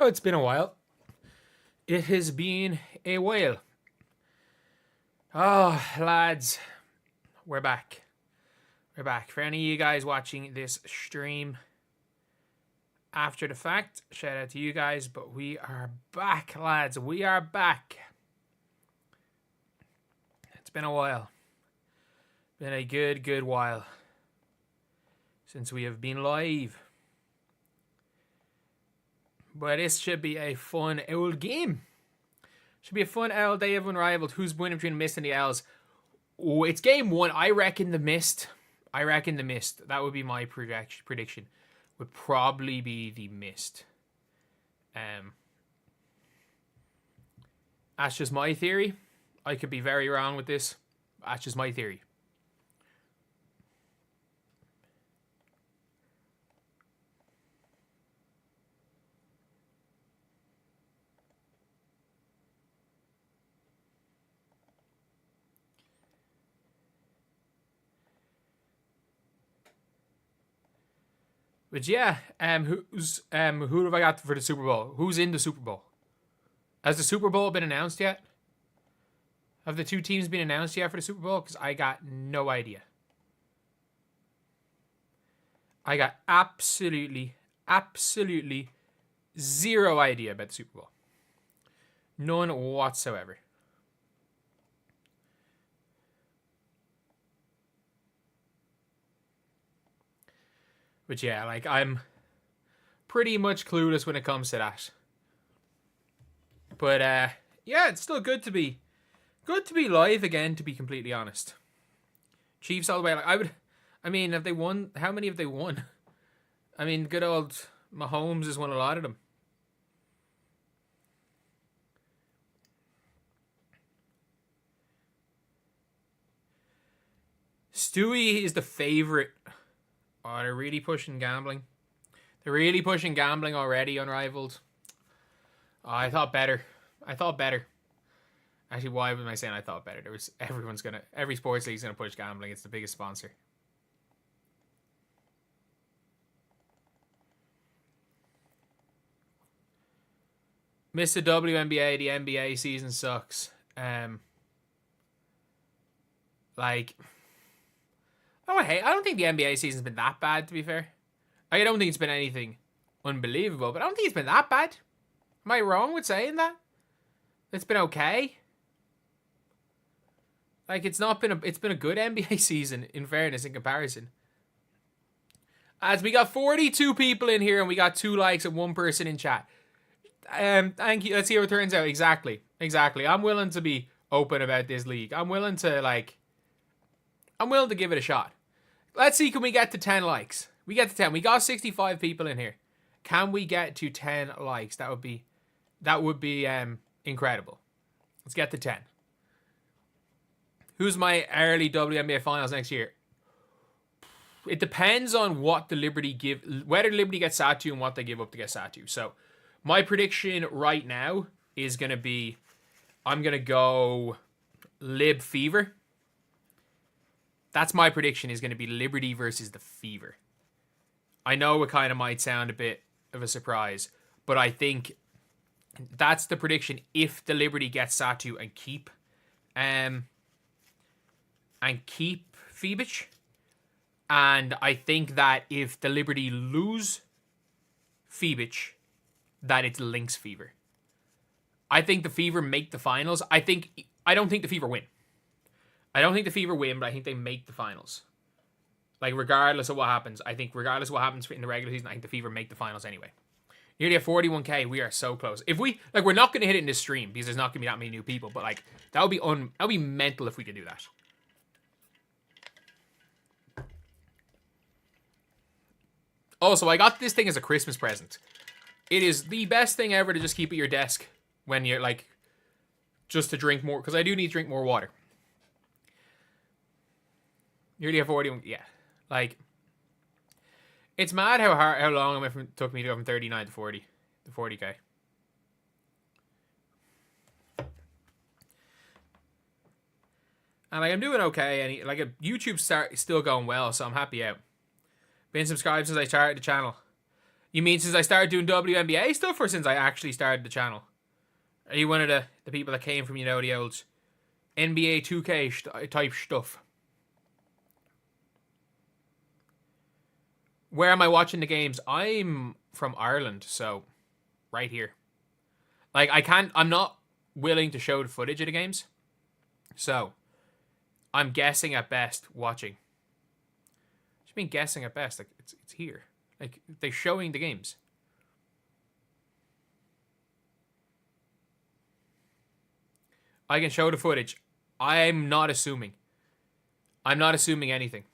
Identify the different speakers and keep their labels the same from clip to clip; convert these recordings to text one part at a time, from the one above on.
Speaker 1: Oh, it's been a while. It has been a while. Oh, lads, we're back. We're back. For any of you guys watching this stream after the fact, shout out to you guys, but we are back, lads. We are back. It's been a while. Been a good while since we have been live. But this should be a fun old game. Should be a fun old day of Unrivaled. Who's winning between the Mist and the Owls? Oh, it's game one. I reckon the Mist. That would be my prediction. Would probably be the Mist. That's just my theory. I could be very wrong with this. That's just my theory. But yeah, who have I got for the Super Bowl? Who's in the Super Bowl? Has the Super Bowl been announced yet? Have the two teams been announced yet for the Super Bowl? Because I got no idea. I got absolutely zero idea about the Super Bowl. None whatsoever. But yeah, like, I'm pretty much clueless when it comes to that. But yeah, it's still good to be live again, to be completely honest. Chiefs all the way. Like, have they won? How many have they won? I mean, good old Mahomes has won a lot of them. Stewie is the favorite. Oh, they're really pushing gambling. They're really pushing gambling already, Unrivaled. Oh, I thought better. Actually, why am I saying I thought better? Every sports league's gonna push gambling. It's the biggest sponsor. Missed the WNBA. The NBA season sucks. I don't think the NBA season's been that bad, to be fair. I don't think it's been anything unbelievable, but I don't think it's been that bad. Am I wrong with saying that? It's been okay. Like, it's been a good NBA season, in fairness, in comparison. As we got 42 people in here and we got 2 likes and 1 person in chat. Thank you. Let's see how it turns out. Exactly. I'm willing to be open about this league. I'm willing to give it a shot. Let's see, can we get to 10 likes? We get to 10. We got 65 people in here. Can we get to 10 likes? That would be incredible. Let's get to 10. Who's my early WNBA finals next year? It depends on what the Liberty whether Liberty gets Satu and what they give up to get Satu. So my prediction right now is going to be, I'm going to go Lib Fever. That's my prediction, is going to be Liberty versus the Fever. I know it kind of might sound a bit of a surprise, but I think that's the prediction if the Liberty gets Satu and keep Febic. And I think that if the Liberty lose Febic, that it's Lynx Fever. I think the Fever make the finals. I don't think the Fever win. But I think they make the finals. Like, regardless of what happens. I think regardless of what happens in the regular season, I think the Fever make the finals anyway. Nearly at 41k, we are so close. If we, like, we're not going to hit it in this stream because there's not going to be that many new people, but, like, that would be mental if we could do that. Also, I got this thing as a Christmas present. It is the best thing ever to just keep at your desk when you're, like, just to drink more, because I do need to drink more water. Nearly at 41, yeah. Like, it's mad how long it took me to go from 39 to 40, to 40k. And like, I'm doing okay, and like, YouTube's still going well, so I'm happy out. Been subscribed since I started the channel. You mean since I started doing WNBA stuff, or since I actually started the channel? Are you one of the people that came from, you know, the old NBA 2K type stuff? Where am I watching the games? I'm from Ireland, so right here. Like, I'm not willing to show the footage of the games. So, I'm guessing at best watching. What do you mean guessing at best? Like, it's here. Like, they're showing the games. I can show the footage. I'm not assuming. I'm not assuming anything.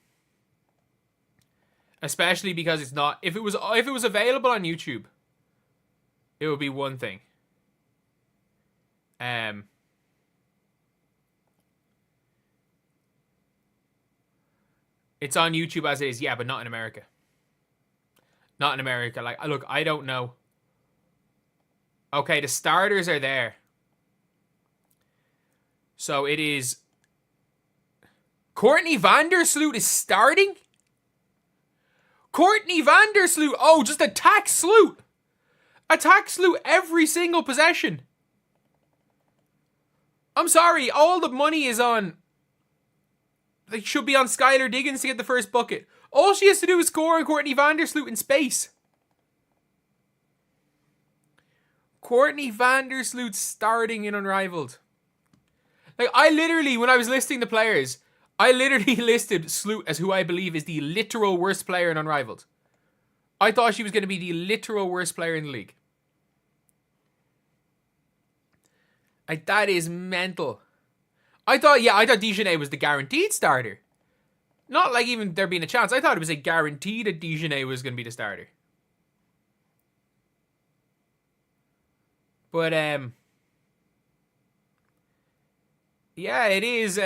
Speaker 1: Especially because it's not. If it was available on YouTube, it would be one thing. It's on YouTube as it is, yeah, but not in America. Not in America. Like, look, I don't know. Okay, the starters are there. So it is. Courtney Vandersloot is starting? Courtney Vandersloot. Oh, just attack Sloot. Attack Sloot every single possession. I'm sorry, all the money is on. They should be on Skylar Diggins to get the first bucket. All she has to do is score on Courtney Vandersloot in space. Courtney Vandersloot starting in Unrivaled. Like, I literally, when I was listing the players, I literally listed Sloot as who I believe is the literal worst player in Unrivaled. I thought she was going to be the literal worst player in the league. Like, that is mental. I thought Dejanay was the guaranteed starter. Not like even there being a chance. I thought it was a guarantee that Dejanay was going to be the starter. But, yeah, it is,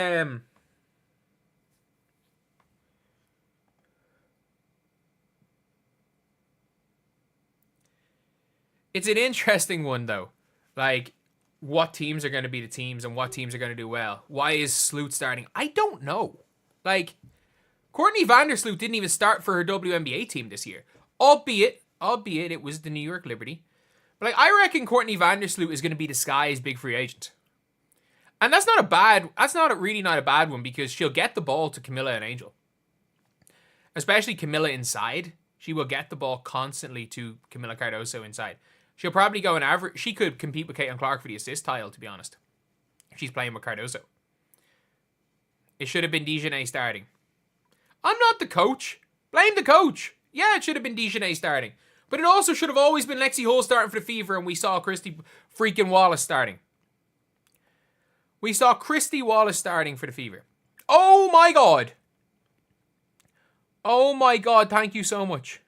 Speaker 1: it's an interesting one, though. Like, what teams are going to be the teams and what teams are going to do well. Why is Sloot starting? I don't know. Like, Courtney Vandersloot didn't even start for her WNBA team this year. Albeit it was the New York Liberty. But, like, I reckon Courtney Vandersloot is going to be the Sky's big free agent. And that's really not a bad one, because she'll get the ball to Camilla and Angel. Especially Camilla inside. She will get the ball constantly to Camilla Cardoso inside. She'll probably go an average. She could compete with Caitlin Clark for the assist title, to be honest. If she's playing with Cardoso. It should have been Dejanay starting. I'm not the coach. Blame the coach. Yeah, it should have been Dejanay starting. But it also should have always been Lexi Hull starting for the Fever, and we saw Christy freaking Wallace starting. We saw Christy Wallace starting for the Fever. Oh my god. Oh my god, thank you so much.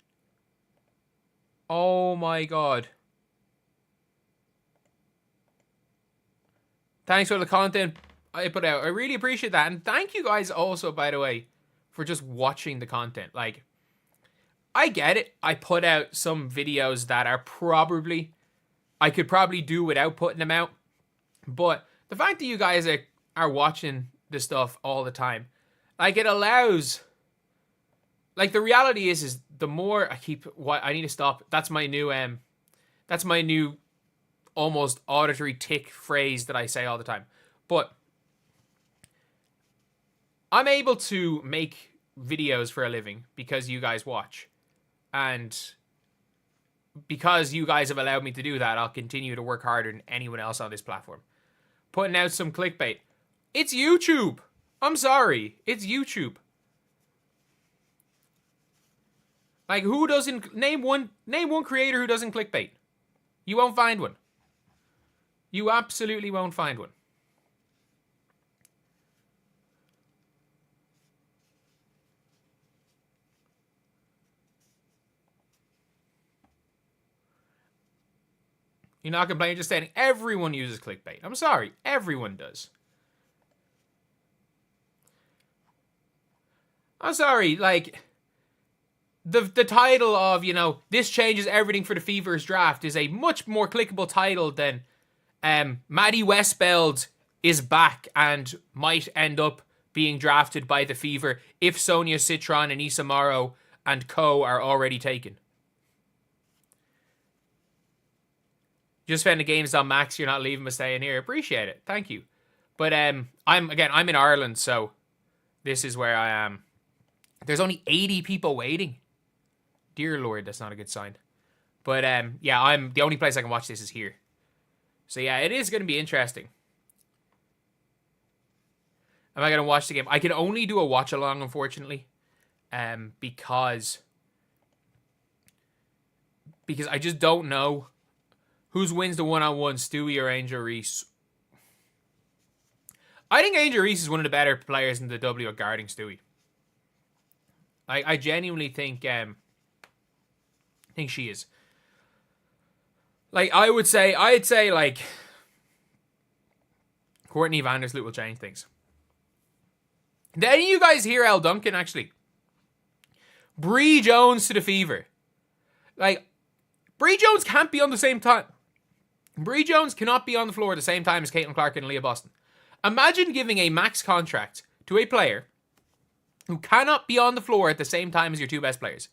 Speaker 1: Oh my god. Thanks for the content I put out. I really appreciate that. And thank you guys also, by the way, for just watching the content. Like, I get it. I put out some videos that are I could probably do without putting them out. But the fact that you guys are watching this stuff all the time, like, it allows, like, the reality is the more I need to stop. That's my new almost auditory tick phrase that I say all the time. But I'm able to make videos for a living because you guys watch. And because you guys have allowed me to do that, I'll continue to work harder than anyone else on this platform. Putting out some clickbait. It's YouTube. I'm sorry. It's YouTube. Like, who doesn't... Name one creator who doesn't clickbait. You won't find one. You absolutely won't find one. You're not complaining, just saying everyone uses clickbait. I'm sorry, everyone does. I'm sorry, like, the title of, you know, this changes everything for the Fever's draft is a much more clickable title than Maddie Westbeld is back and might end up being drafted by the Fever if Sonia Citron and Issa Morrow and co are already taken. Just found the game's on max. You're not leaving me staying here. Appreciate it. Thank you. But I'm in Ireland, so this is where I am. There's only 80 people waiting. Dear Lord, that's not a good sign. But yeah, I'm the only place I can watch this is here. So yeah, it is going to be interesting. Am I going to watch the game? I can only do a watch along, unfortunately, because I just don't know who wins the one-on-one, Stewie or Angel Reese. I think Angel Reese is one of the better players in the W at guarding Stewie. I genuinely think she is. Like, I'd say like Courtney Vandersloot will change things. Did any of you guys hear Al Duncan, actually? Bree Jones to the Fever. Like, Bree Jones can't be on the same time. Bree Jones cannot be on the floor at the same time as Caitlin Clark and Leah Boston. Imagine giving a max contract to a player who cannot be on the floor at the same time as your two best players.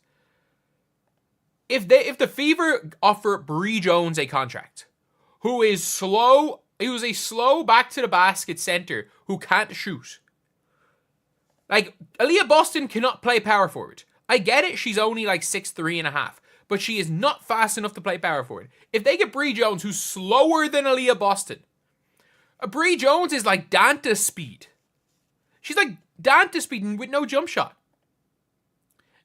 Speaker 1: If the Fever offer Bree Jones a contract, who is slow, who's a slow back to the basket center who can't shoot. Like, Aaliyah Boston cannot play power forward. I get it, she's only like 6'3.5", but she is not fast enough to play power forward. If they get Bree Jones, who's slower than Aaliyah Boston, Bree Jones is like Danta speed. She's like Danta speed with no jump shot.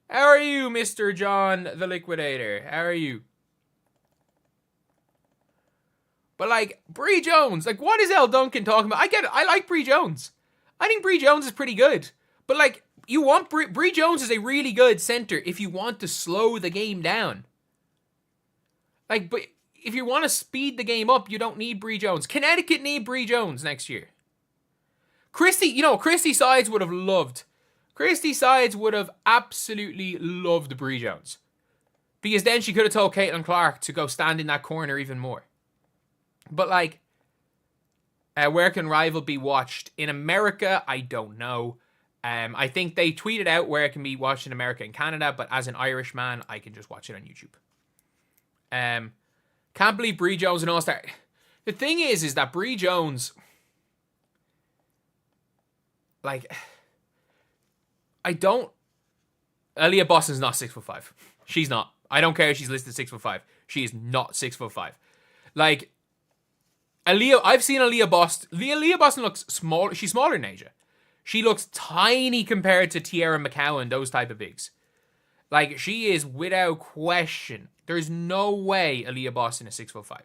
Speaker 1: How are you, Mr. John the Liquidator? How are you? But like, Bree Jones, like, what is L. Duncan talking about? I get it. I like Bree Jones. I think Bree Jones is pretty good. But like, you want Bree Jones is a really good center if you want to slow the game down. Like, but if you want to speed the game up, you don't need Bree Jones. Connecticut need Bree Jones next year. Christy Sides would have loved. Christy Sides would have absolutely loved Bree Jones. Because then she could have told Caitlin Clark to go stand in that corner even more. But like, where can Rival be watched? In America, I don't know. I think they tweeted out where it can be watched in America and Canada, but as an Irish man, I can just watch it on YouTube. Can't believe Bree Jones and All-Star. The thing is that Bree Jones, like, Aaliyah Boston's not 6'5". She's not. I don't care if she's listed 6'5". She is not 6'5". Like, I've seen Aaliyah Boston. Aaliyah Boston looks small. She's smaller than Asia. She looks tiny compared to Tierra McCowan, those type of bigs. Like, she is without question. There's no way Aaliyah Boston is 6'5".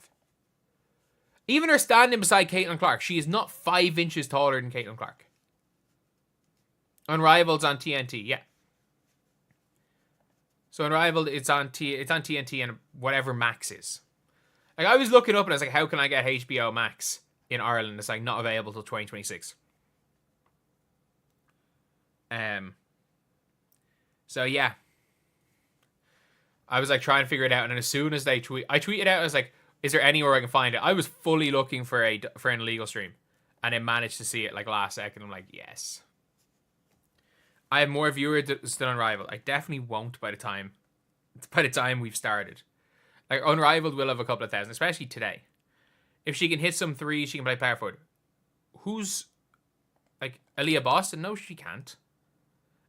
Speaker 1: Even her standing beside Caitlin Clark, she is not 5 inches taller than Caitlin Clark. Unrivaled on TNT, yeah. So Unrivaled, it's on TNT and whatever Max is. Like, I was looking up and I was like, how can I get HBO Max in Ireland? It's like not available till 2026. So yeah. I was like trying to figure it out, and then as soon as I tweeted out, I was like, is there anywhere I can find it? I was fully looking for an illegal stream, and I managed to see it like last second. I'm like, yes. I have more viewers than Unrivaled. I definitely won't by the time we've started. Like, Unrivaled will have a couple of thousand, especially today. If she can hit some threes, she can play power forward. Who's, like, Aaliyah Boston? No, she can't.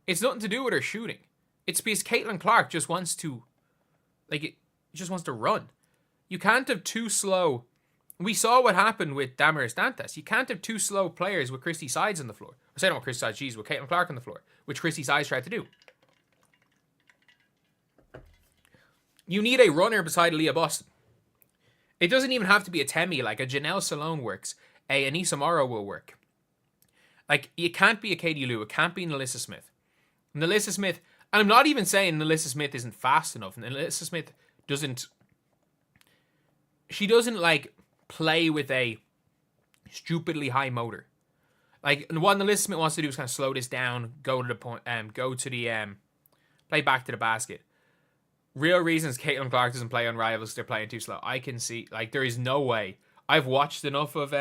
Speaker 1: It's nothing to do with her shooting. It's because Caitlin Clark just wants to, like, just wants to run. You can't have two slow. We saw what happened with Damaris Dantas. You can't have two slow players with Christy Sides on the floor. I say not with Christy Sides, jeez, with Caitlin Clark on the floor, which Christy Sides tried to do. You need a runner beside Aaliyah Boston. It doesn't even have to be a Temi. Like, a Janelle Salone works. A Anissa Morrow will work. Like, it can't be a Katie Lou. It can't be Nalissa Smith. Nalissa Smith, and I'm not even saying Nalissa Smith isn't fast enough. Nalissa Smith doesn't, like, play with a stupidly high motor. Like, what Nalissa Smith wants to do is kind of slow this down, go to the point, play back to the basket. Real reasons Caitlin Clark doesn't play on Rivals, they're playing too slow. I can see, like, there is no way. I've watched enough of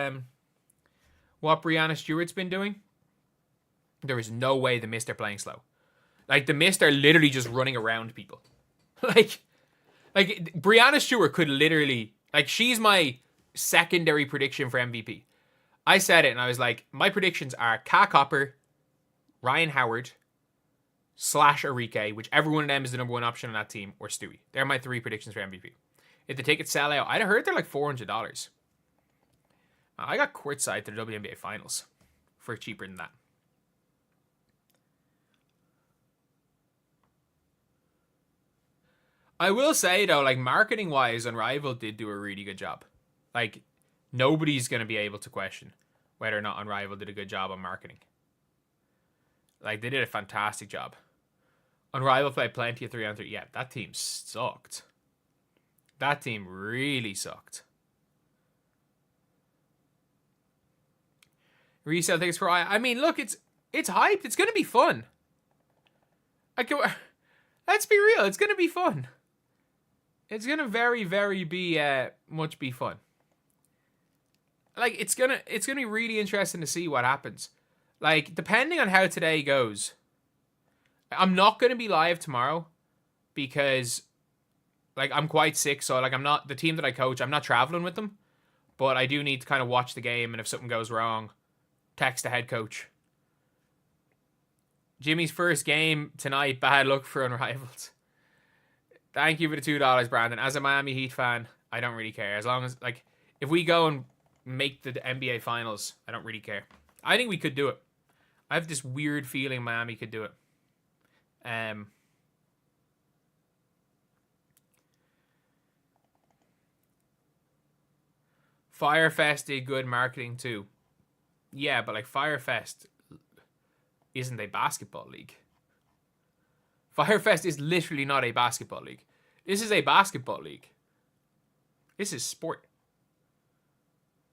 Speaker 1: what Breanna Stewart's been doing. There is no way the Mist are playing slow. Like, the Mist are literally just running around people. like Breanna Stewart could literally Like, she's my secondary prediction for MVP. I said it, and I was like, my predictions are Kat Copper, Ryan Howard, / Arike, whichever one of them is the number one option on that team, or Stewie. They're my 3 predictions for MVP. If the tickets sell out, I'd heard they're like $400. I got courtside to the WNBA finals for cheaper than that. I will say, though, like, marketing-wise, Unrivaled did do a really good job. Like, nobody's going to be able to question whether or not Unrivaled did a good job on marketing. Like, they did a fantastic job. Unrivaled played plenty of 3-on-3. Yeah, that team sucked. That team really sucked. Resale tickets for I mean, look, it's hyped. It's going to be fun. Let's be real. It's going to be fun. It's going to very, very much be fun. Like, it's gonna be really interesting to see what happens. Like, depending on how today goes, I'm not gonna be live tomorrow because, like, I'm quite sick. So, like, I'm not the team that I coach. I'm not traveling with them, but I do need to kind of watch the game. And if something goes wrong, text the head coach. Jimmy's first game tonight. Bad luck for Unrivaled. Thank you for the $2, Brandon. As a Miami Heat fan, I don't really care. As long as, like, if we go and make the NBA finals, I don't really care. I think we could do it. I have this weird feeling Miami could do it. Firefest did good marketing too. Yeah, but like, Firefest isn't a basketball league. Firefest is literally not a basketball league. This is a basketball league. This is sport.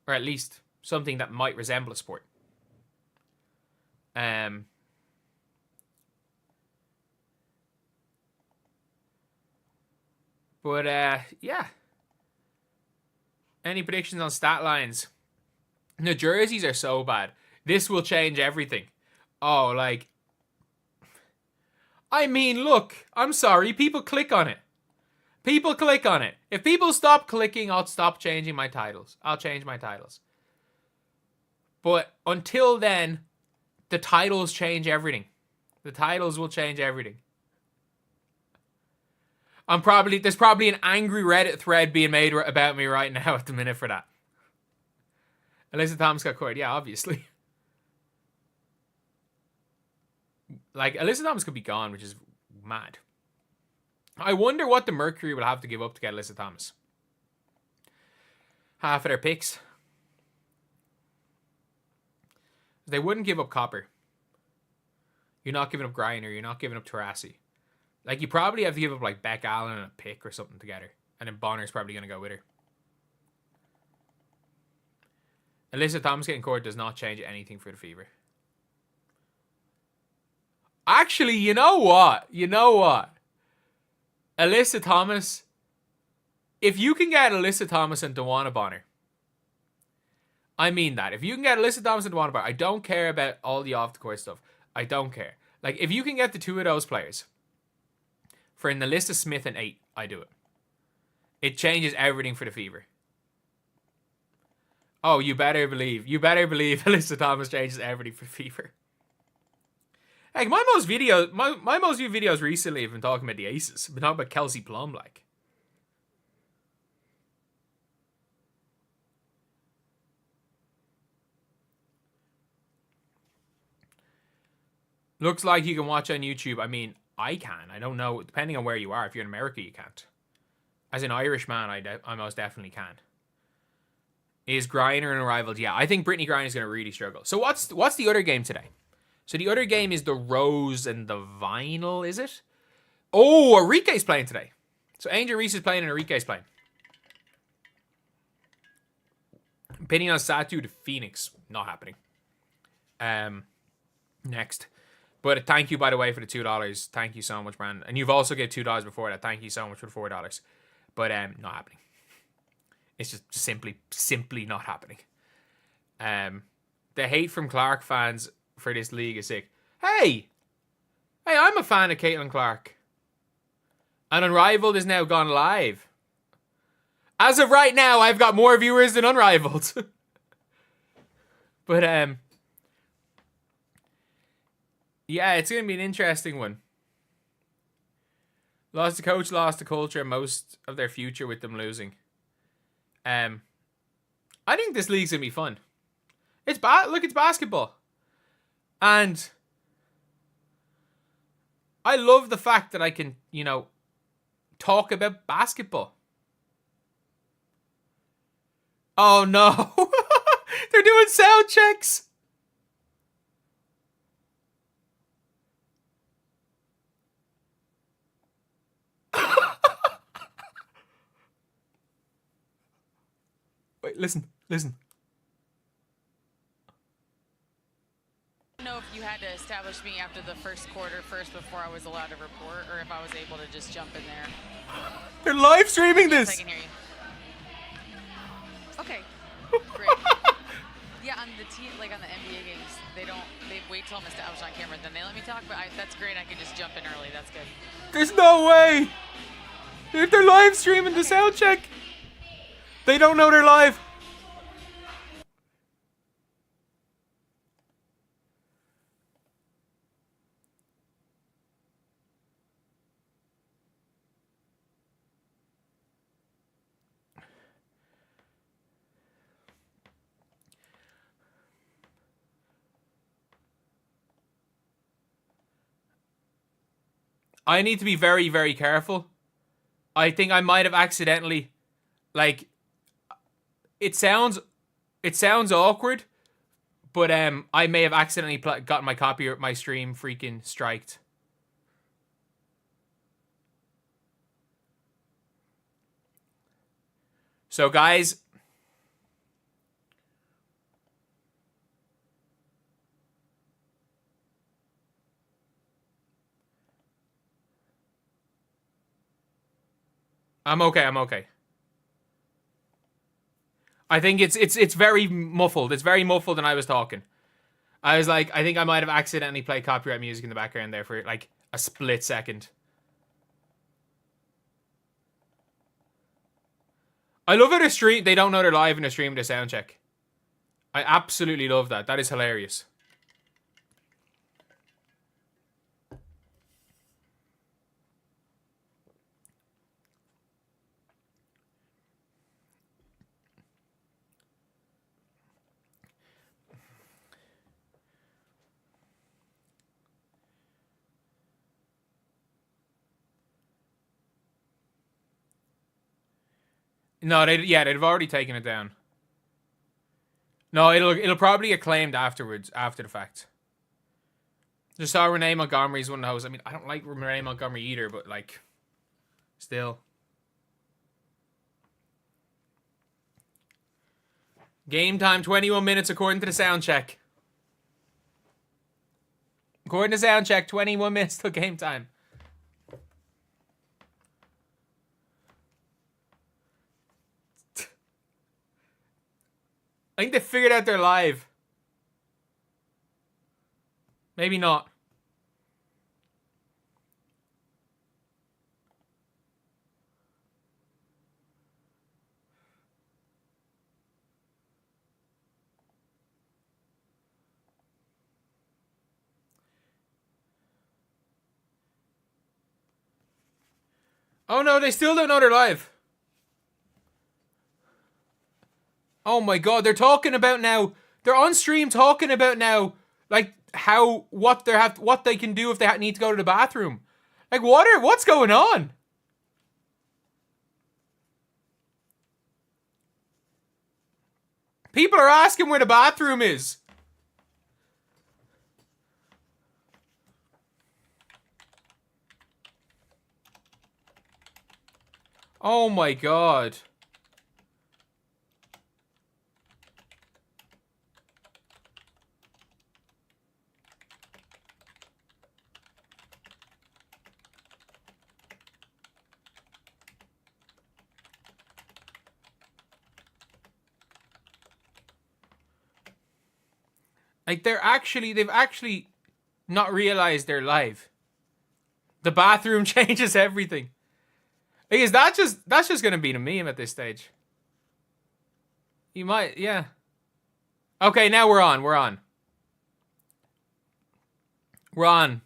Speaker 1: Or at least something that might resemble a sport. But yeah. Any predictions on stat lines? The jerseys are so bad. This will change everything. Oh, like, I mean, look, I'm sorry. People click on it. People click on it. If people stop clicking, I'll stop changing my titles. I'll change my titles. But until then, the titles change everything. The titles will change everything. There's probably an angry Reddit thread being made about me right now at the minute for that. Alyssa Thomas got caught. Yeah, obviously. Like, Alyssa Thomas could be gone, which is mad. I wonder what the Mercury will have to give up to get Alyssa Thomas. Half of their picks. They wouldn't give up Copper. You're not giving up Griner. You're not giving up Taurasi. Like, you probably have to give up, like, Beck Allen and a pick or something together. And then Bonner's probably going to go with her. Alyssa Thomas getting caught does not change anything for the Fever. Actually, you know what? Alyssa Thomas. If you can get Alyssa Thomas and Dewana Bonner. I mean that. If you can get Alyssa Thomas and Dewana Bonner. I don't care about all the off-the-court stuff. I don't care. Like, if you can get the two of those players for an Alyssa Smith and 8, I do it. It changes everything for the Fever. Oh, you better believe Alyssa Thomas changes everything for the Fever. Like, my most viewed videos recently have been talking about the Aces. I've been talking about Kelsey Plum, like. Looks like you can watch on YouTube. I mean, I can. I don't know. Depending on where you are. If you're in America, you can't. As an Irish man, I most definitely can. Is Griner and Unrivaled? Yeah, I think Brittany Griner is going to really struggle. So what's the other game today? So the other game is the Rose and the Vinyl, is it? Oh, Arike's playing today. So Angel Reese is playing and Arike's playing. Pinning on Satu to Phoenix. Not happening. Next. But thank you, by the way, for the $2. Thank you so much, Brandon. And you've also get $2 before that. Thank you so much for the $4. But not happening. It's just simply not happening. The hate from Clark fans for this league is sick. Hey, I'm a fan of Caitlin Clark. And Unrivaled is now gone live. As of right now, I've got more viewers than Unrivaled. But, yeah, it's going to be an interesting one. Lost the coach, lost the culture, most of their future with them losing. I think this league's going to be fun. It's look, it's basketball. And I love the fact that I can, you know, talk about basketball. Oh no. They're doing sound checks. Wait, listen.
Speaker 2: I don't know if you had to establish me after the first quarter first before I was allowed to report, or if I was able to just jump in there.
Speaker 1: They're live streaming this.
Speaker 2: Yes, I can hear you. Okay, great. Yeah, on the like on the NBA games, they wait till I'm established on camera, then they let me talk. But that's great. I can just jump in early. That's good.
Speaker 1: There's no way. If they're live streaming the sound check, they don't know they're live. I need to be very, very careful. I think I might have accidentally, like, it sounds awkward, but I may have accidentally gotten my stream freaking striked. So guys, I'm okay. I think it's very muffled. It's very muffled, and I was talking. I was like, I think I might have accidentally played copyright music in the background there for like a split second. I love it. They don't know they're live in a stream to sound check. I absolutely love that. That is hilarious. No, they've already taken it down. No, it'll probably get claimed afterwards, after the fact. Just saw Renee Montgomery's one of those. I mean, I don't like Renee Montgomery either, but like, still. Game time, 21 minutes according to the sound check. According to sound check, 21 minutes till game time. I think they figured out they're live. Maybe not. Oh no, they still don't know they're live. Oh my god, they're talking about now. They're on stream talking about now, like what they can do if they need to go to the bathroom. Like what's going on? People are asking where the bathroom is. Oh my god. Like they've actually not realized they're live. The bathroom changes everything. Because that's just gonna be the meme at this stage. You might, yeah. Okay, now we're on. We're on. We're on.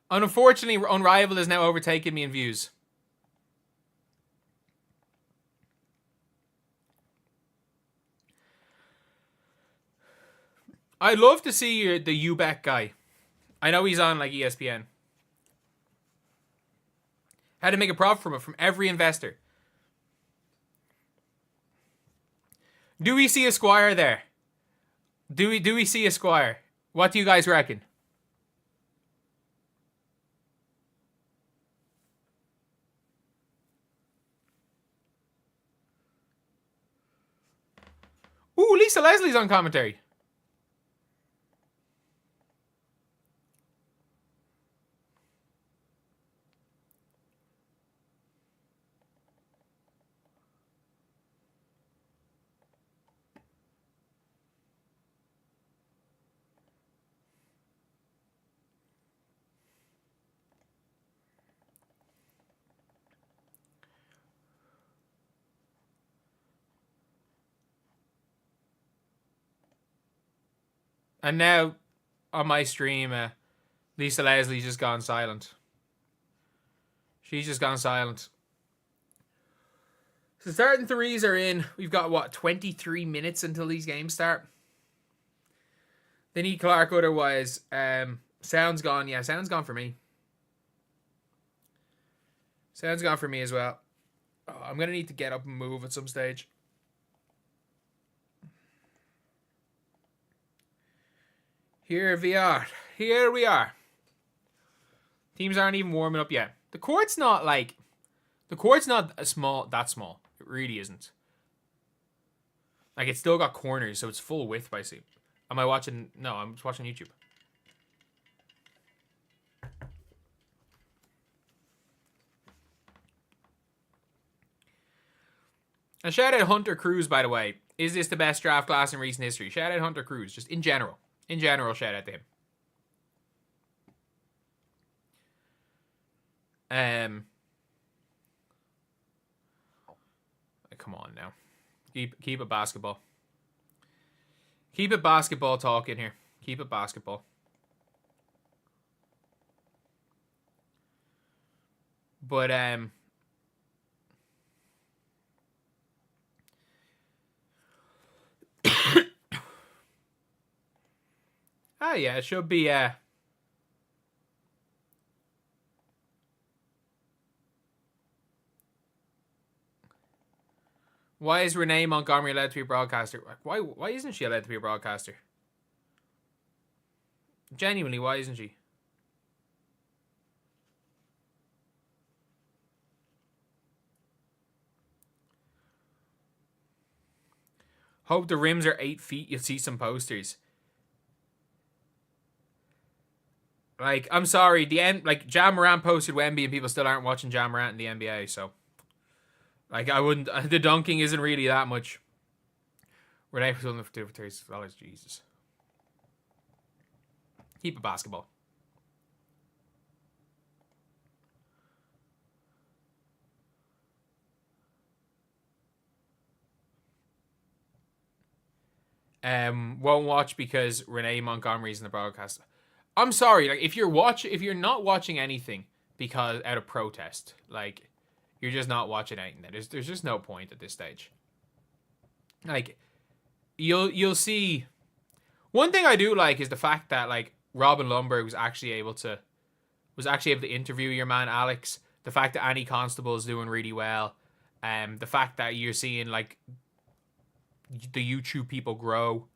Speaker 1: Unfortunately, Unrivaled has now overtaken me in views. I'd love to see the UBET guy. I know he's on like ESPN. How to make a profit from it from every investor. Do we see a Squire there? Do we see a Squire? What do you guys reckon? Ooh, Lisa Leslie's on commentary. And now, on my stream, Lisa Leslie's just gone silent. She's just gone silent. So starting threes are in. We've got, what, 23 minutes until these games start? They need Clark otherwise. Sound's gone. Yeah, sound's gone for me. Sound's gone for me as well. Oh, I'm going to need to get up and move at some stage. Here we are. Here we are. Teams aren't even warming up yet. The court's not like... The court's not that small. It really isn't. Like, it's still got corners, so it's full width, I see. Am I watching... No, I'm just watching YouTube. And shout out Hunter Cruz, by the way. Is this the best draft class in recent history? Shout out Hunter Cruz, just in general. In general, shout out to him. Come on now. Keep it basketball. Keep it basketball talk in here. Keep it basketball. But oh yeah, it should be why is Renee Montgomery allowed to be a broadcaster? Why isn't she allowed to be a broadcaster? Genuinely, why isn't she? Hope the rims are 8 feet. You'll see some posters. Like, I'm sorry, Ja Morant posted Wemby and people still aren't watching Ja Morant in the NBA, so like I wouldn't the dunking isn't really that much. Renee for $36, Jesus. Keep it basketball. Won't watch because Renee Montgomery's in the broadcast. I'm sorry, like if you're not watching anything because out of protest, like you're just not watching anything. There's just no point at this stage. Like you'll see. One thing I do like is the fact that like Robin Lundberg was actually able to interview your man Alex. The fact that Annie Constable is doing really well. The fact that you're seeing like the YouTube people grow.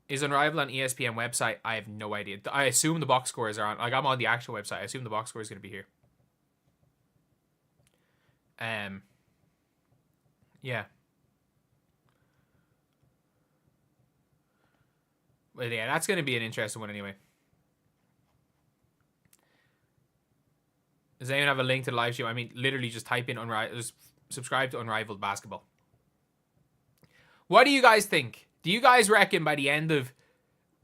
Speaker 1: Is Unrivaled on ESPN website? I have no idea. I assume the box scores are on. Like, I'm on the actual website. I assume the box score is going to be here. Yeah. But yeah, that's going to be an interesting one anyway. Does anyone have a link to the live stream? I mean, literally just type in subscribe to Unrivaled Basketball. What do you guys think? Do you guys reckon by the end of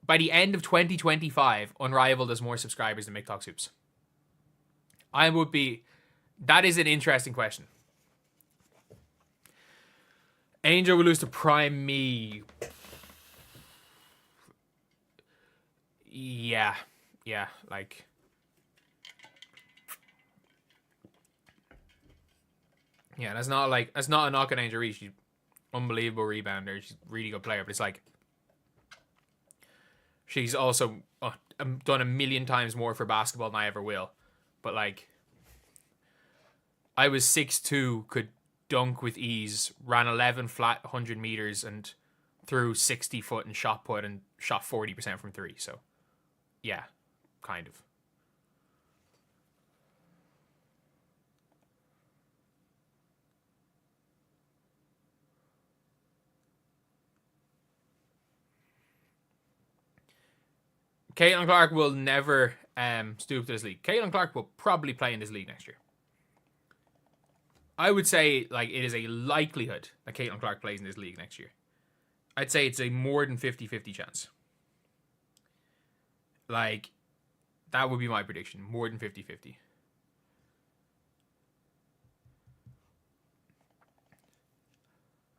Speaker 1: 2025, Unrivaled has more subscribers than McTalk Soups? That is an interesting question. Angel will lose to Prime Me. Yeah, like... Yeah, that's not a knock on Angel Reese. She's unbelievable rebounder. She's a really good player, but it's like... She's also done a million times more for basketball than I ever will. But like... I was 6'2", could dunk with ease, ran 11 flat 100 meters and threw 60 foot and shot put and shot 40% from 3. So, yeah, kind of. Caitlin Clark will never stoop to this league. Caitlin Clark will probably play in this league next year. I would say like it is a likelihood that Caitlin Clark plays in this league next year. I'd say it's a more than 50-50 chance. Like, that would be my prediction. More than 50-50.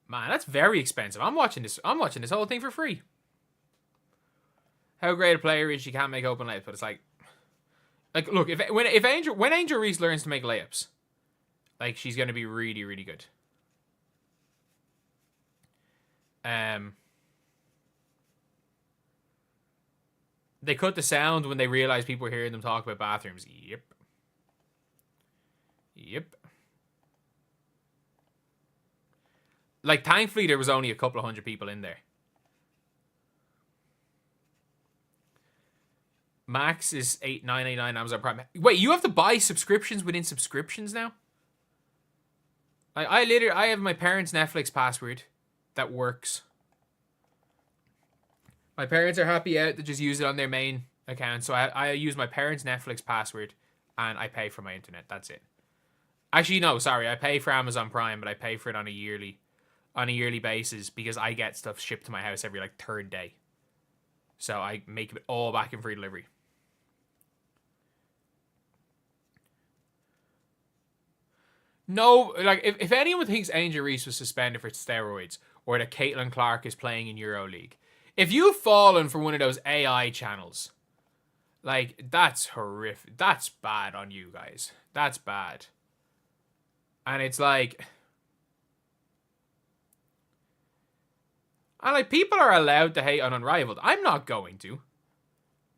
Speaker 1: Man, that's very expensive. I'm watching this whole thing for free. How great a player is she? Can't make open layups, but it's like look, when Angel Reese learns to make layups, like she's gonna be really, really good. They cut the sound when they realized people were hearing them talk about bathrooms. Yep. Like, thankfully, there was only a couple of hundred people in there. Max is $8.989 Amazon Prime. Wait, you have to buy subscriptions within subscriptions now? I have my parents' Netflix password that works. My parents are happy out to just use it on their main account. So I use my parents' Netflix password and I pay for my internet. That's it. Actually, no, sorry. I pay for Amazon Prime, but I pay for it on a yearly basis because I get stuff shipped to my house every like third day. So I make it all back in free delivery. No, like if anyone thinks Angel Reese was suspended for steroids or that Caitlin Clark is playing in EuroLeague, if you've fallen for one of those AI channels, like, that's horrific. That's bad on you guys. That's bad. And it's like... And, like, people are allowed to hate on Unrivaled. I'm not going to.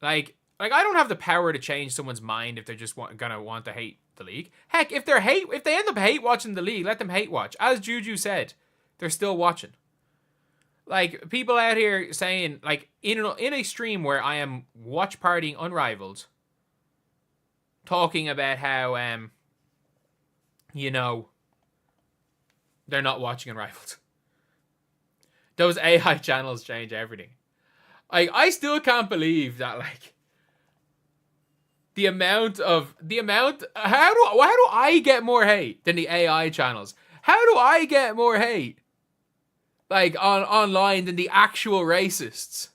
Speaker 1: Like I don't have the power to change someone's mind if they're just gonna want to hate the league. Heck, if they end up hate watching the league, let them hate watch. As Juju said, they're still watching. Like, people out here saying, like, in a stream where I am watch partying Unrivaled, talking about how, you know, they're not watching Unrivaled. Those AI channels change everything. I still can't believe that, like, how do I get more hate than the AI channels? How do I get more hate? Like, online than the actual racists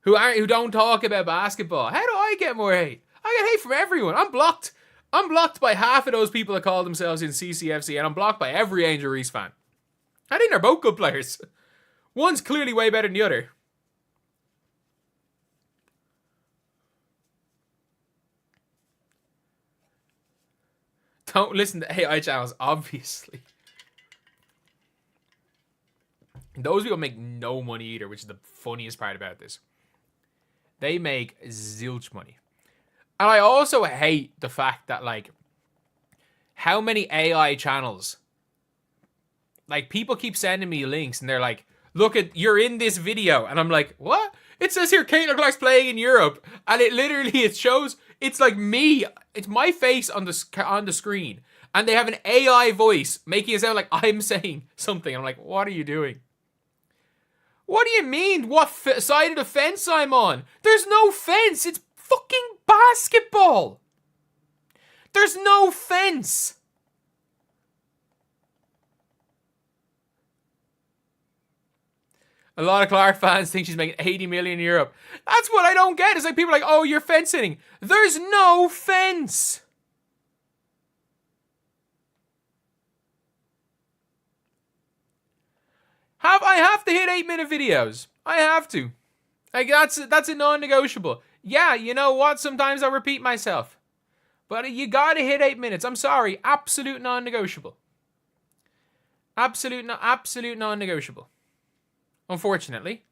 Speaker 1: who don't talk about basketball. How do I get more hate? I get hate from everyone. I'm blocked. I'm blocked by half of those people that call themselves in CCFC, and I'm blocked by every Angel Reese fan. I think they're both good players. One's clearly way better than the other. Don't listen to AI channels, obviously. Those people make no money either, which is the funniest part about this. They make zilch money. And I also hate the fact that, like, how many AI channels, like, people keep sending me links and they're like, look at, you're in this video. And I'm like, what? It says here Caitlin Clark's playing in Europe. And it shows, it's like me. It's my face on the screen. And they have an AI voice making it sound like I'm saying something. I'm like, what are you doing? What do you mean? What side of the fence I'm on? There's no fence. It's fucking basketball. There's no fence. A lot of Clark fans think she's making 80 million in Europe. That's what I don't get. It's like people are like, oh, you're fence sitting. There's no fence. I have to hit 8-minute videos. I have to. Like, that's a non-negotiable. Yeah, you know what? Sometimes I repeat myself. But you gotta hit 8 minutes. I'm sorry. Absolute non-negotiable. Absolute non-negotiable. Unfortunately.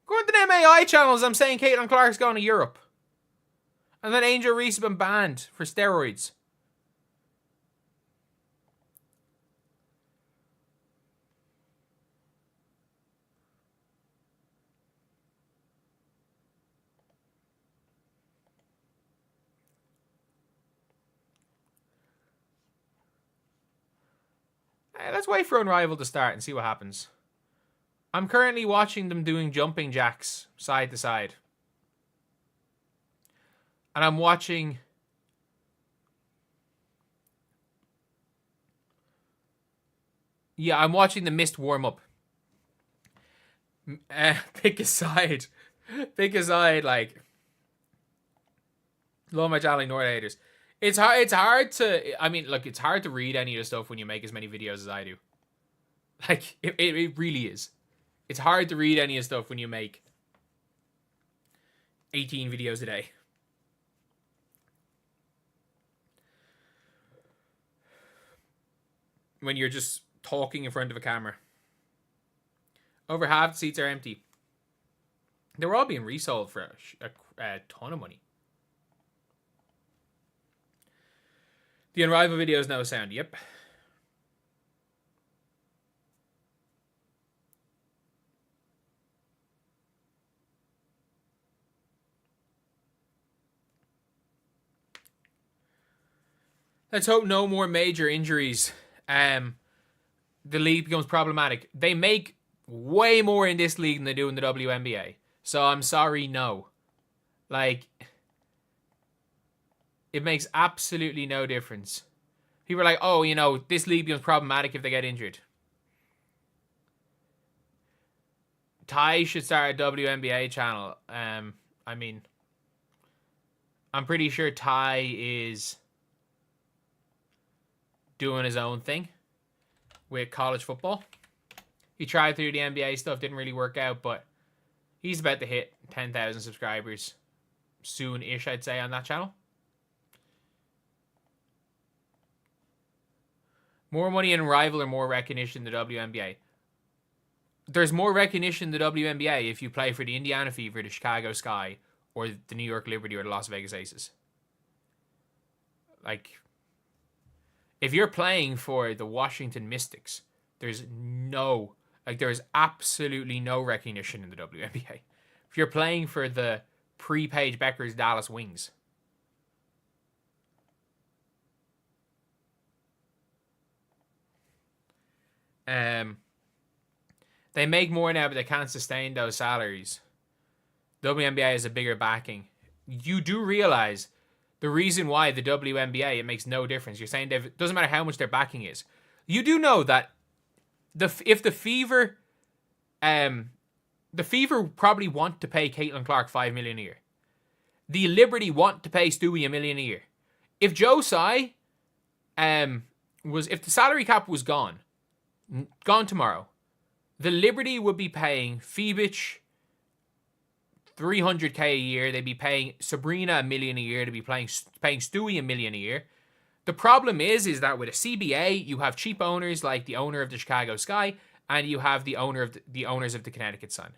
Speaker 1: According to the MAI channels, I'm saying Caitlin Clark's going to Europe. And then Angel Reese has been banned for steroids. Let's wait for Unrivaled to start and see what happens. I'm currently watching them doing jumping jacks side to side. And I'm watching... Yeah, I'm watching the missed warm-up. Pick a side. Pick a side, like... Love my Jolly North haters. It's hard to... I mean, look, it's hard to read any of the stuff when you make as many videos as I do. Like, it really is. It's hard to read any of the stuff when you make 18 videos a day. When you're just talking in front of a camera. Over half the seats are empty. They were all being resold for a ton of money. The Unrivaled video is no sound. Yep. Let's hope no more major injuries. The league becomes problematic. They make way more in this league than they do in the WNBA. So I'm sorry, no. Like... It makes absolutely no difference. People are like, oh, you know, this league becomes problematic if they get injured. Ty should start a WNBA channel. I mean, I'm pretty sure Ty is doing his own thing with college football. He tried to do the NBA stuff, didn't really work out, but he's about to hit 10,000 subscribers soon-ish, I'd say, on that channel. More money in Rival or more recognition in the WNBA? There's more recognition in the WNBA if you play for the Indiana Fever, the Chicago Sky, or the New York Liberty or the Las Vegas Aces. Like, if you're playing for the Washington Mystics, there's absolutely no recognition in the WNBA. If you're playing for the pre-Paige Becker's Dallas Wings, they make more now, but they can't sustain those salaries. WNBA has a bigger backing. You do realize the reason why the WNBA, it makes no difference. You're saying it doesn't matter how much their backing is. You do know that if the Fever probably want to pay Caitlin Clark $5 million a year. The Liberty want to pay Stewie $1 million a year. If Joe Tsai, if the salary cap was gone tomorrow, the Liberty would be paying Phoebich $300K a year. They'd be paying Sabrina $1 million a year. They'd be paying Stewie $1 million a year. The problem is that with a CBA, you have cheap owners like the owner of the Chicago Sky, and you have the owners of the Connecticut Sun.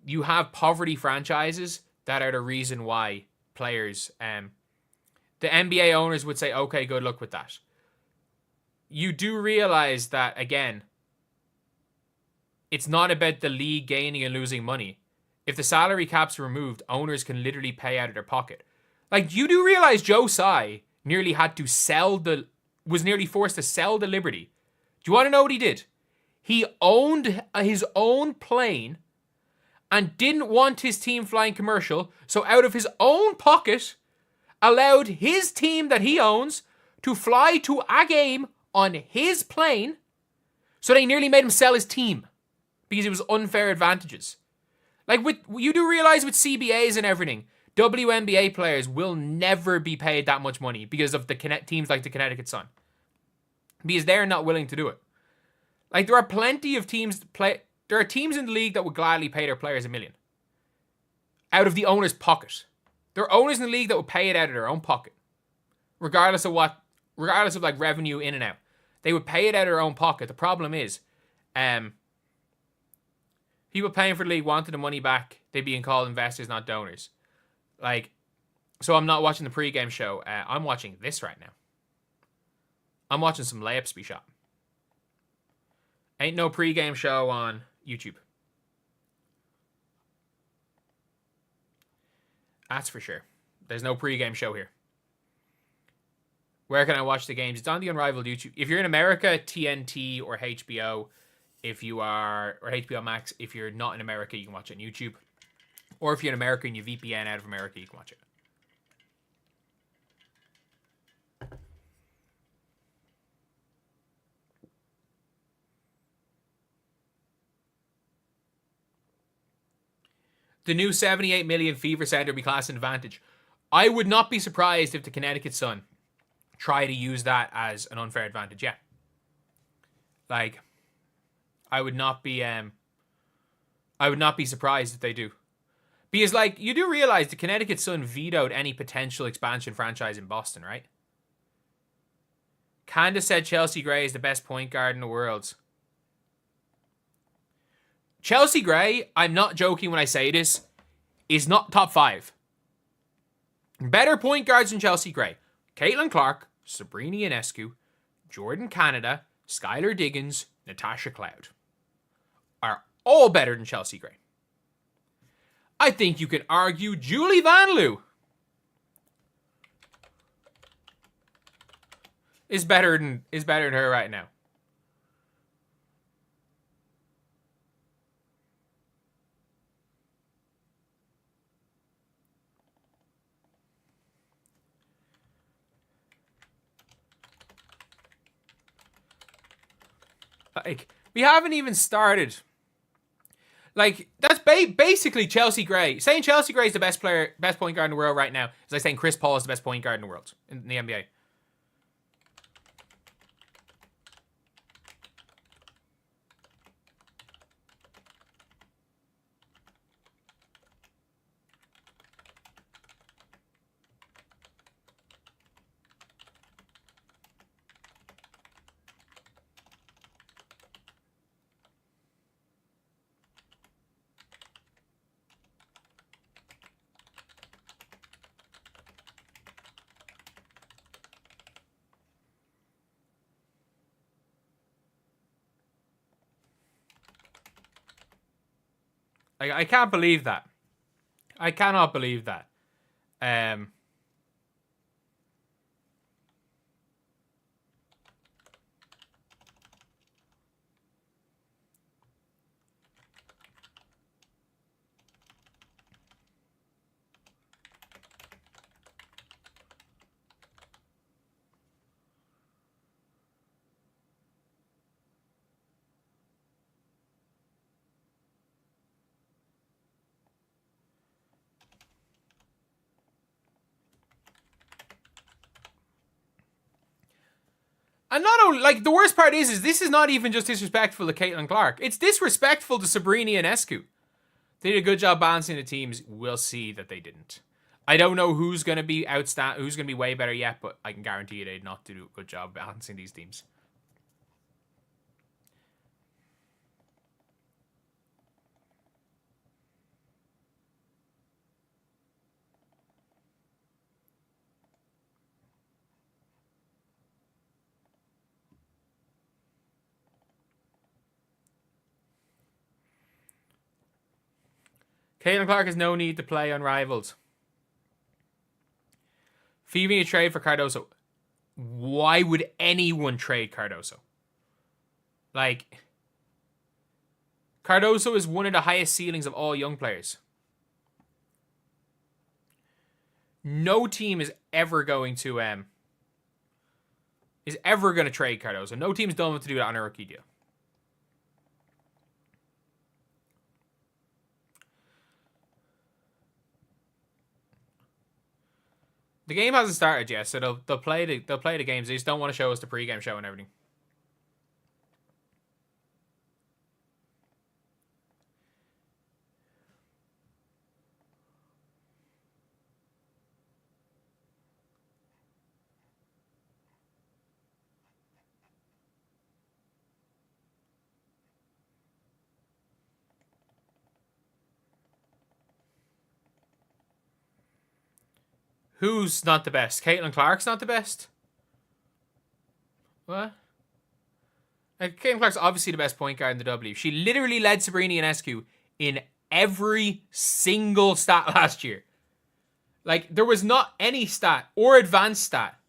Speaker 1: You have poverty franchises that are the reason why players, the NBA owners would say, okay, good luck with that. You do realize that, again, it's not about the league gaining and losing money. If the salary cap's removed, owners can literally pay out of their pocket. Like, you do realize Joe Tsai was nearly forced to sell the Liberty. Do you want to know what he did? He owned his own plane and didn't want his team flying commercial, so out of his own pocket, allowed his team that he owns to fly to a game on his plane, so they nearly made him sell his team because it was unfair advantages. Like, you do realize with CBAs and everything, WNBA players will never be paid that much money because of the teams like the Connecticut Sun. Because they're not willing to do it. Like, there are plenty of teams there are teams in the league that would gladly pay their players $1 million out of the owner's pocket. There are owners in the league that would pay it out of their own pocket, regardless of like revenue in and out. They would pay it out of their own pocket. The problem is, people paying for the league wanted the money back. They're being called investors, not donors. Like, so I'm not watching the pregame show. I'm watching this right now. I'm watching some layups be shot. Ain't no pregame show on YouTube. That's for sure. There's no pregame show here. Where can I watch the games? It's on the Unrivaled YouTube. If you're in America, TNT or HBO. If you are, or HBO Max. If you're not in America, you can watch it on YouTube. Or if you're in America and you VPN out of America, you can watch it. The new 78 million Fever Center will be classed an advantage. I would not be surprised if the Connecticut Sun try to use that as an unfair advantage. Yeah. Like, I would not be surprised if they do. Because, like, you do realize the Connecticut Sun vetoed any potential expansion franchise in Boston, right? Candace said Chelsea Gray is the best point guard in the world. Chelsea Gray, I'm not joking when I say this, is not top 5. Better point guards than Chelsea Gray. Caitlin Clark, Sabrina Ionescu, Jordan Canada, Skylar Diggins, Natasha Cloud are all better than Chelsea Gray. I think you can argue Julie Van Loo is better than her right now. Like, we haven't even started. Like, that's basically Chelsea Gray. Saying Chelsea Gray is the best point guard in the world right now is like saying Chris Paul is the best point guard in the world in the NBA. I can't believe that. I cannot believe that. And not only, like, the worst part is this is not even just disrespectful to Caitlin Clark. It's disrespectful to Sabrina Ionescu. They did a good job balancing the teams. We'll see that they didn't. I don't know who's going to be who's going to be way better yet, but I can guarantee you they'd not do a good job balancing these teams. Caitlin Clark has no need to play Unrivaled. Feeding a trade for Cardoso. Why would anyone trade Cardoso? Like, Cardoso is one of the highest ceilings of all young players. No team is ever going to trade Cardoso. No team's done enough to do that on a rookie deal. The game hasn't started yet, so they'll play the games. They just don't want to show us the pregame show and everything. Who's not the best? Caitlin Clark's not the best? What? Caitlin Clark's obviously the best point guard in the W. She literally led Sabrina Ionescu in every single stat last year. Like, there was not any stat or advanced stat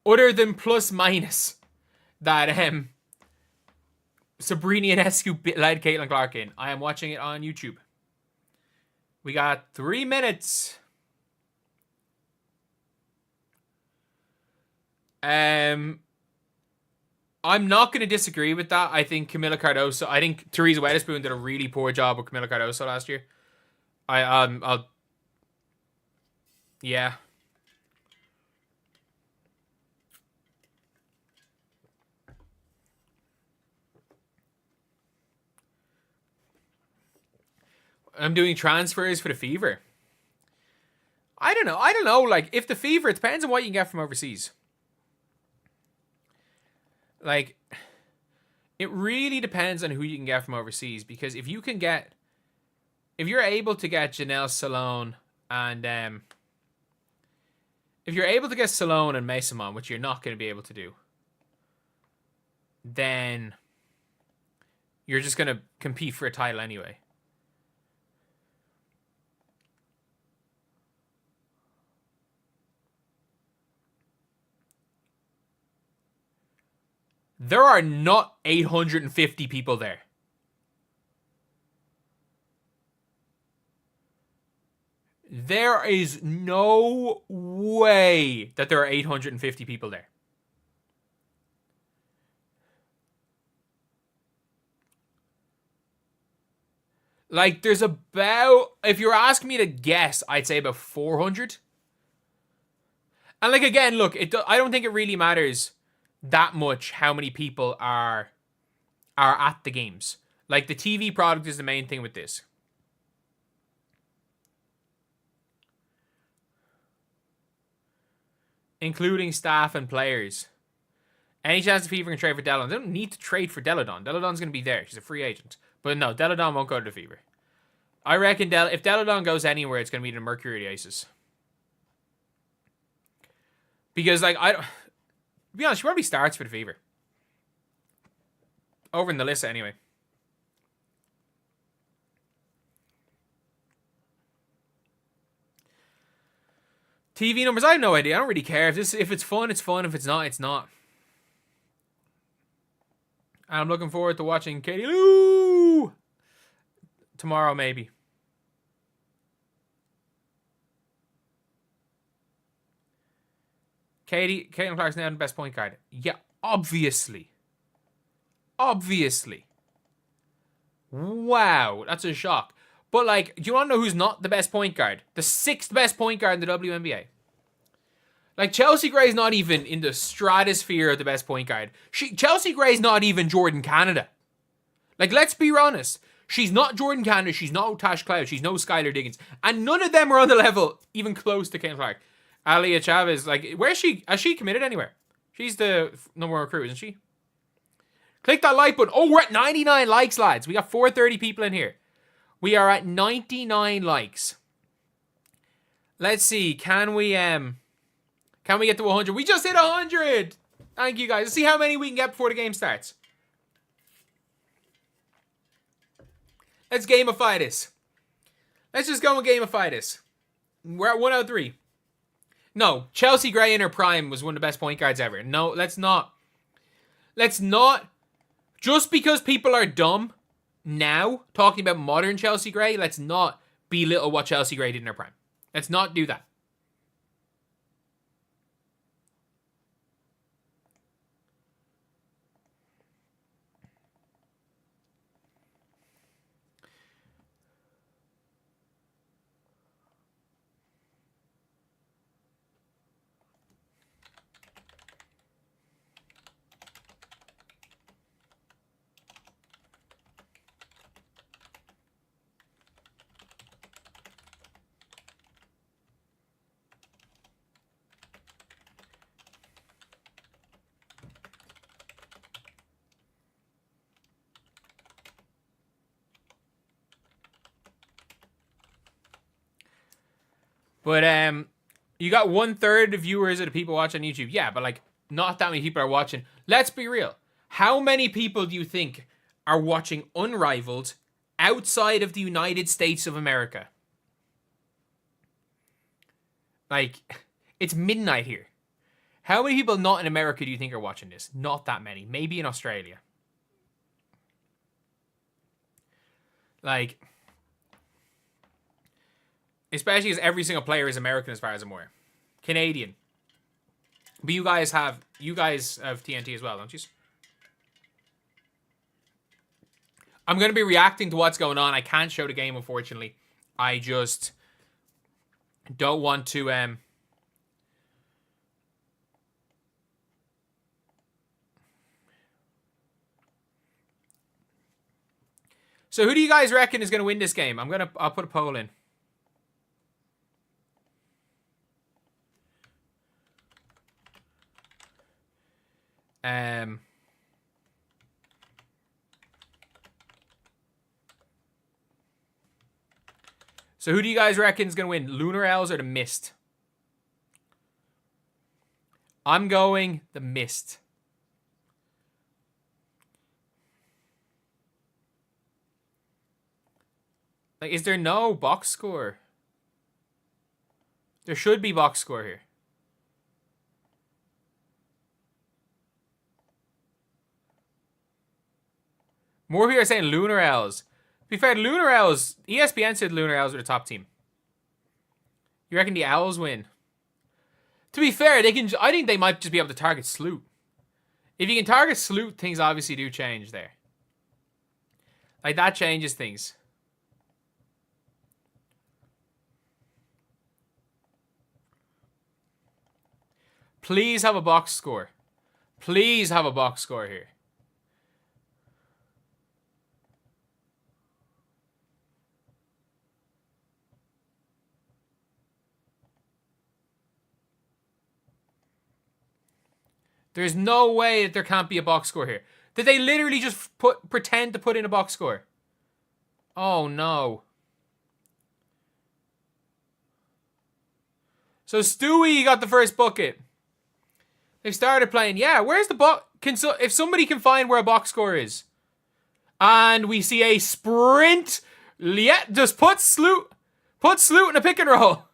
Speaker 1: other than plus minus that Sabrina Ionescu led Caitlin Clark in. I am watching it on YouTube. We got 3 minutes. I'm not going to disagree with that. I think Camila Cardoso. I think Teresa Weatherspoon did a really poor job with Camila Cardoso last year. Yeah. I'm doing transfers for the Fever. I don't know. Like, if the Fever, it depends on what you can get from overseas. Like, it really depends on who you can get from overseas, because if you're able to get Janelle Salone and if you're able to get Salone and Mason, which you're not going to be able to do, then you're just going to compete for a title anyway. There are not 850 people there. There is no way that there are 850 people there. Like, there's about, if you're asking me to guess, I'd say about 400. And like, again, look, I don't think it really matters that much how many people are at the games. Like, the TV product is the main thing with this. Including staff and players. Any chance the Fever can trade for Deladon? They don't need to trade for Deladon. Deladon's going to be there. She's a free agent. But no, Deladon won't go to the Fever. I reckon if Deladon goes anywhere, it's going to be the Mercury or the Aces. Because, like, to be honest, she probably starts for the Fever. Over in the list anyway. TV numbers, I have no idea. I don't really care. If it's fun, it's fun. If it's not, it's not. And I'm looking forward to watching Katie Lou tomorrow, maybe. Caitlin Clark's now the best point guard. Yeah, obviously. Obviously. Wow, that's a shock. But, like, do you want to know who's not the best point guard? The 6th best point guard in the WNBA. Like, Chelsea Gray's not even in the stratosphere of the best point guard. Chelsea Gray's not even Jordan Canada. Like, let's be honest. She's not Jordan Canada. She's no Tash Cloud. She's no Skylar Diggins. And none of them are on the level even close to Caitlin Clark. Alia Chavez, like, where's she? Has she committed anywhere? She's the number 1 recruit, isn't she? Click that like button. Oh, we're at 99 likes, lads. We got 430 people in here. We are at 99 likes. Let's see. Can we get to 100? We just hit 100. Thank you, guys. Let's see how many we can get before the game starts. Let's gamify this. Let's just go and gamify this. We're at 1 out of 3. No, Chelsea Gray in her prime was one of the best point guards ever. No, let's not. Let's not. Just because people are dumb now, talking about modern Chelsea Gray, let's not belittle what Chelsea Gray did in her prime. Let's not do that. But you got 1/3 of viewers of the people watching on YouTube. Yeah, but like not that many people are watching. Let's be real. How many people do you think are watching Unrivaled outside of the United States of America? Like, it's midnight here. How many people not in America do you think are watching this? Not that many. Maybe in Australia. Like, especially as every single player is American as far as I'm aware. Canadian. But you guys have TNT as well, don't you? I'm going to be reacting to what's going on. I can't show the game, unfortunately. I just don't want to... So who do you guys reckon is going to win this game? I'll put a poll in. So who do you guys reckon is going to win? Lunar Owls or the Mist? I'm going the Mist. Like, is there no box score? There should be box score here. More people are saying Lunar Owls. To be fair, Lunar Owls, ESPN said Lunar Owls are the top team. You reckon the Owls win? To be fair, I think they might just be able to target Sloot. If you can target Sloot, things obviously do change there. Like, that changes things. Please have a box score. Please have a box score here. There's no way that there can't be a box score here. Did they literally just pretend to put in a box score? Oh, no. So Stewie got the first bucket. They've started playing. Yeah, where's the box? If somebody can find where a box score is. And we see a sprint. Yeah, just put Sloot in a pick and roll.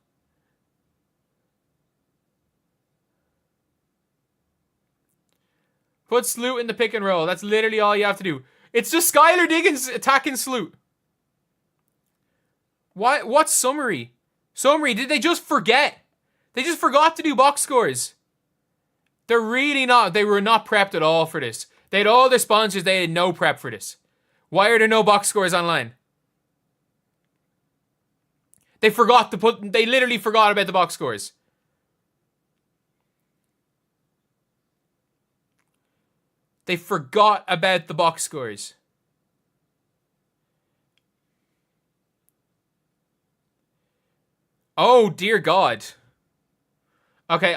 Speaker 1: Put Sloot in the pick and roll. That's literally all you have to do. It's just Skylar Diggins attacking Sloot. What's summary? Summary, did they just forget? They just forgot to do box scores. They're really not. They were not prepped at all for this. They had all their sponsors. They had no prep for this. Why are there no box scores online? They literally forgot about the box scores. They forgot about the box scores. Oh, dear God. Okay,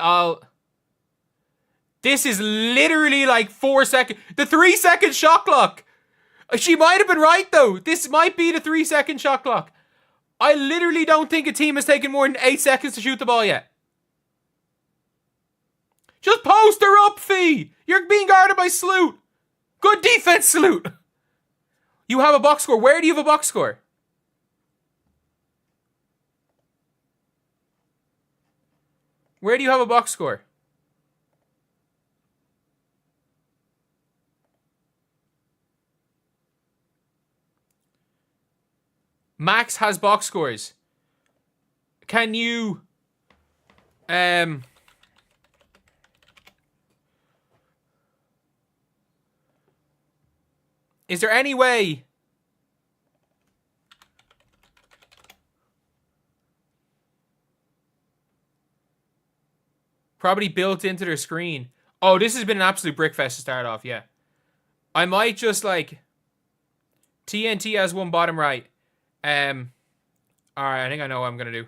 Speaker 1: This is literally like 4 seconds. The 3-second shot clock. She might have been right, though. This might be the 3-second shot clock. I literally don't think a team has taken more than 8 seconds to shoot the ball yet. Just post her up, Fee. You're being guarded by Sloot. Good defense, Sloot. You have a box score. Where do you have a box score? Where do you have a box score? Max has box scores. Can you... Is there any way... Probably built into their screen. Oh, this has been an absolute brickfest to start off, yeah. I might just, like... TNT has one bottom right. Alright, I think I know what I'm gonna do.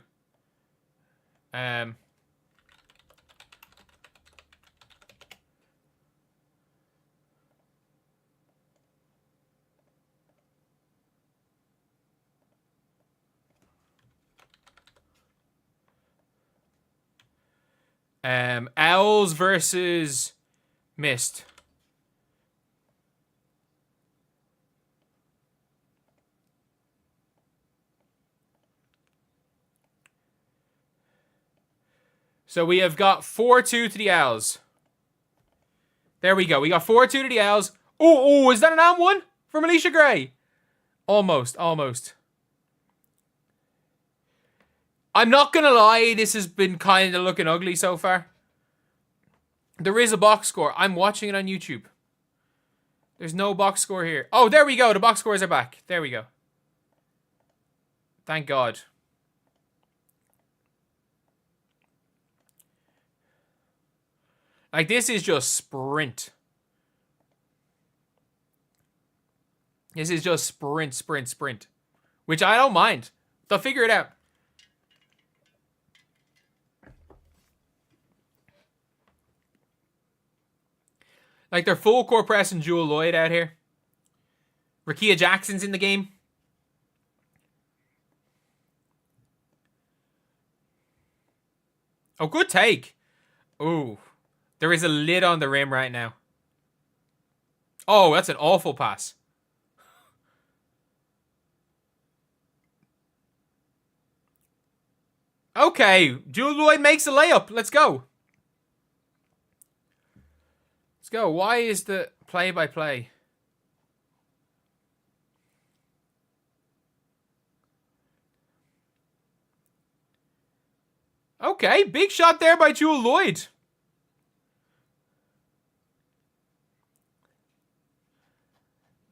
Speaker 1: Owls versus Mist. So we have got 4-2 to the Owls. There we go. We got 4-2 to the Owls. Oh, is that an AM1 from Alicia Gray? Almost. I'm not going to lie, this has been kind of looking ugly so far. There is a box score. I'm watching it on YouTube. There's no box score here. Oh, there we go. The box scores are back. There we go. Thank God. Like, this is just sprint. This is just sprint. Which I don't mind. They'll figure it out. Like, they're full court press and Jewel Lloyd out here. Rakia Jackson's in the game. Oh, good take. Ooh. There is a lid on the rim right now. Oh, that's an awful pass. Okay. Jewel Lloyd makes a layup. Let's go. Let's go. Why is the play-by-play? Okay, big shot there by Jewel Lloyd.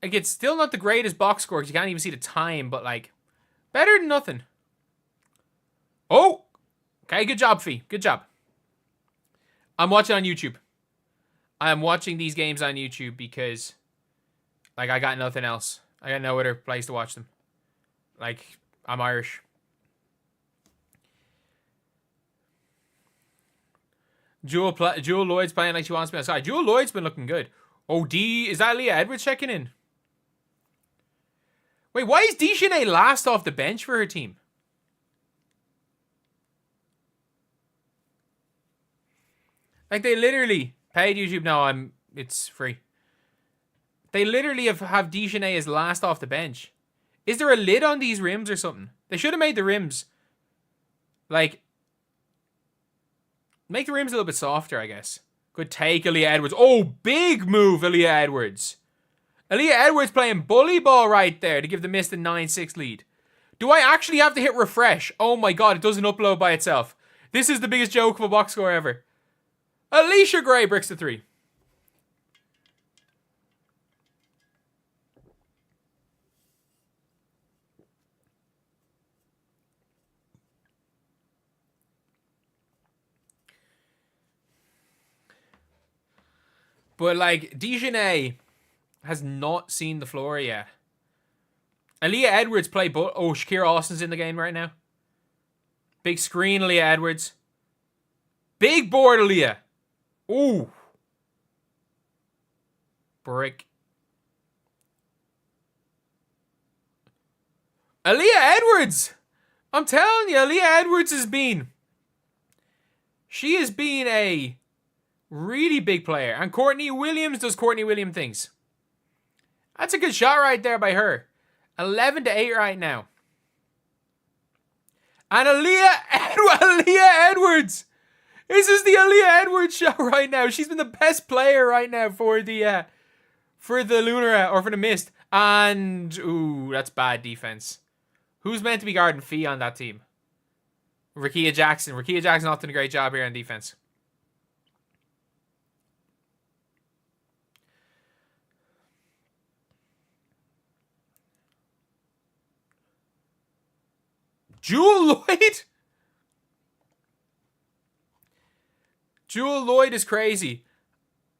Speaker 1: Like, it's still not the greatest box score because you can't even see the time, but, like, better than nothing. Oh! Okay, good job, Fee. Good job. I'm watching on YouTube. I'm watching these games on YouTube because, like, I got nothing else. I got no other place to watch them. Like, I'm Irish. Jewel Lloyd's playing like she wants to be outside. Jewel Lloyd's been looking good. Oh, is that Leah Edwards checking in? Wait, why is Deschanel last off the bench for her team? Like, they literally paid YouTube. No, it's free. They literally have Deschanel as last off the bench. Is there a lid on these rims or something? They should have made the rims, like, make the rims a little bit softer, I guess. Good take, Aaliyah Edwards. Oh, big move, Aaliyah Edwards. Aaliyah Edwards playing bully ball right there to give the Mist a 9-6 lead. Do I actually have to hit refresh? Oh my God, it doesn't upload by itself. This is the biggest joke of a box score ever. Alicia Gray bricks the 3. But, like, Dejanay has not seen the floor yet. Aaliyah Edwards play... Oh, Shakira Austin's in the game right now. Big screen, Aaliyah Edwards. Big board, Aaliyah. Ooh. Brick. Aaliyah Edwards! I'm telling you, Aaliyah Edwards has been... She has been a really big player. And Courtney Williams does Courtney Williams things. That's a good shot right there by her. 11-8 right now. And Aaliyah Edwards! This is the Aaliyah Edwards show right now. She's been the best player right now for the LUNAR or for the Mist. And ooh, that's bad defense. Who's meant to be guarding Fee on that team? Rakia Jackson. Rakia Jackson not doing a great job here on defense. Jewel Lloyd? Jewel Lloyd is crazy.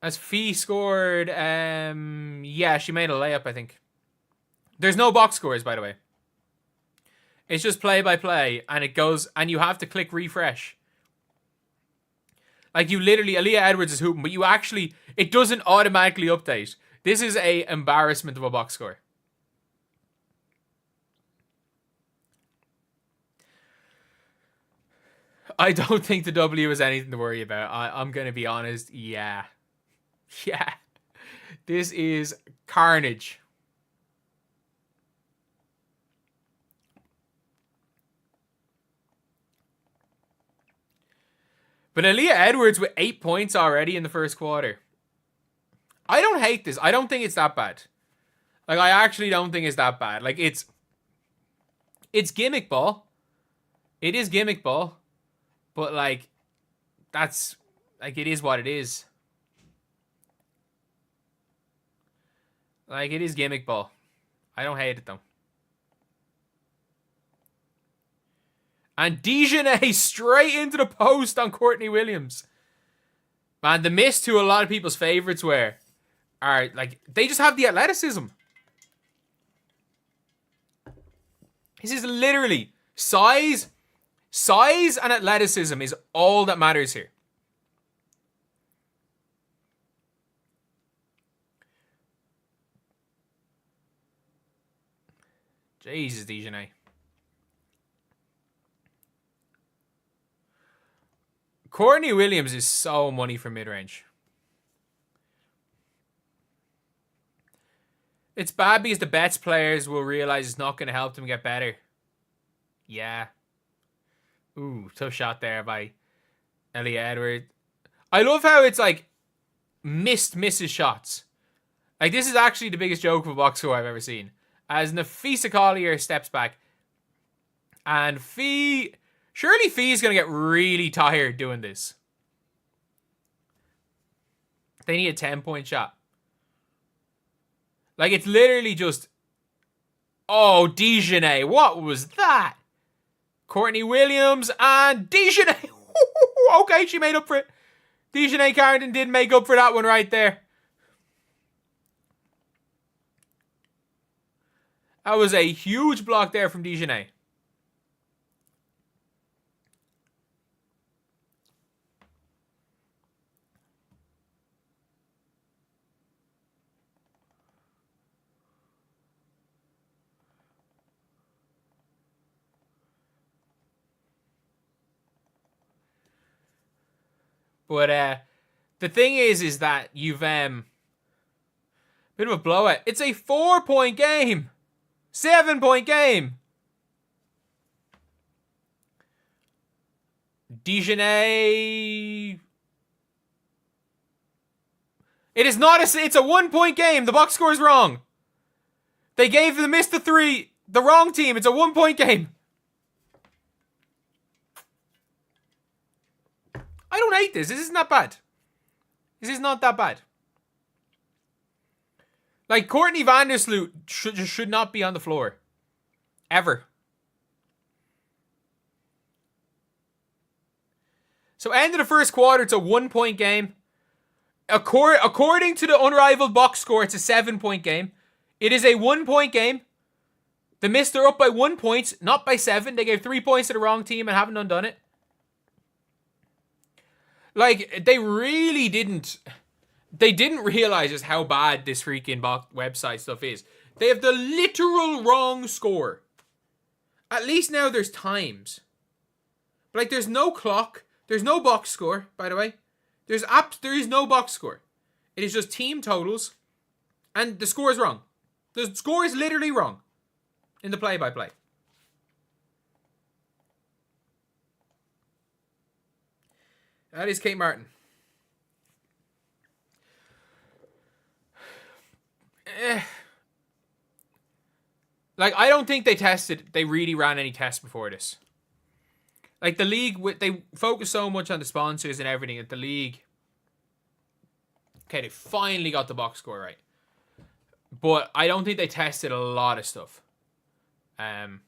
Speaker 1: As Fee scored, yeah, she made a layup, I think. There's no box scores, by the way. It's just play by play, and it goes, and you have to click refresh. Like, you literally, Aaliyah Edwards is hooping, but you actually, it doesn't automatically update. This is a embarrassment of a box score. I don't think the W is anything to worry about. I'm going to be honest. Yeah. Yeah. This is carnage. But Aaliyah Edwards with 8 points already in the first quarter. I don't hate this. I don't think it's that bad. Like, I actually don't think it's that bad. Like, it's gimmick ball. It is gimmick ball. But, like, that's, like, it is what it is. Like, it is gimmick ball. I don't hate it, though. And Dejanay straight into the post on Courtney Williams. Man, the miss who a lot of people's favorites were are, like, they just have the athleticism. This is literally size. Size and athleticism is all that matters here. Jesus, Dejanay. Courtney Williams is so money for mid-range. It's bad because the bets players will realize it's not going to help them get better. Yeah. Ooh, tough shot there by Aaliyah Edwards. I love how it's like misses shots. Like, this is actually the biggest joke of a box score I've ever seen. As Nafisa Collier steps back. And Fee... Surely Fee's going to get really tired doing this. They need a 10-point shot. Like, it's literally just... Oh, Dejanay. What was that? Courtney Williams and Dejanay. Okay, she made up for it. Dejanay Carrington did make up for that one right there. That was a huge block there from Dejanay. But the thing is that you've bit of a blowout. It's a 4-point game. 7-point game. Dejanay. It is not it's a 1-point game. The box score is wrong. They gave the miss the 3. The wrong team. It's a 1-point game. I don't hate this. This is not bad. This is not that bad. Like, Courtney Vandersloot should not be on the floor. Ever. So, end of the first quarter, it's a 1-point game. According to the Unrivaled box score, it's a 7-point game. It is a 1-point game. The Mist are up by 1 point, not by 7. They gave 3 points to the wrong team and haven't undone it. Like, they really didn't... They didn't realize just how bad this freaking website stuff is. They have the literal wrong score. At least now there's times. But, like, there's no clock. There's no box score, by the way. There is no box score. It is just team totals. And the score is wrong. The score is literally wrong. In the play-by-play. That is Kate Martin. Like, I don't think they really ran any tests before this. Like, the league, they focus so much on the sponsors and everything at the league. Okay, they finally got the box score right. But I don't think they tested a lot of stuff. And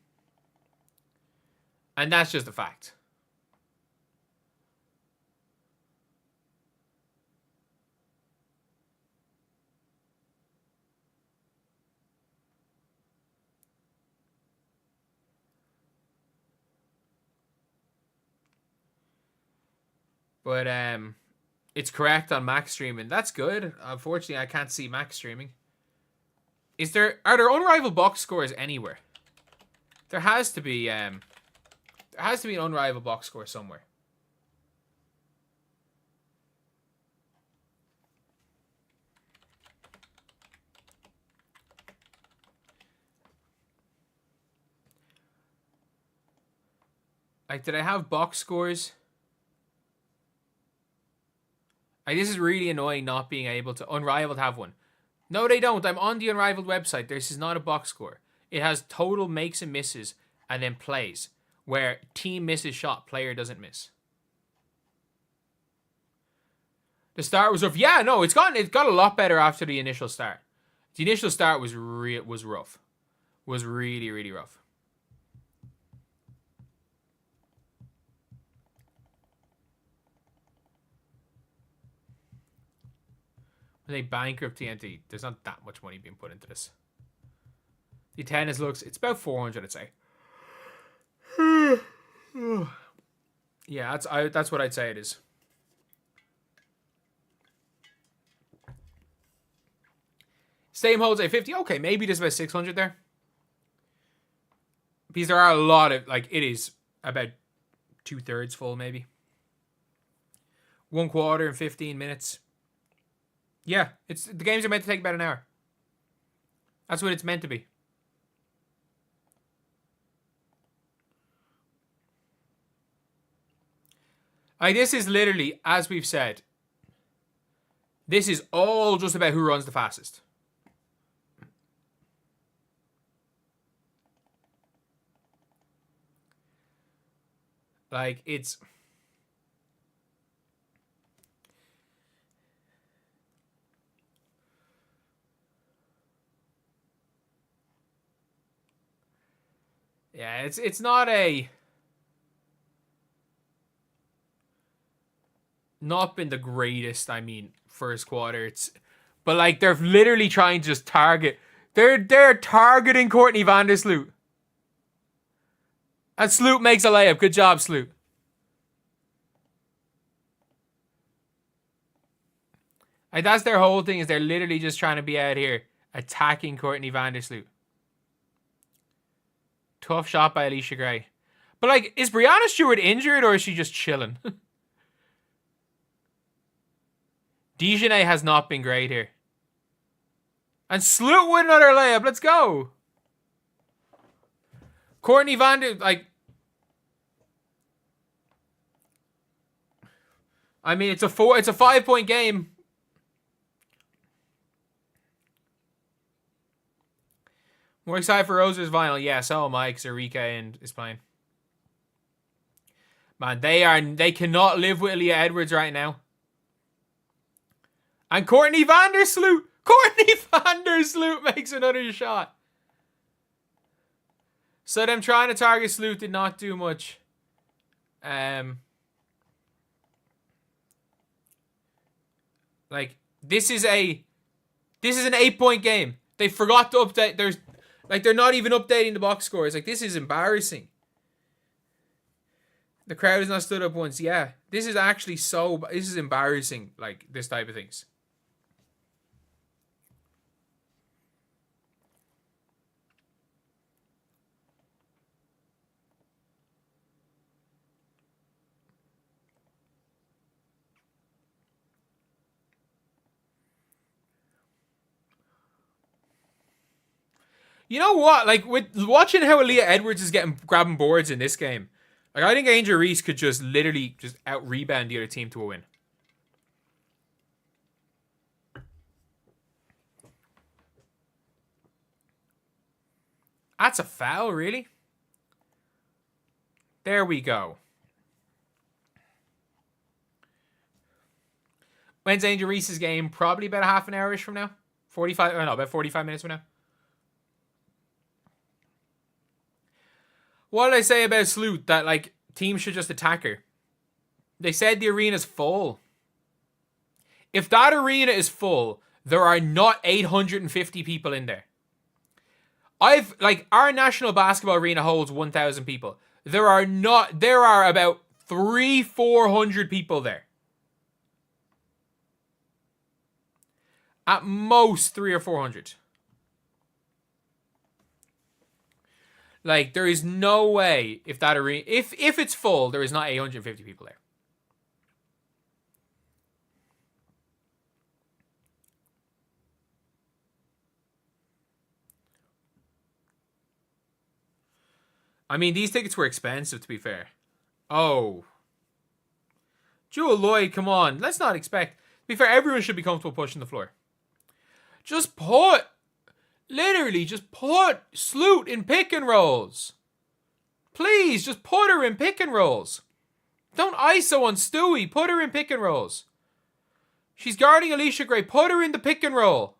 Speaker 1: that's just a fact. But it's correct on max streaming. That's good. Unfortunately, I can't see max streaming. Are there unrivaled box scores anywhere? There has to be an unrivaled box score somewhere. Like, did I have box scores? Like, this is really annoying not being able to Unrivaled have one. No, they don't. I'm on the Unrivaled website. This is not a box score. It has total makes and misses and then plays, where team misses shot, player doesn't miss. The start was rough. Yeah, no, it got a lot better after the initial start. The initial start was rough. Was really, really rough. When they bankrupt TNT, there's not that much money being put into this. The attendance looks, it's about 400, I'd say. Yeah, that's what I'd say it is. Stadium holds a 50. Okay, maybe there's about 600 there. Because there are a lot of, like, it is about 2/3 full, maybe. 1 quarter and 15 minutes. Yeah, the games are meant to take about an hour. That's what it's meant to be. This is literally, as we've said, this is all just about who runs the fastest. Like, it's... Yeah, it's not a... Not been the greatest, I mean, first quarter. But, like, they're literally trying to just target... They're targeting Courtney Vandersloot. And Sloot makes a layup. Good job, Sloot. Like, that's their whole thing, is they're literally just trying to be out here attacking Courtney Vandersloot. Tough shot by Alicia Gray. But, like, is Breanna Stewart injured or is she just chilling? Dejanay has not been great here. And Sloot with another layup. Let's go. Courtney Vander, like... I mean, it's a 5-point game. More excited for Roser's vinyl. Yeah, so am I, because Erika and is playing. Man, they cannot live with Leah Edwards right now. And Courtney Vandersloot. Courtney Vandersloot makes another shot. So them trying to target Sloot did not do much. Like, this is an 8-point game. They forgot to update. They're not even updating the box scores. Like, this is embarrassing. The crowd has not stood up once. Yeah, this is actually this is embarrassing. Like, this type of things. You know what? Like, with watching how Aaliyah Edwards is grabbing boards in this game, like, I think Angel Reese could just literally just out-rebound the other team to a win. That's a foul, really? There we go. When's Angel Reese's game? Probably about a half an hour-ish from now. 45, oh no, about 45 minutes from now. What did I say about Sloot? That, like, teams should just attack her. They said the arena's full. If that arena is full, there are not 850 people in there. Our national basketball arena holds 1,000 there are about 400 people there. At most 300 or 400. Like, there is no way if that arena, if it's full, there is not 850 people there. I mean, these tickets were expensive, to be fair. Oh. Jewel Lloyd, come on. Let's not expect. To be fair, everyone should be comfortable pushing the floor. Literally, just put Sloot in pick and rolls. Please, just put her in pick and rolls. Don't ISO on Stewie. Put her in pick and rolls. She's guarding Alicia Gray. Put her in the pick and roll.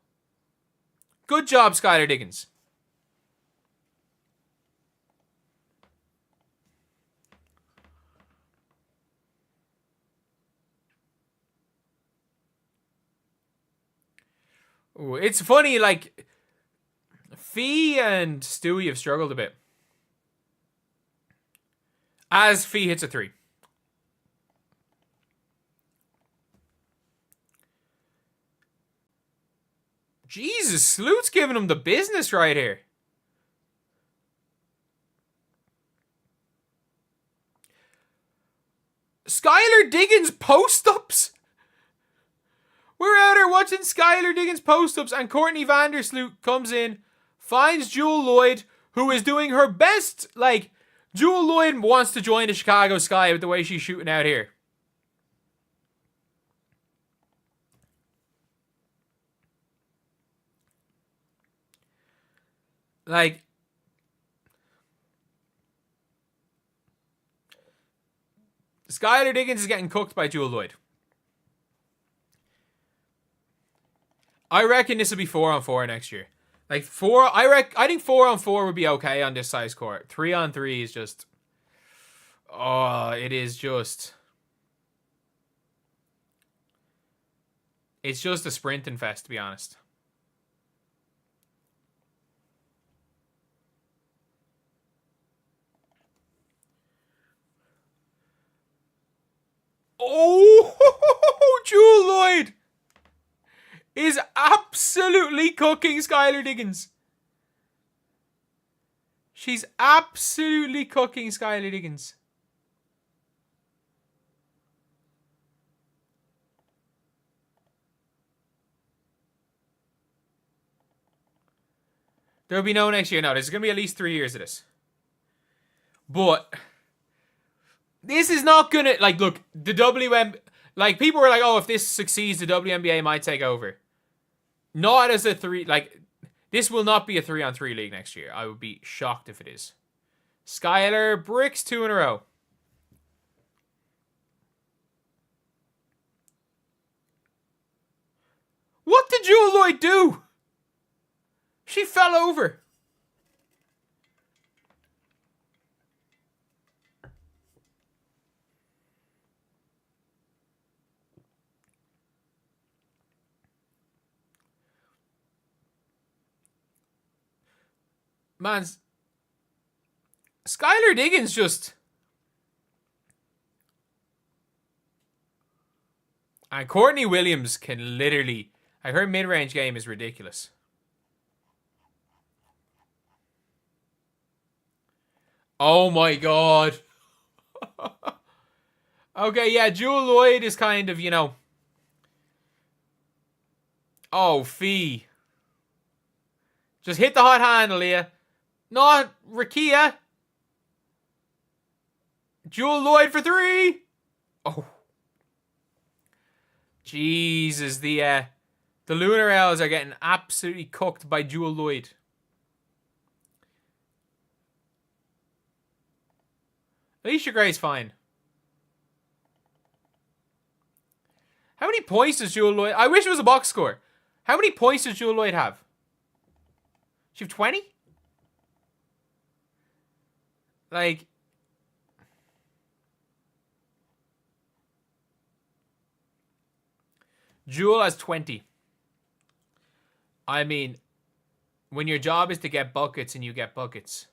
Speaker 1: Good job, Skylar Diggins. Ooh, it's funny, like, Fee and Stewie have struggled a bit. As Fee hits a 3. Jesus, Sloot's giving him the business right here. Skylar Diggins post-ups? We're out here watching Skylar Diggins post-ups, and Courtney Vandersloot comes in, finds Jewel Lloyd, who is doing her best. Like, Jewel Lloyd wants to join the Chicago Sky with the way she's shooting out here. Like, Skylar Diggins is getting cooked by Jewel Lloyd. I reckon this will be 4-on-4 next year. Like, I think 4-on-4 would be okay on this size court. 3-on-3 is just, it's just a sprinting fest, to be honest. Oh, Jewel Lloyd is absolutely cooking Skylar Diggins. She's absolutely cooking Skylar Diggins. There'll be no next year. No, there's going to be at least 3 years of this. But this is not going to, like, look, the WNBA, like, people were like, oh, if this succeeds, the WNBA might take over. Not as a 3, like, this will not be a 3-on-3 league next year. I would be shocked if it is. Skylar bricks 2 in a row. What did Jewel Lloyd do? She fell over. Man, Skylar Diggins just... And Courtney Williams can literally... Like, her mid-range game is ridiculous. Oh my god. Okay, yeah, Jewel Lloyd is kind of, you know... Oh, Fee. Just hit the hot handle, Leah. Not Rakia. Jewel Lloyd for 3. Oh. Jesus, the LUNAR OWLS are getting absolutely cooked by Jewel Lloyd. Alicia Gray's fine. How many points does Jewel Lloyd... I wish it was a box score. How many points does Jewel Lloyd have? She have 20? Like... Jewel has 20. I mean, when your job is to get buckets and you get buckets.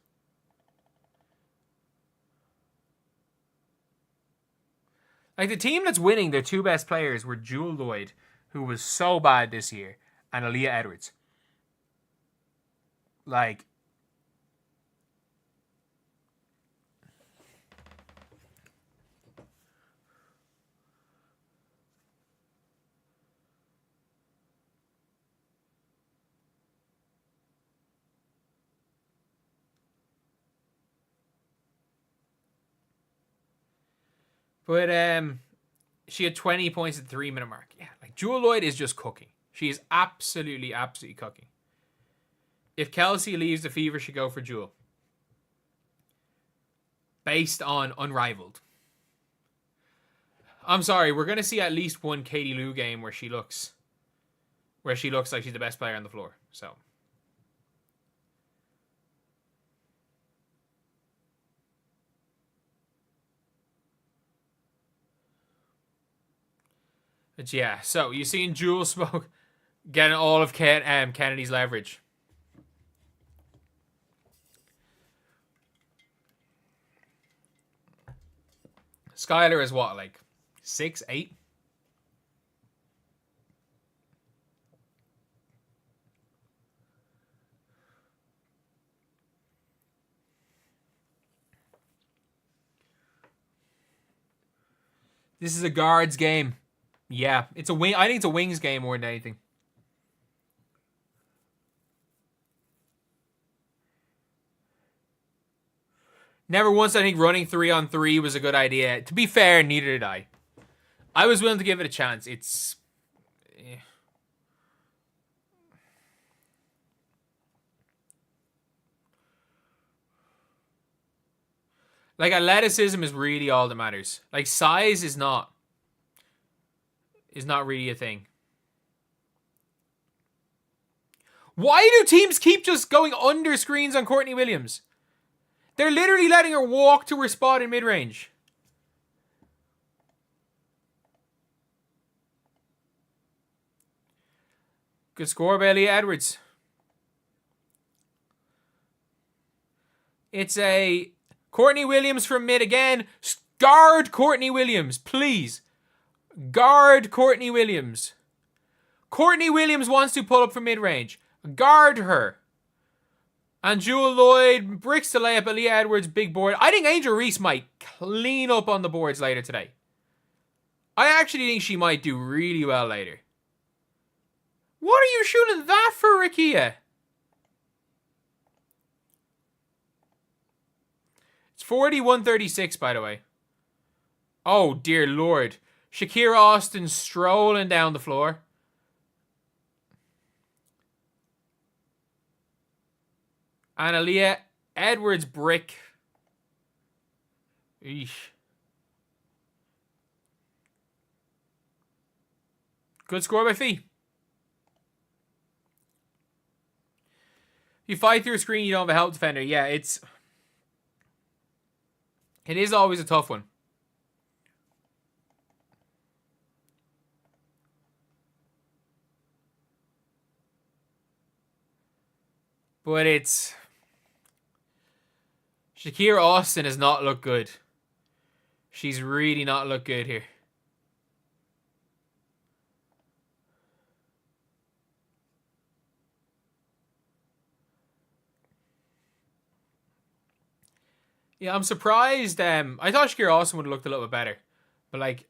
Speaker 1: Like, the team that's winning, their two best players were Jewel Lloyd, who was so bad this year, and Aaliyah Edwards. Like... But she had 20 points at the 3-minute mark. Yeah, like Jewel Lloyd is just cooking. She is absolutely, absolutely cooking. If Kelsey leaves the Fever, she go for Jewel. Based on Unrivaled. I'm sorry, we're gonna see at least one Katie Lou game where she looks like she's the best player on the floor. So. But yeah, so you seen Jewel Smoke getting all of Kennedy's leverage. Skylar is what, like 6, 8? This is a guards game. Yeah, it's a wing. I think it's a wings game more than anything. Never once I think running 3-on-3 was a good idea. To be fair, neither did I. I was willing to give it a chance. It's... Like, athleticism is really all that matters. Like, size is not really a thing. Why do teams keep just going under screens on Courtney Williams? They're literally letting her walk to her spot in mid-range. Good score by Aaliyah Edwards. It's a Courtney Williams from mid again. Guard Courtney Williams, please. Guard Courtney Williams. Courtney Williams wants to pull up from mid-range. Guard her. And Jewel Lloyd bricks the layup. Aaliyah Edwards, big board. I think Angel Reese might clean up on the boards later today. I actually think she might do really well later. What are you shooting that for, Rikia? It's 41-36, by the way. Oh, dear Lord. Shakira Austin strolling down the floor. And Aaliyah Edwards brick. Eesh. Good score by Fee. You fight through a screen, you don't have a help defender. Yeah, it is always a tough one. But it's... Shakira Austin has not looked good. She's really not looked good here. Yeah, I'm surprised. I thought Shakira Austin would have looked a little bit better. But, like,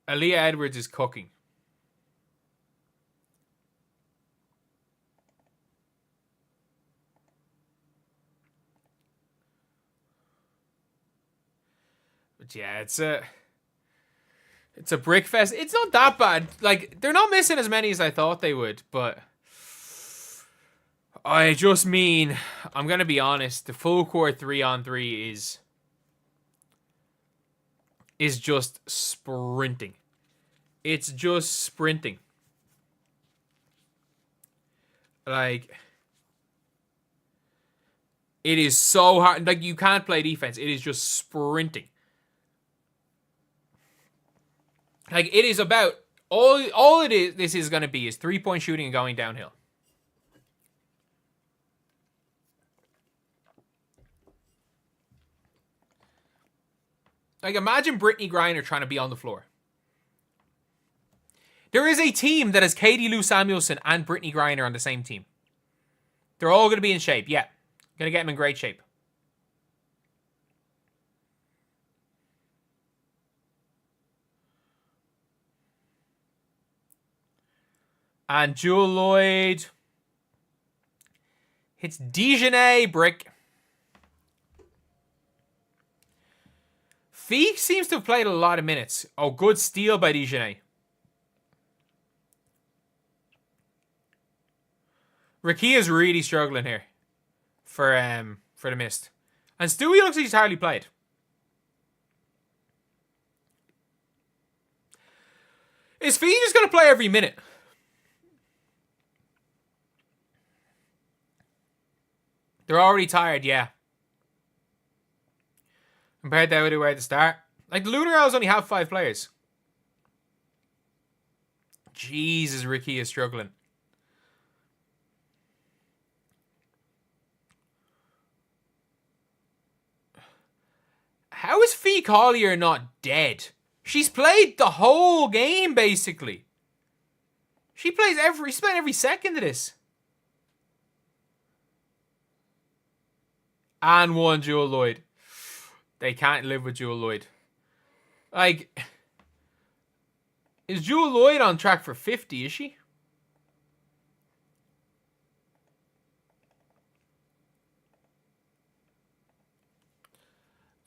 Speaker 1: Aaliyah Edwards is cooking. But yeah, it's a brick fest. It's not that bad. Like, they're not missing as many as I thought they would, but I just mean, I'm gonna be honest, the full court 3-on-3 is is just sprinting. It's just sprinting. Like, it is so hard. Like, you can't play defense. It is just sprinting. Like, it is about all it is. This is going to be is 3-point shooting and going downhill. Like, imagine Brittany Griner trying to be on the floor. There is a team that has Katie Lou Samuelson and Brittany Griner on the same team. They're all going to be in shape. Yeah. Going to get them in great shape. And Jewel Lloyd hits Dejanay brick. Fee seems to have played a lot of minutes. Oh, good steal by Dejanay. Rakia's really struggling here for the mist. And Stewie looks like he's hardly played. Is Fee just going to play every minute? They're already tired, yeah. Compared to how they were at the start. Like, the LUNAR OWLS only have 5 players. Jesus, Ricky is struggling. How is Fee Collier not dead? She's played the whole game, basically. She plays every second of this. And one Jewel Lloyd. They can't live with Jewel Lloyd. Like, is Jewel Lloyd on track for 50, is she?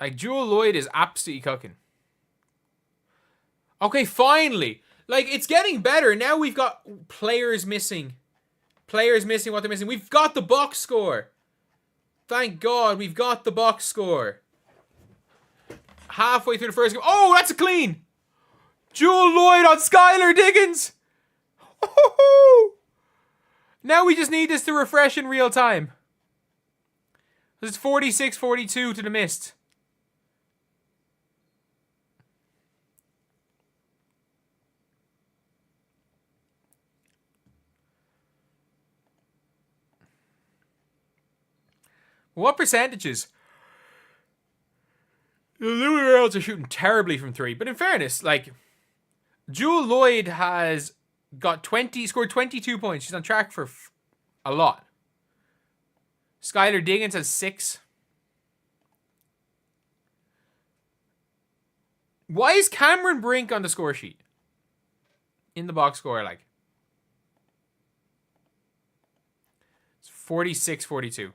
Speaker 1: Like, Jewel Lloyd is absolutely cooking. Okay, finally. Like, it's getting better. Now we've got players missing. Players missing what they're missing. We've got the box score. Thank God we've got the box score. Halfway through the first game. Oh, that's a clean. Jewel Lloyd on Skylar Diggins. Now we just need this to refresh in real time. It's 46-42 to the mist. What percentages? The LUNAR OWLS are shooting terribly from 3. But in fairness, like, Jewel Lloyd has scored 22 points. She's on track for a lot. Skylar Diggins has 6. Why is Cameron Brink on the score sheet? In the box score, like. It's 46-42.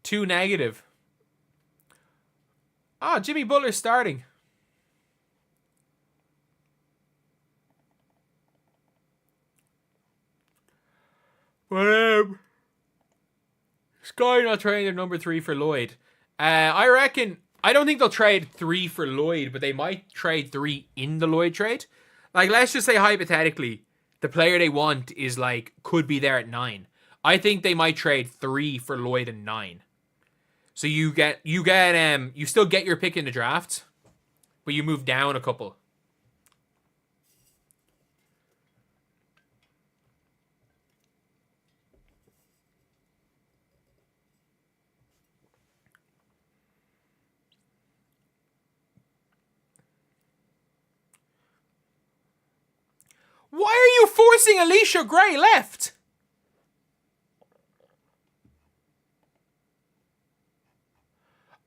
Speaker 1: Too negative. Ah, Jimmy Butler's starting. But Sky not trading their number 3 for Lloyd. I reckon. I don't think they'll trade 3 for Lloyd, but they might trade 3 in the Lloyd trade. Like, let's just say hypothetically, the player they want is like could be there at 9. I think they might trade 3 for Lloyd and 9. So you still get your pick in the draft, but you move down a couple. Why are you forcing Alicia Gray left?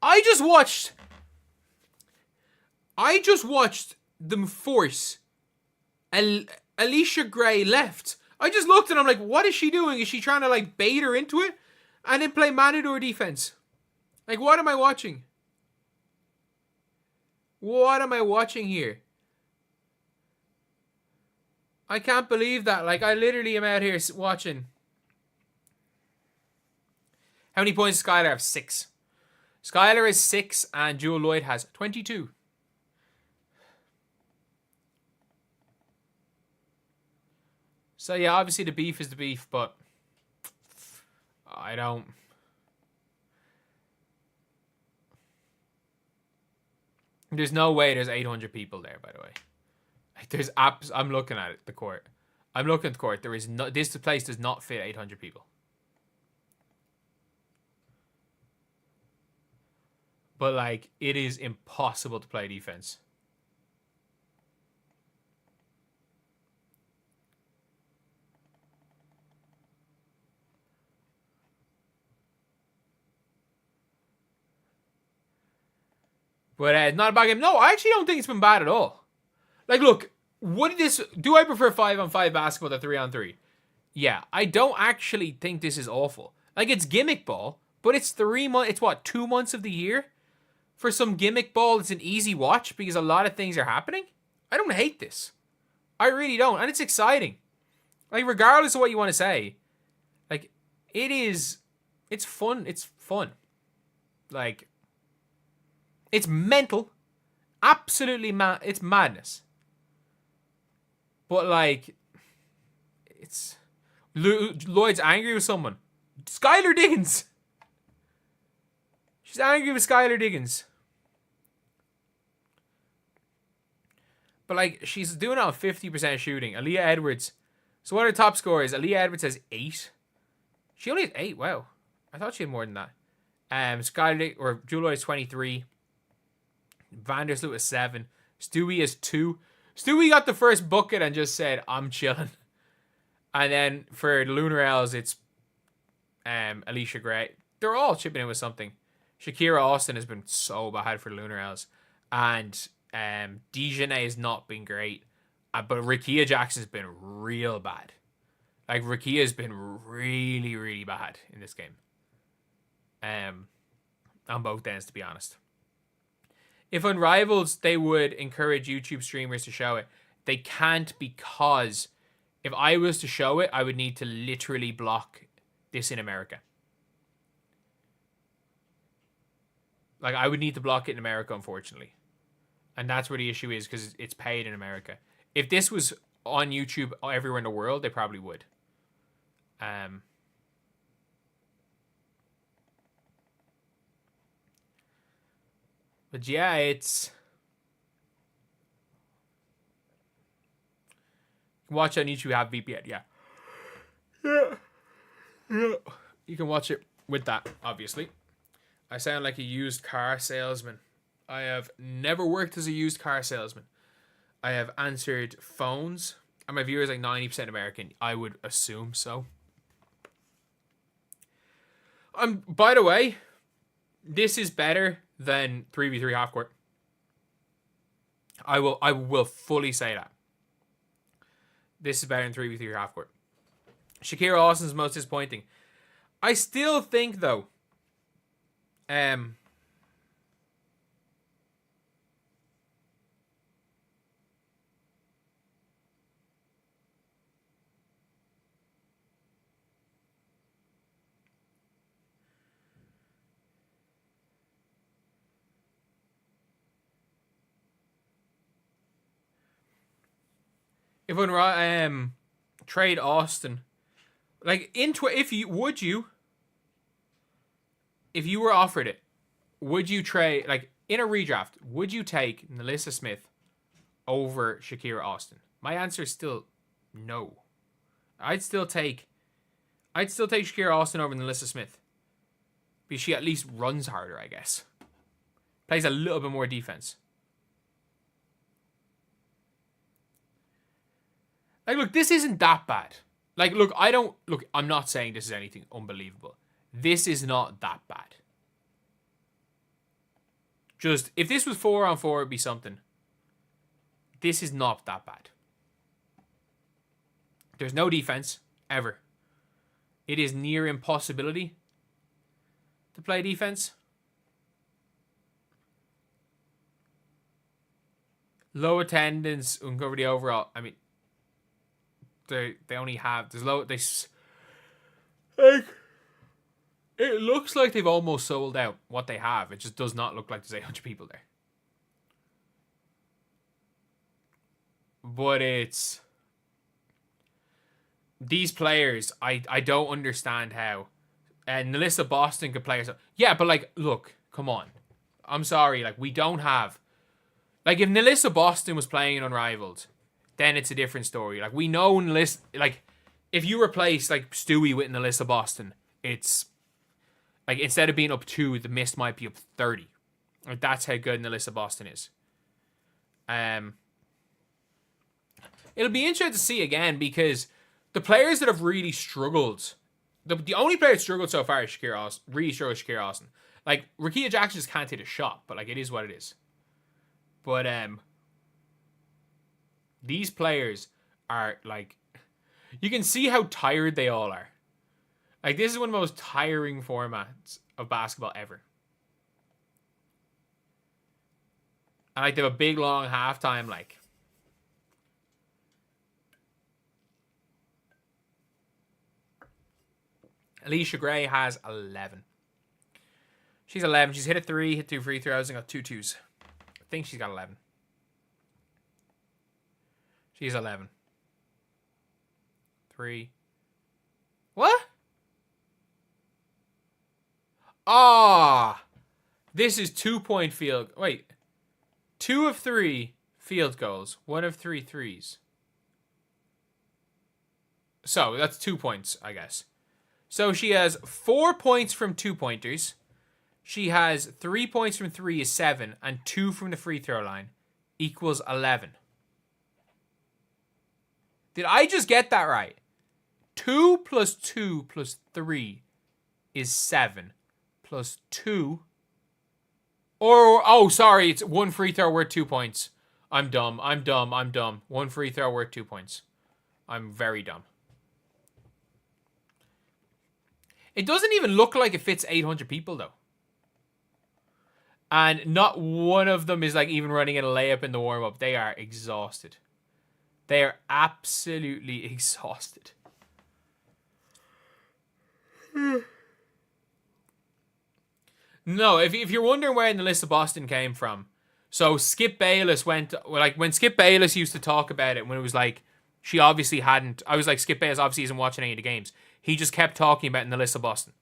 Speaker 1: I just watched them force Alicia Gray left. I just looked and I'm like, what is she doing? Is she trying to like bait her into it? And then play Matador defense? Like, what am I watching? What am I watching here? I can't believe that. Like, I literally am out here watching. How many points does Skylar have? 6. Skylar is 6 and Jewel Lloyd has 22. So yeah, obviously the beef is the beef, but I don't. There's no way there's 800 people there, by the way. Like, there's apps. I'm looking at it, the court. I'm looking at the court. There is no. This place does not fit 800 people. But like, it is impossible to play defense. But not a bad game. No, I actually don't think it's been bad at all. Like, look, do I prefer 5-on-5 basketball to 3-on-3? Yeah, I don't actually think this is awful. Like, it's gimmick ball, but it's 3 months. It's what, 2 months of the year? For some gimmick ball, it's an easy watch because a lot of things are happening. I don't hate this. I really don't, and it's exciting. Like, regardless of what you want to say, like, it's fun. It's fun. Like, it's mental. Absolutely mad. It's madness. But, like, it's... Lloyd's angry with someone. Skylar Diggins. She's angry with Skylar Diggins. But, like, she's doing it on 50% shooting. Aaliyah Edwards. So, what are the top scorers? Aaliyah Edwards has 8. She only has 8. Wow. I thought she had more than that. Skylar, or Jewel Lloyd is 23. Vandersloot is 7. Stewie is 2. Stewie got the first bucket and just said, I'm chilling. And then for the LUNAR OWLS, it's Alicia Gray. They're all chipping in with something. Shakira Austin has been so bad for the LUNAR OWLS. And Dejanay has not been great. But Rikia Jackson's been real bad. Like, Rikia's been really, really bad in this game. On both ends, to be honest. If Unrivaled, they would encourage YouTube streamers to show it. They can't, because if I was to show it, I would need to literally block this in America. Like, I would need to block it in America, unfortunately. And that's where the issue is, because it's paid in America. If this was on YouTube everywhere in the world, they probably would. But yeah, it's... Watch on YouTube, have VPN, yeah. You can watch it with that, obviously. I sound like a used car salesman. I have never worked as a used car salesman. I have answered phones, and my viewers like 90% American. I would assume so. By the way, this is better than 3v3 half court. I will fully say that. This is better than 3v3 half court. Shakira Austin's most disappointing. I still think, though, if I trade Austin, like if you were offered it, would you trade, like, in a redraft, would you take Nalissa Smith over Shakira Austin? My answer is still no. I'd still take Shakira Austin over Nalissa Smith, because she at least runs harder, I guess. Plays a little bit more defense. Like, look, this isn't that bad. Like, look, I'm not saying this is anything unbelievable. This is not that bad. Just, if this was 4-on-4, it'd be something. This is not that bad. There's no defense, ever. It is near impossibility to play defense. Low attendance, uncover the overall. I mean, they only have, like, It looks like they've almost sold out what they have. It just does not look like there's 800 people there. But it's... These players, I don't understand how. And Nalissa Boston could play herself. Yeah, but like, look, come on. I'm sorry, like, we don't have... Like, if Nalissa Boston was playing in Unrivaled, then it's a different story. Like, we know Nalissa... Like, if you replace, like, Stewie with Nalissa Boston, it's... Like, instead of being up 2, the mist might be up 30. Like, that's how good Nalissa Boston is. It'll be interesting to see again, because the players that have really struggled... The only player that struggled so far is Shakira Austin. Really struggled Shakira Austin. Like, Rakia Jackson just can't hit a shot, but, like, it is what it is. But, these players are, like... You can see how tired they all are. Like, this is one of the most tiring formats of basketball ever. And, like, they have a big, long halftime, like... Alicia Gray has 11. She's 11. She's hit a 3, hit 2 free throws, and got 2 2s. I think she's got 11. She's 11. 3. What? Ah! This is 2-point field. Wait. 2 of 3 field goals. 1 of 3 threes. So, that's 2 points, I guess. So, she has 4 points from 2-pointers. She has 3 points from 3 is 7. And 2 from the free throw line equals 11. Did I just get that right? 2 plus 2 plus 3 is 7. Plus 2. Or, oh, sorry. It's 1 free throw worth 2 points. I'm dumb. 1 free throw worth 2 points. I'm very dumb. It doesn't even look like it fits 800 people, though. And not one of them is, like, even running a layup in the warm-up. They are exhausted. They are absolutely exhausted. No, if you're wondering where Nalissa Boston came from, so Skip Bayless went, like, when Skip Bayless used to talk about it, when it was like, she obviously hadn't, I was like, Skip Bayless obviously isn't watching any of the games. He just kept talking about Nalissa Boston.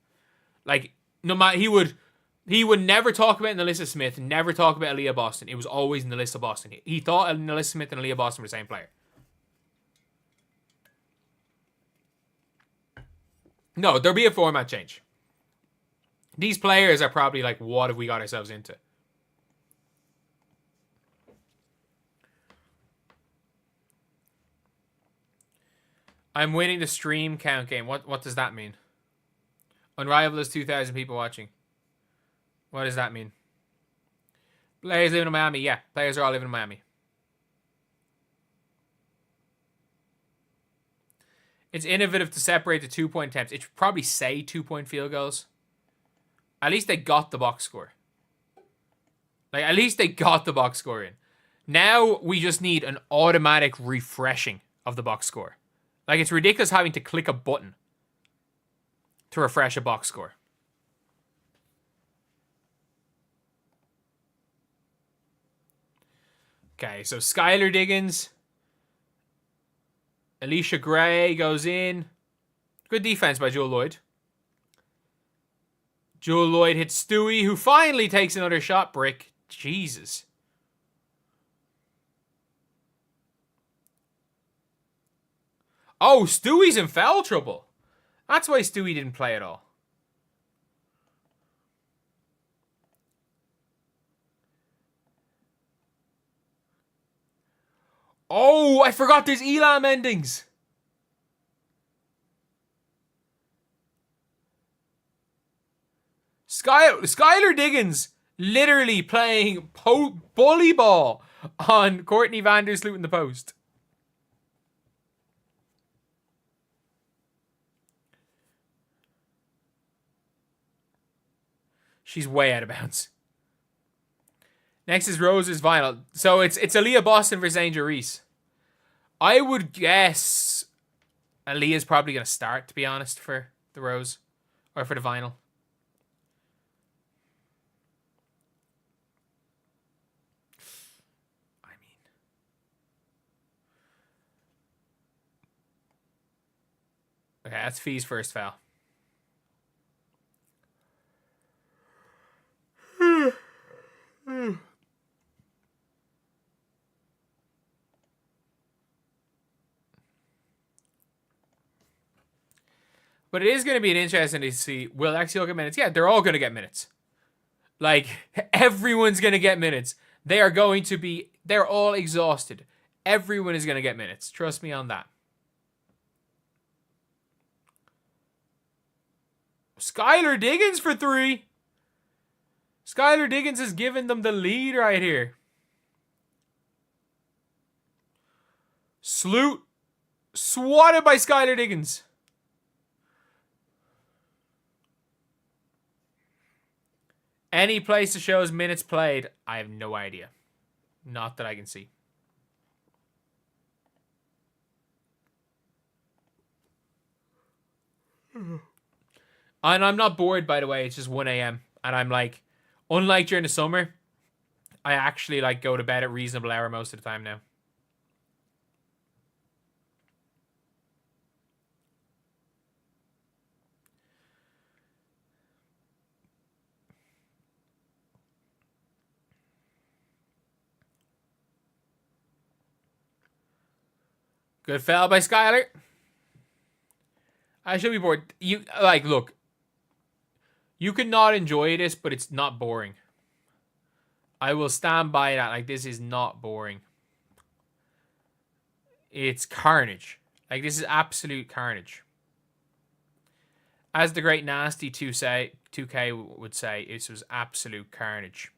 Speaker 1: Like, no matter, he would never talk about Nalissa Smith, never talk about Aaliyah Boston. It was always Nalissa Boston. He thought Nalissa Smith and Aaliyah Boston were the same player. No, there'll be a format change. These players are probably like, what have we got ourselves into? I'm winning the stream count game. What does that mean? Unrivaled is 2,000 people watching. What does that mean? Players living in Miami. Yeah, players are all living in Miami. It's innovative to separate the 2-point attempts. It should probably say 2-point field goals. At least they got the box score. Like, at least they got the box score in. Now we just need an automatic refreshing of the box score. Like, it's ridiculous having to click a button to refresh a box score. Okay, so Skylar Diggins. Alicia Gray goes in. Good defense by Jewel Lloyd. Jewel Lloyd hits Stewie, who finally takes another shot brick. Jesus. Oh, Stewie's in foul trouble. That's why Stewie didn't play at all. Oh, I forgot there's Elam endings. Skylar Diggins literally playing bully ball on Courtney Vandersloot in the post. She's way out of bounds. Next is Rose's Vinyl. So it's Aaliyah Boston versus Angel Reese. I would guess Aaliyah's probably going to start, to be honest, for the Rose. Or for the Vinyl. Okay, that's Fee's first foul. But it is going to be an interesting to see. Will Lexi get minutes? Yeah, they're all going to get minutes. Like, everyone's going to get minutes. They are going to be... They're all exhausted. Everyone is going to get minutes. Trust me on that. Skylar Diggins for 3. Skylar Diggins has given them the lead right here. Sloot. Swatted by Skylar Diggins. Any place that shows minutes played, I have no idea. Not that I can see. And I'm not bored, by the way. It's just 1 a.m. And I'm like, unlike during the summer, I actually like go to bed at reasonable hour most of the time now. Good foul by Skylar. I should be bored. You like look. You could not enjoy this, but it's not boring. I will stand by that. Like, this is not boring. It's carnage. Like, this is absolute carnage. As the great Nasty 2K would say, this was absolute carnage.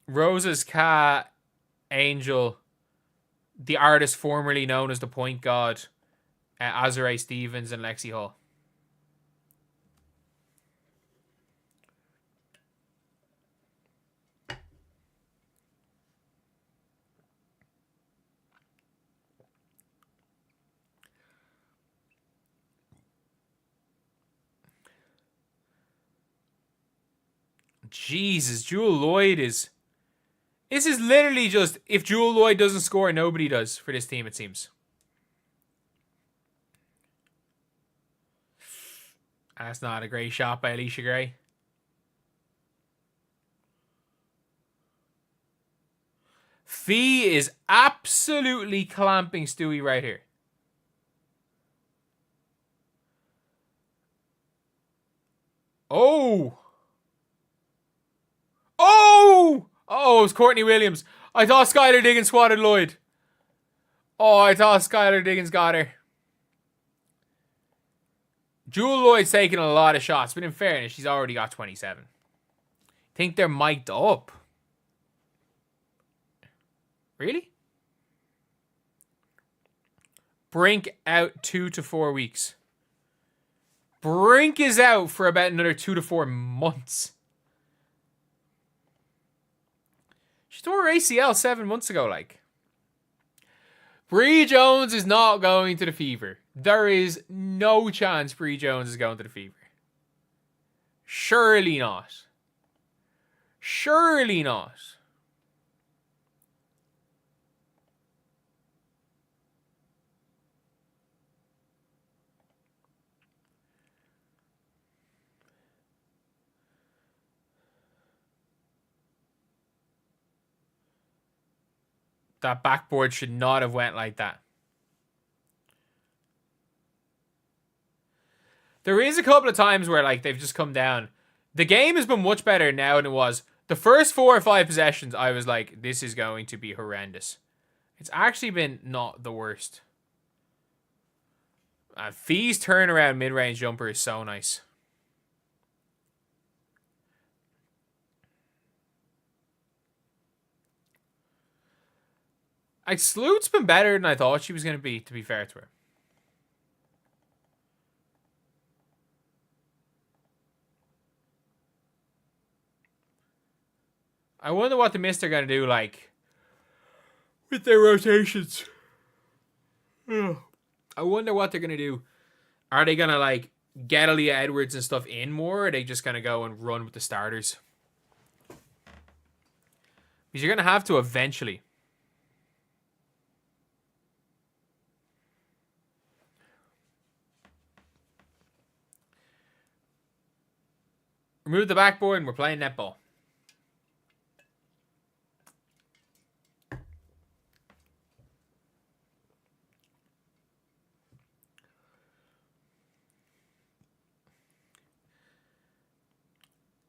Speaker 1: Rose's cat, Angel, the artist formerly known as the Point God, Azure Stevens, and Lexi Hall. Jesus, Jewel Lloyd is... This is literally just, if Jewel Lloyd doesn't score, nobody does for this team, it seems. That's not a great shot by Alicia Gray. Fee is absolutely clamping Stewie right here. Oh! Oh! Oh, it was Courtney Williams. I thought Skylar Diggins swatted Lloyd. Oh, I thought Skylar Diggins got her. Jewel Lloyd's taking a lot of shots, but in fairness, she's already got 27. Think they're mic'd up. Really? Brink out 2 to 4 weeks. Brink is out for about another 2 to 4 months. She tore her ACL 7 months ago, like. Bree Jones is not going to the Fever. There is no chance Bree Jones is going to the Fever. Surely not. Surely not. That backboard should not have went like that. There is a couple of times where like they've just come down. The game has been much better now than it was. The first 4 or 5 possessions, I was like, this is going to be horrendous. It's actually been not the worst. Fee's turnaround mid-range jumper is so nice. Like, Sloot's been better than I thought she was going to be fair to her. I wonder what the Mist are going to do, like, with their rotations. I wonder what they're going to do. Are they going to, like, get Aaliyah Edwards and stuff in more, or are they just going to go and run with the starters? Because you're going to have to eventually. Remove the backboard and we're playing netball.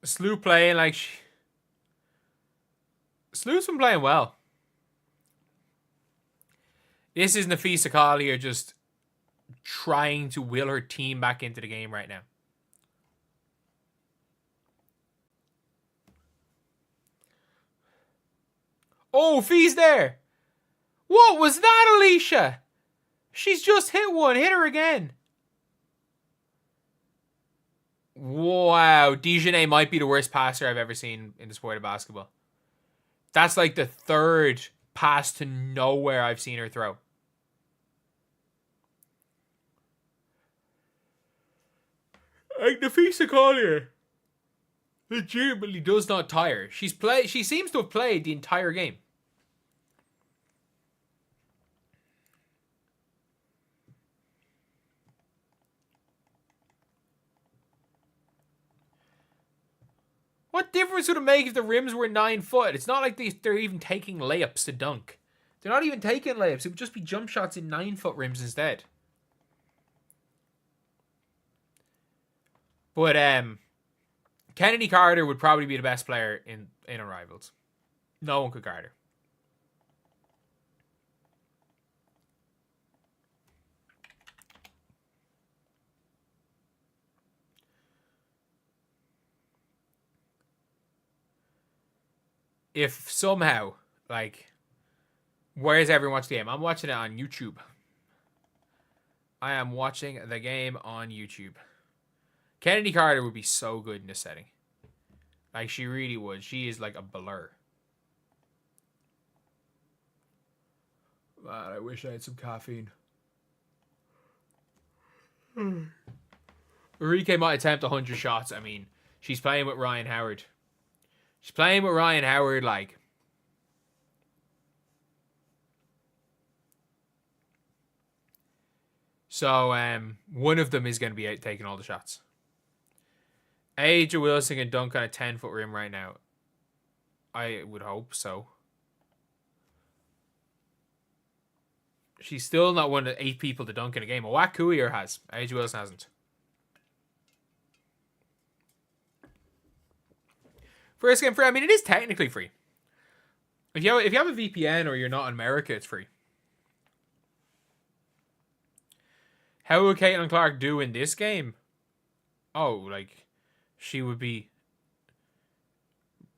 Speaker 1: Slew playing like... Slew's been playing well. This is Nafisa Collier just trying to will her team back into the game right now. Oh, Fee's there. What was that, Alicia? She's just hit one. Hit her again. Wow. Dejanay might be the worst passer I've ever seen in the sport of basketball. That's like the third pass to nowhere I've seen her throw. Like Nafisa Collier legitimately does not tire. She seems to have played the entire game. What difference would it make if the rims were 9 foot? It's not like they're even taking layups to dunk. They're not even taking layups. It would just be jump shots in 9 foot rims instead. But Kennedy Carter would probably be the best player in Unrivaled. No one could guard her. If somehow, like, where's everyone watching the game? I'm watching it on YouTube. I am watching the game on YouTube. Kennedy Carter would be so good in this setting. Like, she really would. She is like a blur. Man, I wish I had some caffeine. Enrique might attempt 100 shots. I mean, she's playing with Ryan Howard. She's playing with Ryan Howard, like... So, one of them is going to be out taking all the shots. Aja Wilson can dunk on a 10-foot rim right now. I would hope so. She's still not one of the 8 people to dunk in a game. Owak Kuier has. Aja Wilson hasn't. First game free. I mean, it is technically free. If you have a VPN or you're not in America, it's free. How will Caitlin Clark do in this game? Oh, like, she would be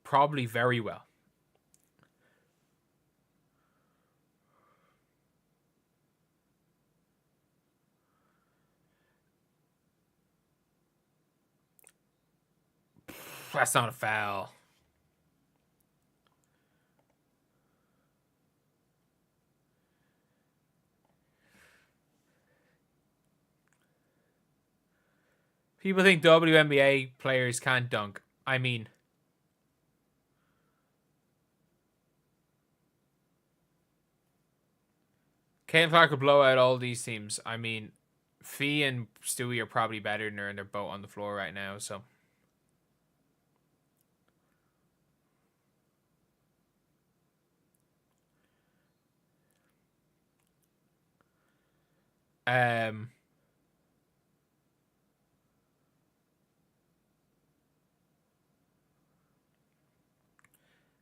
Speaker 1: probably very well. That's not a foul. People think WNBA players can't dunk. I mean, Caitlin Clark could blow out all these teams. I mean, Fee and Stewie are probably better than her, and they're both on the floor right now, so.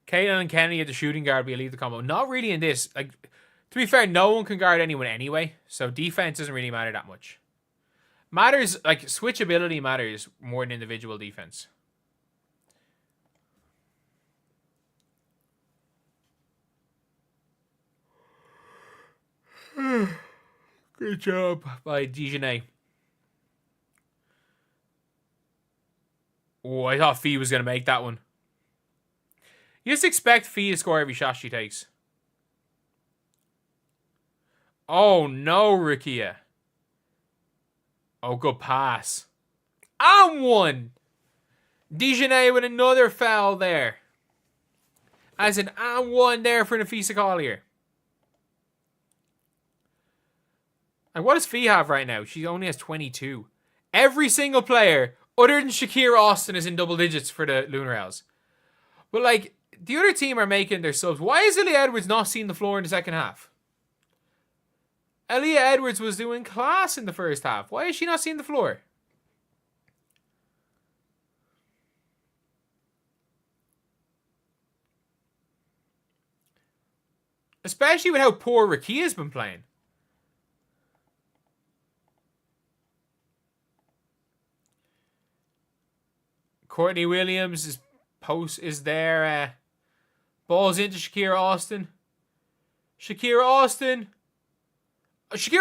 Speaker 1: Caitlin and Kenny at the shooting guard will leave the combo. Not really in this. Like, to be fair, no one can guard anyone anyway, so defense doesn't really matter that much. Matters, like, switchability matters more than individual defense. Good job by Dejanay. Oh, I thought Fee was going to make that one. You just expect Fee to score every shot she takes. Oh, no, Rikia. Oh, good pass. And one. Dejanay with another foul there. As an and one there for Nafisa Collier. And what does Fee have right now? She only has 22. Every single player, other than Shakira Austin, is in double digits for the LUNAR OWLS. But, like, the other team are making their subs. Why is Aaliyah Edwards not seeing the floor in the second half? Aaliyah Edwards was doing class in the first half. Why is she not seeing the floor? Especially with how poor Rakia's been playing. Courtney Williams is there. Balls into Shakira Austin. Shakira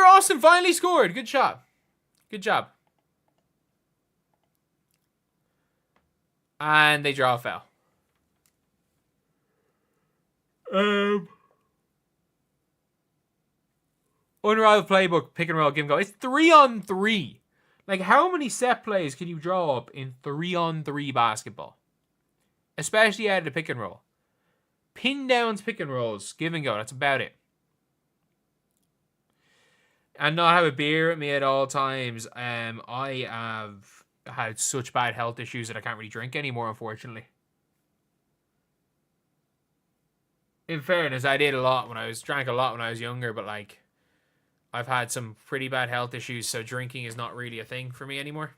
Speaker 1: Austin finally scored. Good job. Good job. And they draw a foul. Unrivaled playbook, pick and roll, give and go. It's 3-on-3. Like, how many set plays can you draw up in 3-on-3 basketball? Especially out of the pick and roll. Pin downs, pick and rolls, give and go. That's about it. And not have a beer with me at all times. I have had such bad health issues that I can't really drink anymore, unfortunately. In fairness, I drank a lot when I was younger, but like, I've had some pretty bad health issues, so drinking is not really a thing for me anymore.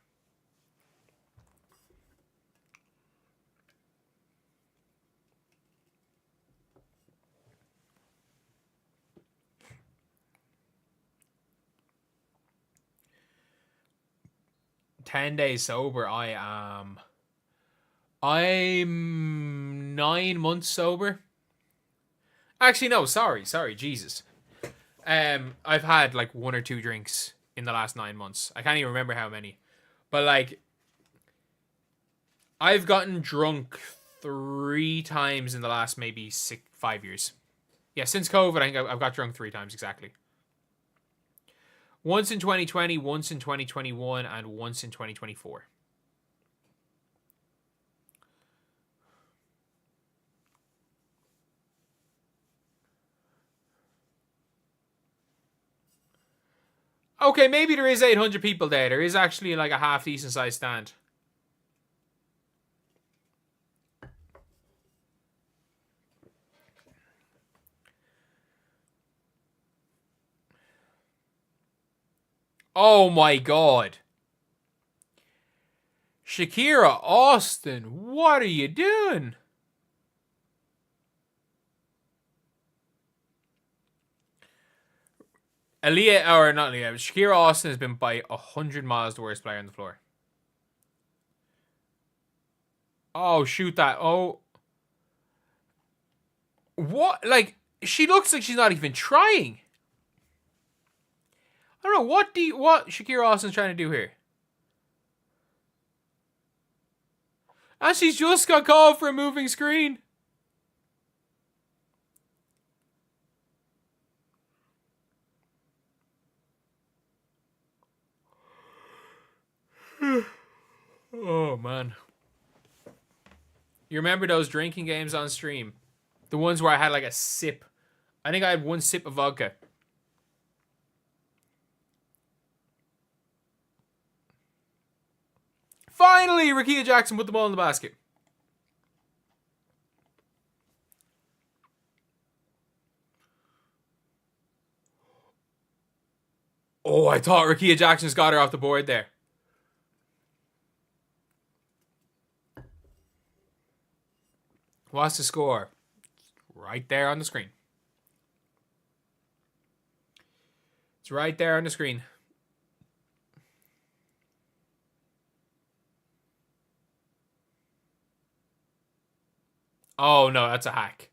Speaker 1: I'm 10 days sober. I'm 9 months sober. Actually, no, sorry, Jesus. I've had like 1 or 2 drinks in the last 9 months. I can't even remember how many. But like, I've gotten drunk 3 times in the last maybe 5 years. Yeah, since COVID, I think I've got drunk 3 times exactly. Once in 2020, once in 2021, and once in 2024. Okay, maybe there is 800 people there. There is actually like a half decent sized stand. Oh my god. Shakira Austin, what are you doing? Shakira Austin has been by 100 miles the worst player on the floor. Oh, shoot that. Oh. What? Like, she looks like she's not even trying. I don't know, what Shakira Austin's trying to do here? And she's just got called for a moving screen. Oh, man. You remember those drinking games on stream? The ones where I had like a sip. I think I had 1 sip of vodka. Finally, Rakia Jackson put the ball in the basket. Oh, I thought Rakia Jackson's got her off the board there. What's the score? Right there on the screen. It's right there on the screen. Oh, no, that's a hack.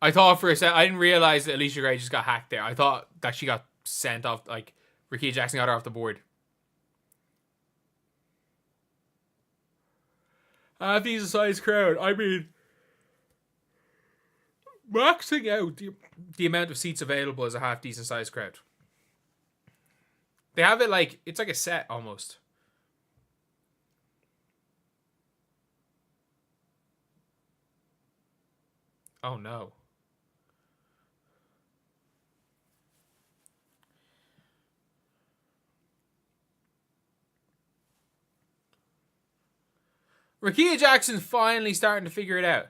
Speaker 1: I thought for a second, I didn't realize that Alicia Gray just got hacked there. I thought that she got sent off, like, Rakia Jackson got her off the board. Half decent sized crowd. I mean, maxing out the amount of seats available as a half decent sized crowd. They have it like, it's like a set almost. Oh no. Rakia Jackson's finally starting to figure it out.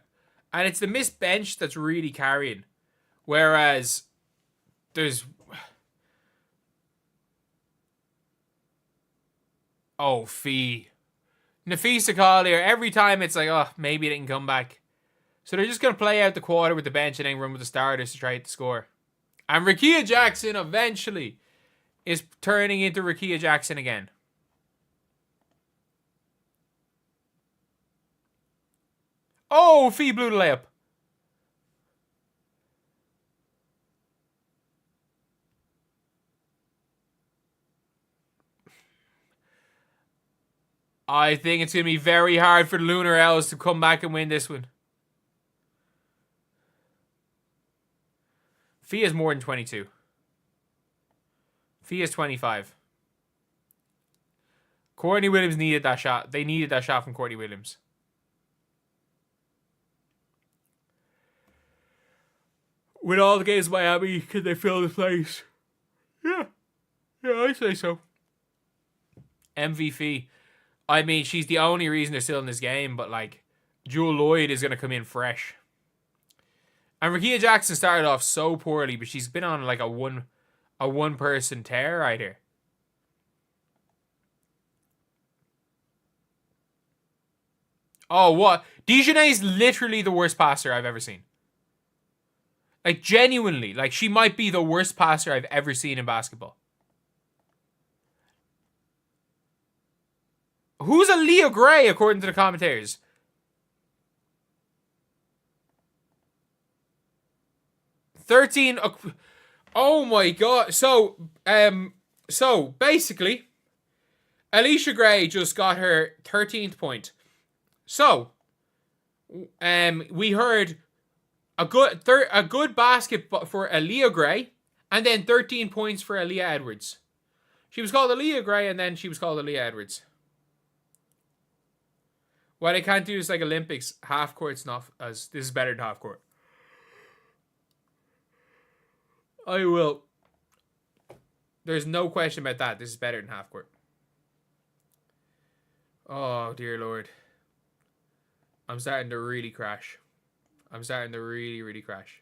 Speaker 1: And it's the missed bench that's really carrying. Whereas there's... Oh, Fee. Nafisa Collier, every time it's like, oh, maybe it didn't come back. So they're just going to play out the quarter with the bench and then run with the starters to try to score. And Rakia Jackson eventually is turning into Rakia Jackson again. Oh, Fee blew the layup. I think it's going to be very hard for the LUNAR Owls to come back and win this one. Fee is more than 22. Fee is 25. Courtney Williams needed that shot. They needed that shot from Courtney Williams. With all the games Miami, can they fill the place? Yeah. Yeah, I say so. MVP. I mean, she's the only reason they're still in this game, but like, Jewel Lloyd is going to come in fresh. And Rakia Jackson started off so poorly, but she's been on like a one person tear right here. Oh, what? Dejanay's literally the worst passer I've ever seen. Like, genuinely. Like, she might be the worst passer I've ever seen in basketball. Who's a Leah Gray, according to the commentators? Oh my god. So basically, Alicia Gray just got her 13th point. So, we heard a good basket for Aaliyah Gray, and then 13 points for Aaliyah Edwards. She was called Aaliyah Gray, and then she was called Aaliyah Edwards. Why they can't do this like Olympics, half court's not as this is better than half court. I will. There's no question about that. This is better than half court. Oh dear Lord. I'm starting to really crash. I'm starting to really crash.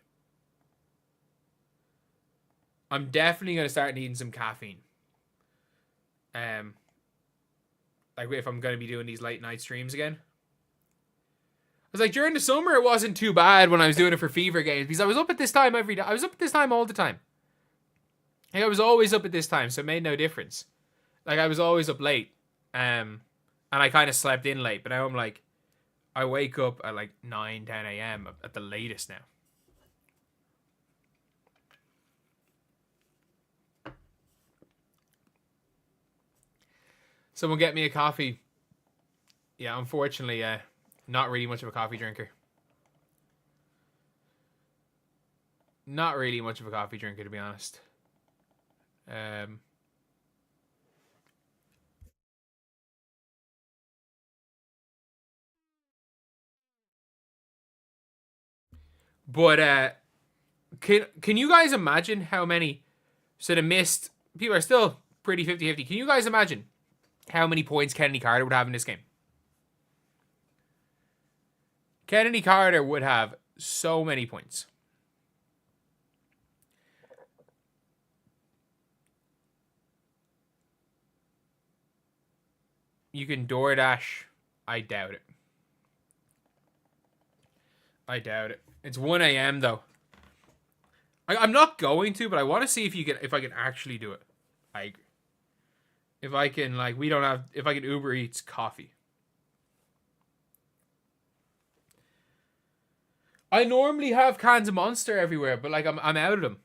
Speaker 1: I'm definitely gonna start needing some caffeine. Like if I'm gonna be doing these late night streams again. I was like, during the summer it wasn't too bad when I was doing it for Fever games because I was up at this time every day. I was up at this time all the time. Like I was always up at this time, so it made no difference. Like I was always up late. And I kind of slept in late, but now I'm like, I wake up at like 9, 10 a.m. at the latest now. Someone get me a coffee. Yeah, unfortunately, not really much of a coffee drinker. Not really much of a coffee drinker, to be honest. But can you guys imagine how many sort of missed people are still pretty 50-50. Can you guys imagine how many points Kennedy Carter would have in this game? Kennedy Carter would have so many points. You can DoorDash. I doubt it. I doubt it. It's 1 a.m. though. I'm not going to, but I want to see if I can actually do it. If I can if I can Uber Eats coffee. I normally have cans of Monster everywhere, but like I'm out of them.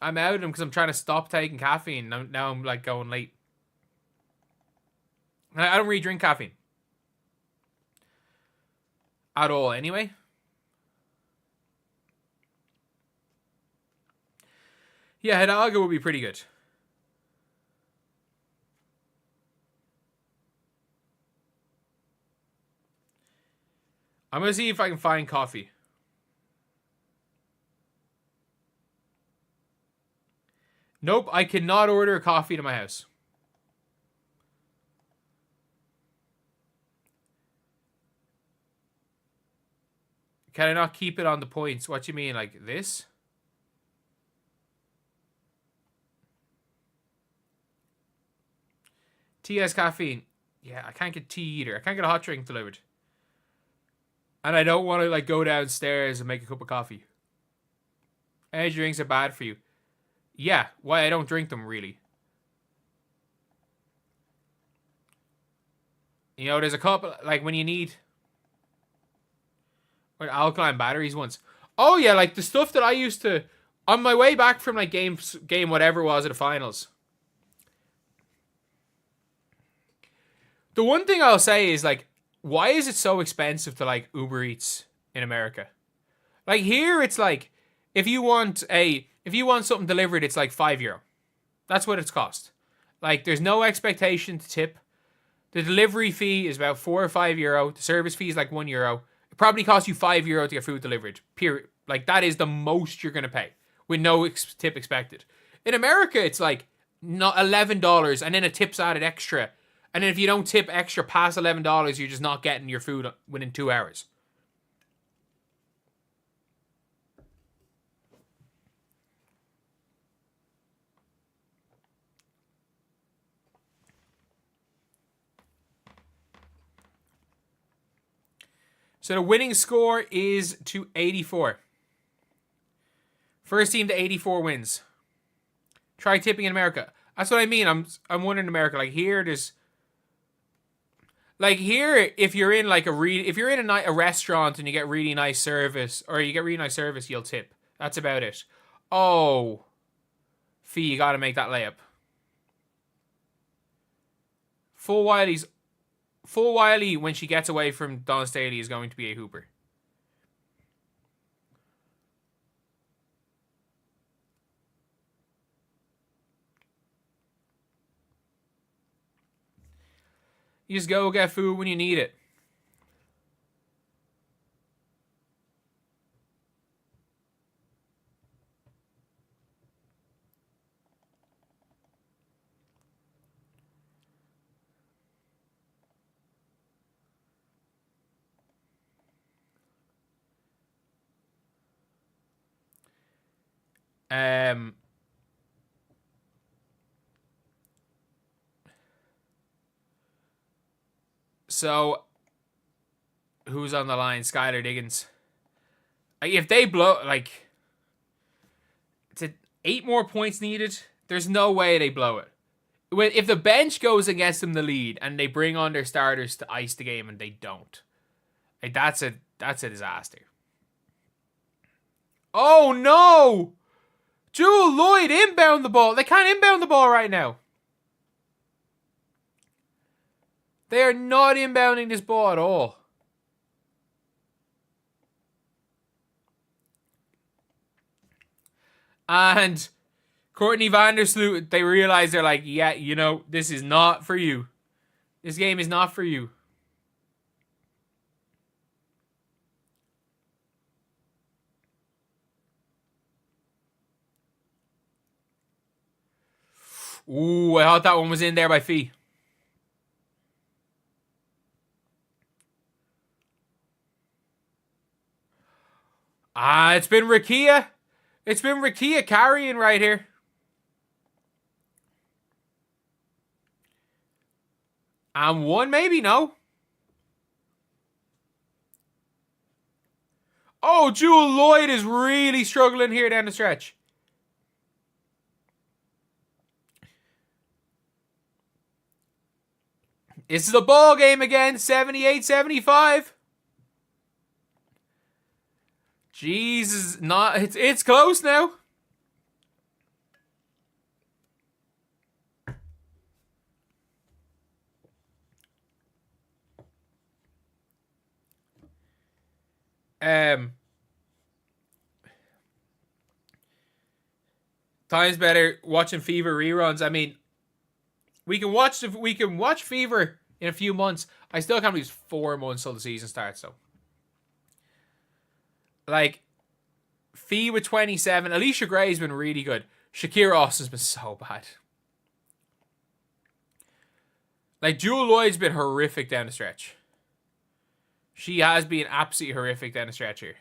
Speaker 1: I'm out of them because I'm trying to stop taking caffeine. Now I'm like going late. I don't really drink caffeine at all anyway. Yeah, Hidalgo would be pretty good. I'm going to see if I can find coffee. Nope, I cannot order a coffee to my house. Can I not keep it on the points? What do you mean, like this? Tea has caffeine. Yeah, I can't get tea either. I can't get a hot drink delivered. And I don't want to like go downstairs and make a cup of coffee. Energy drinks are bad for you. Yeah, why I don't drink them really. You know, there's a couple, like when you need alkaline batteries once. Oh yeah, like the stuff that I used to, on my way back from like game whatever it was at the finals. The one thing I'll say is like, why is it so expensive to like Uber Eats in America? Like here it's like, if you want something delivered, it's like €5. That's what it's cost. Like there's no expectation to tip. The delivery fee is about €4 or €5. The service fee is like €1. It probably costs you €5 to get food delivered. Period. Like that is the most you're gonna pay with no tip expected. In America, it's like not $11 and then a tip's added extra. And then if you don't tip extra past $11, you're just not getting your food within 2 hours. So the winning score is to 84. First team to 84 wins. Try tipping in America. That's what I mean. I'm wondering in America. Like here, there's like here, if you're in like a restaurant and you get really nice service, you'll tip. That's about it. Oh, Fee, you got to make that layup. Full Wiley, when she gets away from Dawn Staley, is going to be a hooper. You just go get food when you need it. So, who's on the line? Skylar Diggins. If they blow, like, it's 8 more points needed. There's no way they blow it. If the bench goes against them the lead and they bring on their starters to ice the game and they don't, like that's a disaster. Oh no! Jewel Lloyd inbound the ball. They can't inbound the ball right now. They are not inbounding this ball at all. And Courtney Vandersloot, they realize they're like, yeah, you know, this is not for you. This game is not for you. Ooh, I thought that one was in there by Fee. It's been Rakia. It's been Rakia carrying right here. And one, maybe, no. Oh, Jewel Lloyd is really struggling here down the stretch. This is a ball game again, 78-75. Jesus, it's close now. Time's better watching Fever reruns. I mean, we can watch Fever in a few months. I still can't believe it's 4 months till the season starts, though. Like, Fee with 27. Alicia Gray's been really good. Shakira Austin's been so bad. Like, Jewel Lloyd's been horrific down the stretch. She has been absolutely horrific down the stretch here.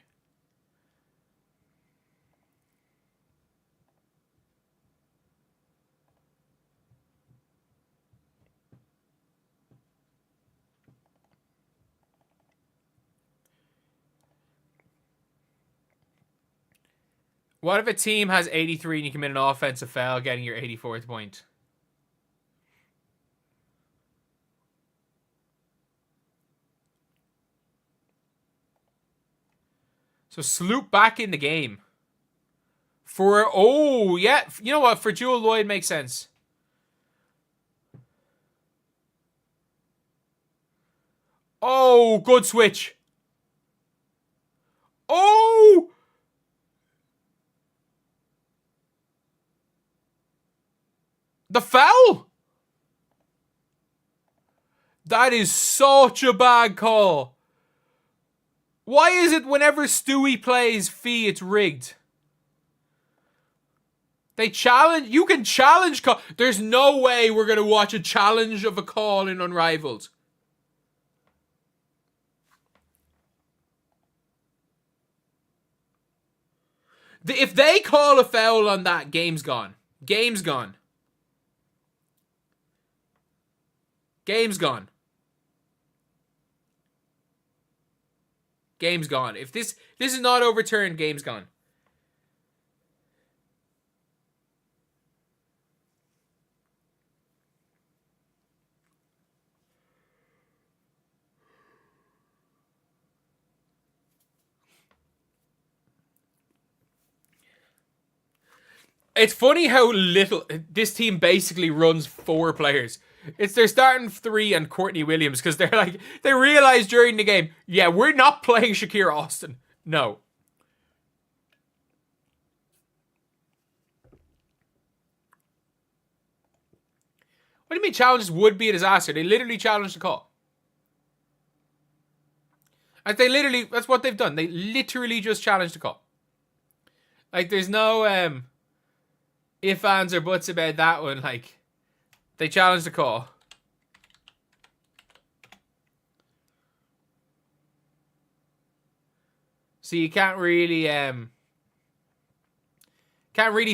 Speaker 1: What if a team has 83 and you commit an offensive foul, getting your 84th point? So Sloop back in the game. Yeah, you know what? For Jewel Lloyd makes sense. Oh, good switch. Oh! The foul? That is such a bad call. Why is it whenever Stewie plays Fee, it's rigged? They challenge. You can challenge call. There's no way we're going to watch a challenge of a call in Unrivaled. If they call a foul on that, game's gone. Game's gone. Game's gone. Game's gone. If this is not overturned, game's gone. It's funny how little this team basically runs 4 players. It's their starting 3 and Courtney Williams, because they realized during the game, yeah, we're not playing Shakira Austin. No. What do you mean challenges would be a disaster? They literally challenged the call. Like, that's what they've done. They literally just challenged the call. Like, there's no ifs, ands, or buts about that one. Like, they challenged the call. So you can't really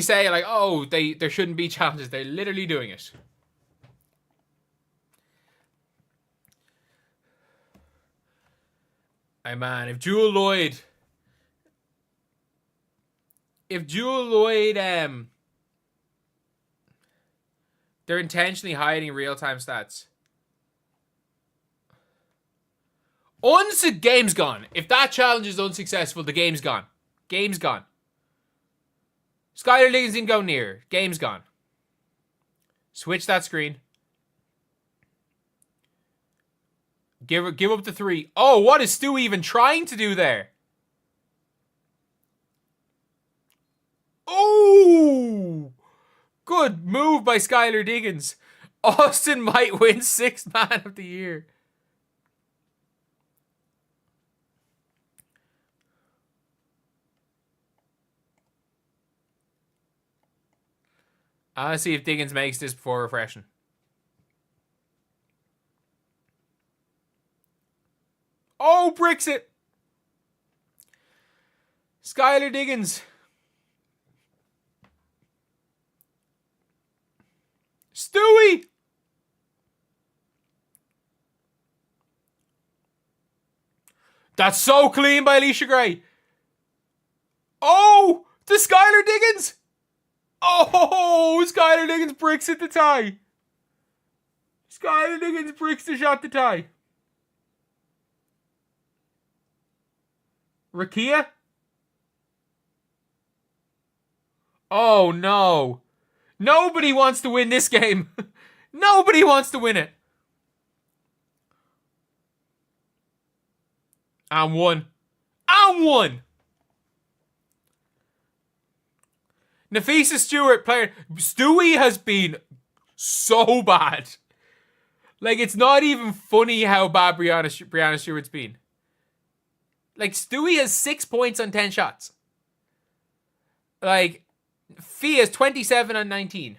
Speaker 1: say like, oh, there shouldn't be challenges. They're literally doing it. Hey man, if Jewel Lloyd they're intentionally hiding real-time stats. Game's gone. If that challenge is unsuccessful, the game's gone. Game's gone. Skylar Diggins didn't go near. Game's gone. Switch that screen. Give up the 3. Oh, what is Stu even trying to do there? Oh! Good move by Skylar Diggins. Austin might win 6th Man of the Year. I want to see if Diggins makes this before refreshing. Oh, bricks it. Skylar Diggins. Stewie. That's so clean by Alicia Gray. Oh, to Skylar Diggins. Oh, Skylar Diggins bricks it to tie. Skylar Diggins bricks the shot to tie. Rakia? Oh, no. Nobody wants to win this game. Nobody wants to win it. I'm one. Nafisa Stewart player. Stewie has been so bad. Like, it's not even funny how bad Breanna Stewart's been. Like, Stewie has 6 points on 10 shots. Like, Fia's 27 and 19.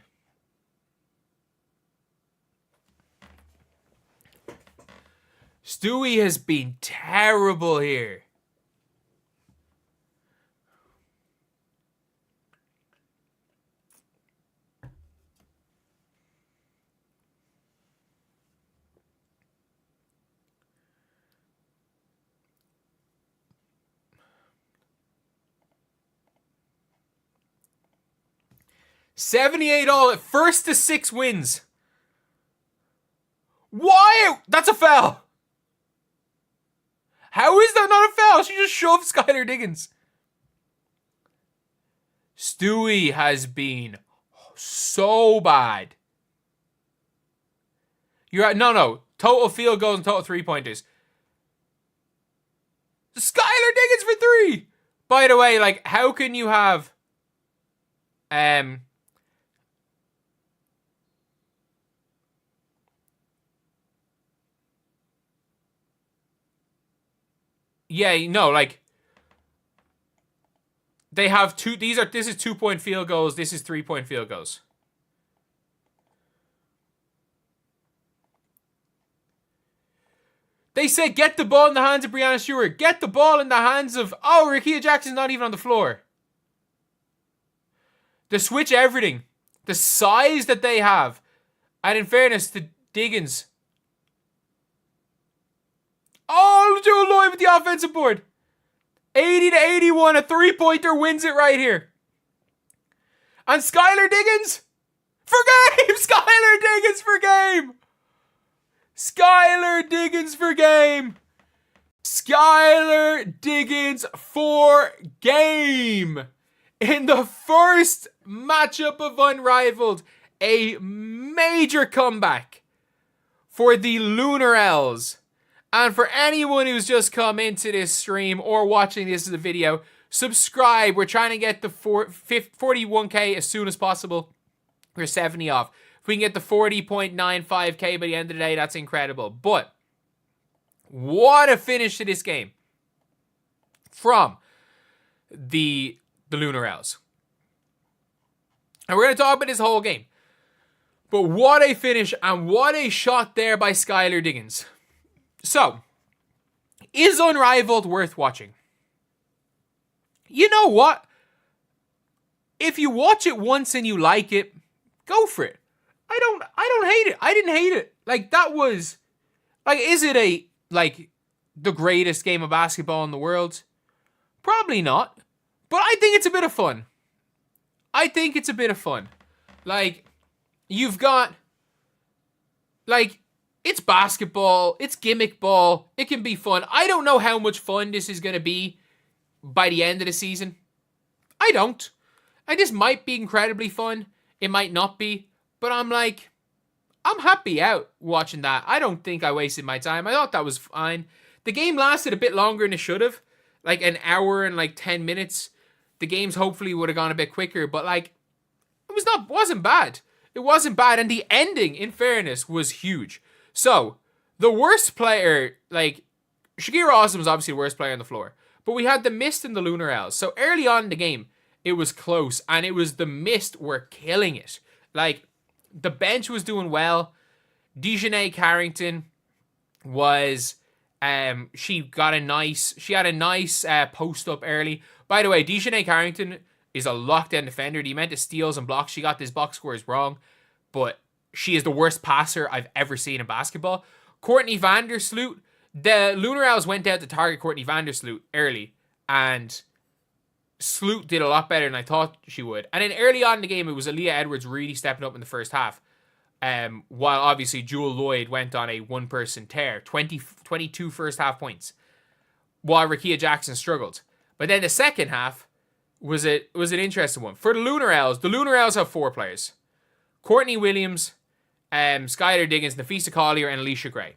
Speaker 1: Stewie has been terrible here. $78 all. First to 6 wins. Why? That's a foul. How is that not a foul? She just shoved Skylar Diggins. Stewie has been so bad. You're at no. Total field goals and total 3-pointers. Skylar Diggins for 3. By the way, like, how can you have yeah, no, like, they have two. This is 2-point field goals. This is 3-point field goals. They said get the ball in the hands of Breanna Stewart. Get the ball in the hands of... Oh, Rickea Jackson's not even on the floor. They switch everything. The size that they have. And in fairness to Diggins. Oh, Jewel Lloyd with the offensive board. 80-81. A 3-pointer wins it right here. And Skylar Diggins for game. Skylar Diggins for game. Skylar Diggins for game. Skylar Diggins for game. In the first matchup of Unrivaled, a major comeback for the LUNAR OWLS. And for anyone who's just come into this stream or watching this as a video, subscribe. We're trying to get the 41k as soon as possible. We're 70 off. If we can get the 40.95k by the end of the day, that's incredible. But what a finish to this game from the LUNAR OWLS. And we're going to talk about this whole game. But what a finish and what a shot there by Skylar Diggins. So, is Unrivaled worth watching? You know what? If you watch it once and you like it, go for it. I don't hate it. I didn't hate it. Like, that was... Like, is it the greatest game of basketball in the world? Probably not. But I think it's a bit of fun. Like, you've got... Like, it's basketball. It's gimmick ball. It can be fun. I don't know how much fun this is going to be by the end of the season. I don't. And this might be incredibly fun. It might not be. But I'm happy out watching that. I don't think I wasted my time. I thought that was fine. The game lasted a bit longer than it should have. Like an hour and 10 minutes. The games hopefully would have gone a bit quicker. But it wasn't bad. It wasn't bad. And the ending, in fairness, was huge. So, the worst player, Shakira Austin was obviously the worst player on the floor. But we had the Mist and the LUNAR OWLS. So, early on in the game, it was close. And it was the Mist were killing it. The bench was doing well. Dejanay Carrington was... she had a nice post up early. By the way, Dejanay Carrington is a lockdown defender. The amount of steals and blocks she got this box score is wrong. But she is the worst passer I've ever seen in basketball. Courtney Vandersloot. The LUNAR OWLS went out to target Courtney Vandersloot early. And Sloot did a lot better than I thought she would. And then early on in the game, it was Aaliyah Edwards really stepping up in the first half. While obviously Jewel Lloyd went on a one-person tear. 22 first half points. While Rickea Jackson struggled. But then the second half was an interesting one. For the LUNAR OWLS have 4 players. Courtney Williams, Skylar Diggins, Nafisa Collier, and Alicia Gray.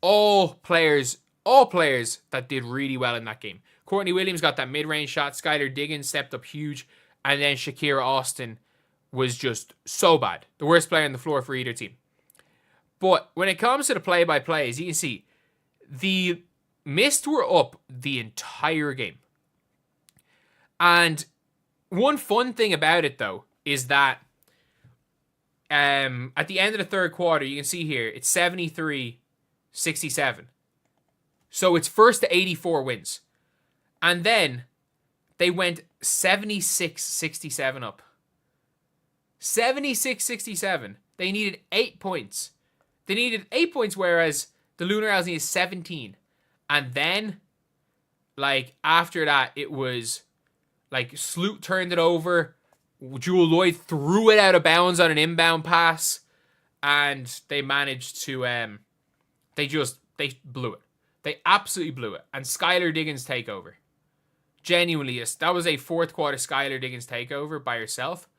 Speaker 1: All players that did really well in that game. Courtney Williams got that mid-range shot. Skylar Diggins stepped up huge. And then Shakira Austin was just so bad. The worst player on the floor for either team. But when it comes to the play-by-play, as you can see, the Mist were up the entire game. And One fun thing about it, though, is that at the end of the third quarter, you can see here, it's 73-67. So it's first to 84 wins. And then they went 76-67 up. 76-67. They needed 8 points. They needed 8 points, whereas the LUNAR OWLS needed 17. And then, like, after that, it was, like, Sloot turned it over. Jewel Lloyd threw it out of bounds on an inbound pass. And they managed to, they blew it. They absolutely blew it. And Skylar Diggins take over. Genuinely, that was a fourth quarter Skylar Diggins takeover by herself.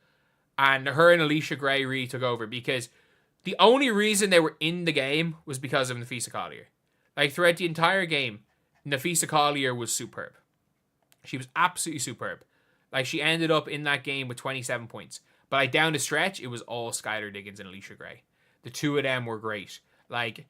Speaker 1: And her and Alicia Gray really took over, because the only reason they were in the game was because of Nafisa Collier. Like, throughout the entire game, Nafisa Collier was superb. She was absolutely superb. Like, she ended up in that game with 27 points. But, like, down the stretch, it was all Skylar Diggins and Alicia Gray. The two of them were great. Like,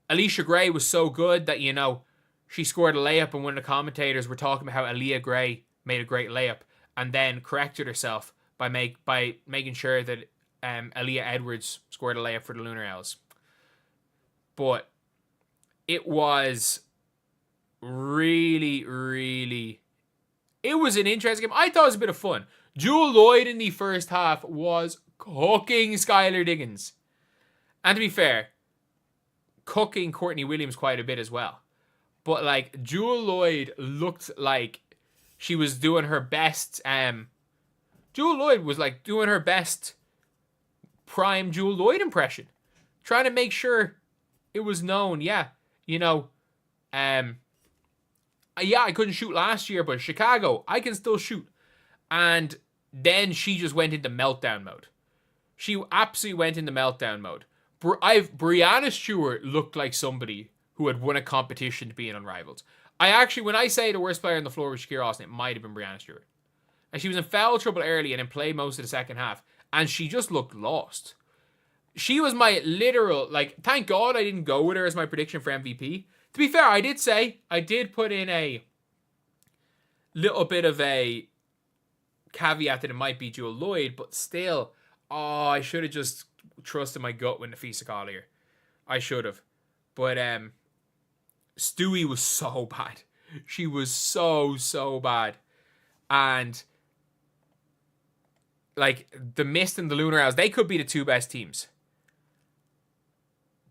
Speaker 1: Alicia Gray was so good that, you know, she scored a layup, and one of the commentators were talking about how Aaliyah Gray made a great layup and then corrected herself by making sure that Aaliyah Edwards scored a layup for the LUNAR OWLS. But it was really, really... It was an interesting game. I thought it was a bit of fun. Jewel Lloyd in the first half was cooking Skylar Diggins. And to be fair, cooking Courtney Williams quite a bit as well. But, like, Jewel Lloyd looked like she was doing her best. Jewel Lloyd was, like, doing her best prime Jewel Lloyd impression. Trying to make sure it was known. Yeah, you know, yeah, I couldn't shoot last year, but Chicago, I can still shoot. And then she just went into meltdown mode. She absolutely went into meltdown mode. Breanna Stewart looked like somebody who had won a competition to be in Unrivaled. When I say the worst player on the floor was Shakira Austin, it might have been Breanna Stewart. And she was in foul trouble early and then played most of the second half. And she just looked lost. She was my literal, like, thank God I didn't go with her as my prediction for MVP. To be fair, I did put in a little bit of a caveat that it might be Jewel Lloyd, but still, I should have just trusted my gut with Nafisa Collier. I should have. But Stewie was so bad. She was so bad. And like, the Mist and the LUNAR OWLS, they could be the two best teams.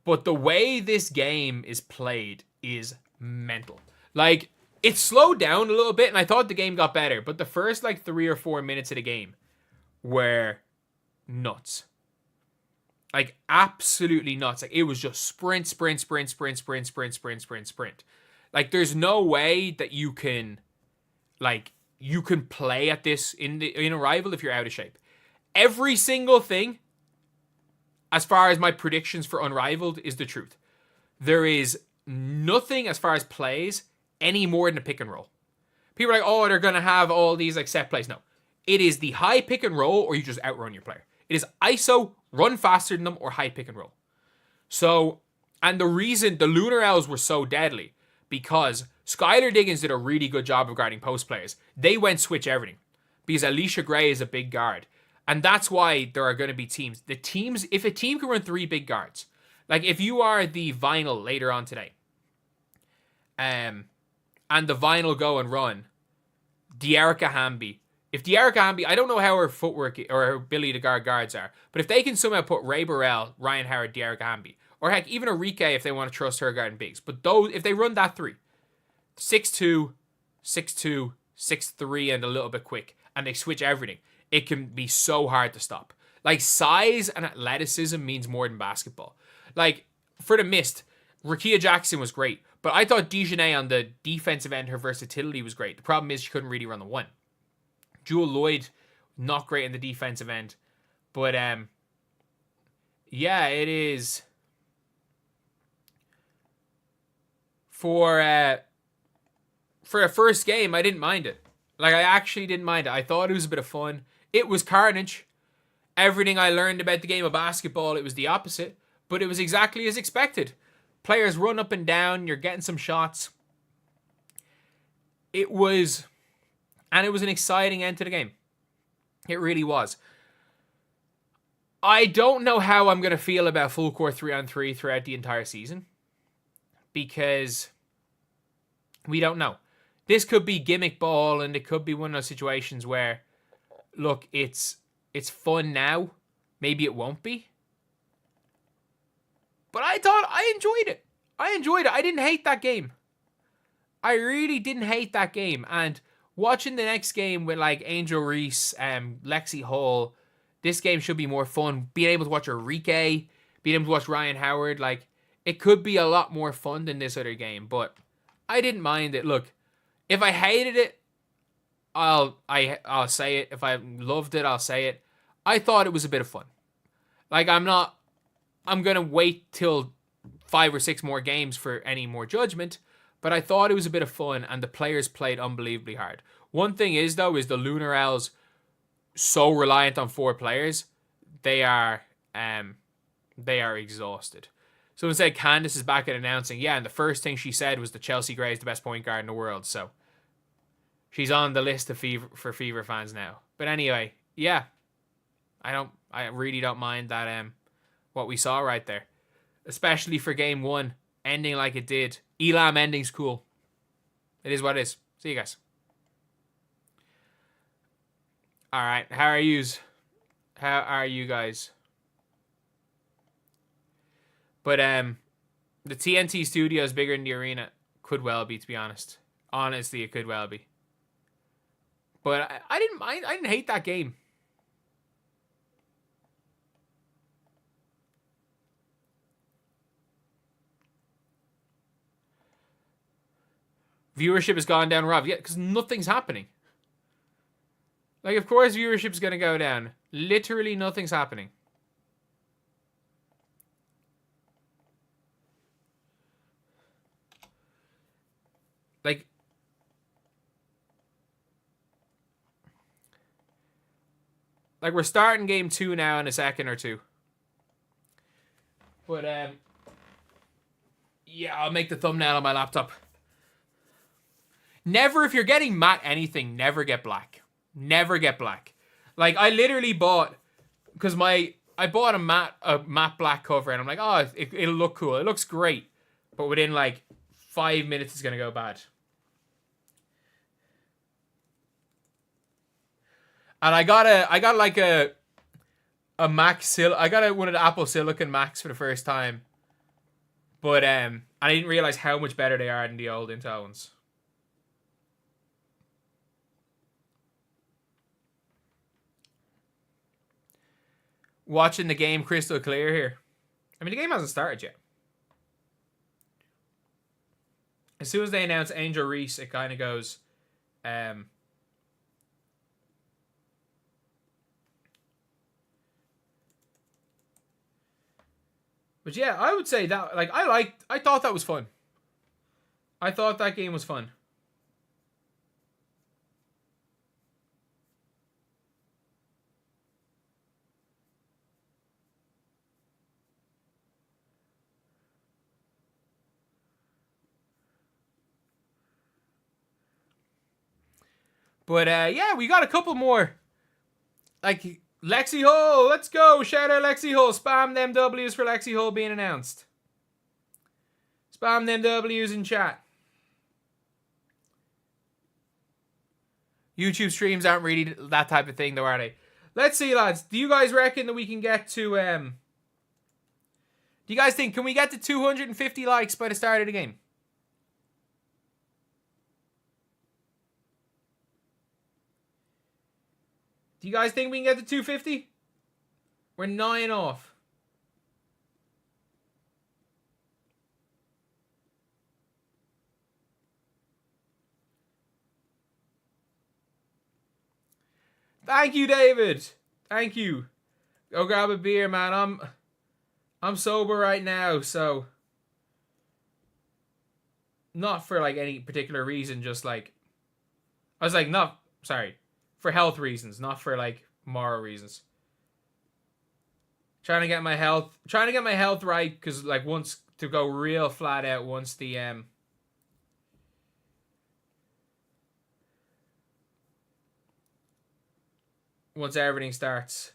Speaker 1: But the way this game is played is mental. Like, it slowed down a little bit, and I thought the game got better. But the first, like, 3 or 4 minutes of the game were nuts. Like, absolutely nuts. Like, it was just sprint. Like, there's no way that you can play at this in Arrival if you're out of shape. Every single thing, as far as my predictions for Unrivaled, is the truth. There is nothing as far as plays any more than a pick and roll. People are like, oh, they're going to have all these like set plays. No. It is the high pick and roll, or you just outrun your player. It is ISO, run faster than them, or high pick and roll. So, and the reason the LUNAR OWLS were so deadly, because Skylar Diggins did a really good job of guarding post players. They went switch everything, because Alicia Gray is a big guard. And that's why there are going to be teams. If a team can run 3 big guards, like if you are the Vinyl later on today, and the Vinyl go and run Dearica Hamby. If Dearica Hamby, I don't know how her footwork or her ability to guard guards are, but if they can somehow put Ray Burrell, Ryan Howard, Dearica Hamby, or heck, even Enrique if they want to trust her guarding bigs, but those, if they run that 3, 6'2", 6'2", 6'3", and a little bit quick, and they switch everything, it can be so hard to stop. Like, size and athleticism means more than basketball. Like, for the Mist, Rakia Jackson was great, but I thought Dejanay on the defensive end, her versatility was great. The problem is she couldn't really run the 1. Jewel Lloyd, not great in the defensive end. But, yeah, it is. For a first game, I didn't mind it. Like, I actually didn't mind it. I thought it was a bit of fun. It was carnage. Everything I learned about the game of basketball, it was the opposite. But it was exactly as expected. Players run up and down. You're getting some shots. It was an exciting end to the game. It really was. I don't know how I'm going to feel about full court 3-on-3 throughout the entire season, because we don't know. This could be gimmick ball, and it could be one of those situations where, look, it's fun now. Maybe it won't be. But I thought I enjoyed it. I didn't hate that game. I really didn't hate that game. And watching the next game with like Angel Reese and Lexi Hall, this game should be more fun. Being able to watch Enrique, being able to watch Ryan Howard, like, it could be a lot more fun than this other game. But I didn't mind it. Look, if I hated it, I'll say it. If I loved it, I'll say it. I thought it was a bit of fun. Like, I'm going to wait till 5 or 6 more games for any more judgment, but I thought it was a bit of fun, and the players played unbelievably hard. One thing is, though, is the LUNAR OWLS so reliant on 4 players. They are exhausted. Someone said Candace is back at announcing. Yeah, and the first thing she said was that Chelsea Gray is the best point guard in the world, so she's on the list of Fever fans now. But anyway, yeah, I really don't mind that what we saw right there, especially for game 1 ending like it did. Elam ending's cool. It is what it is. See you guys. All right, how are yous? How are you guys? But the TNT studio is bigger than the arena. Could well be, to be honest. Honestly, it could well be. But I didn't mind. I didn't hate that game. Viewership has gone down, Rob. Yeah, because nothing's happening. Like, of course viewership's going to go down. Literally nothing's happening. Like, we're starting game 2 now in a second or two. But, yeah, I'll make the thumbnail on my laptop. Never, if you're getting matte anything, never get black. Never get black. Like, I literally bought, because I bought a matte black cover, and I'm like, oh, it'll look cool. It looks great. But within, like, 5 minutes, it's going to go bad. And I got like a Mac I got one of the Apple Silicon Macs for the first time. But I didn't realize how much better they are than the old Intel ones. Watching the game crystal clear here. I mean, the game hasn't started yet. As soon as they announce Angel Reese, it kind of goes, but yeah, I would say that, like, I thought that was fun. I thought that game was fun. But yeah, we got a couple more. Like, Lexi Hall, let's go. Shout out Lexi Hall. Spam them W's for Lexi Hall being announced. Spam them W's in chat. YouTube streams aren't really that type of thing, though, are they? Let's see, lads. Do you guys reckon that we can get to... do you guys think... Can we get to 250 likes by the start of the game? Do you guys think we can get to 250? We're 9 off. Thank you, David. Thank you. Go grab a beer, man. I'm sober right now, so not for like any particular reason, just like I was like, for health reasons, not for like moral reasons. Trying to get my health right, because like once to go real flat out once the once everything starts.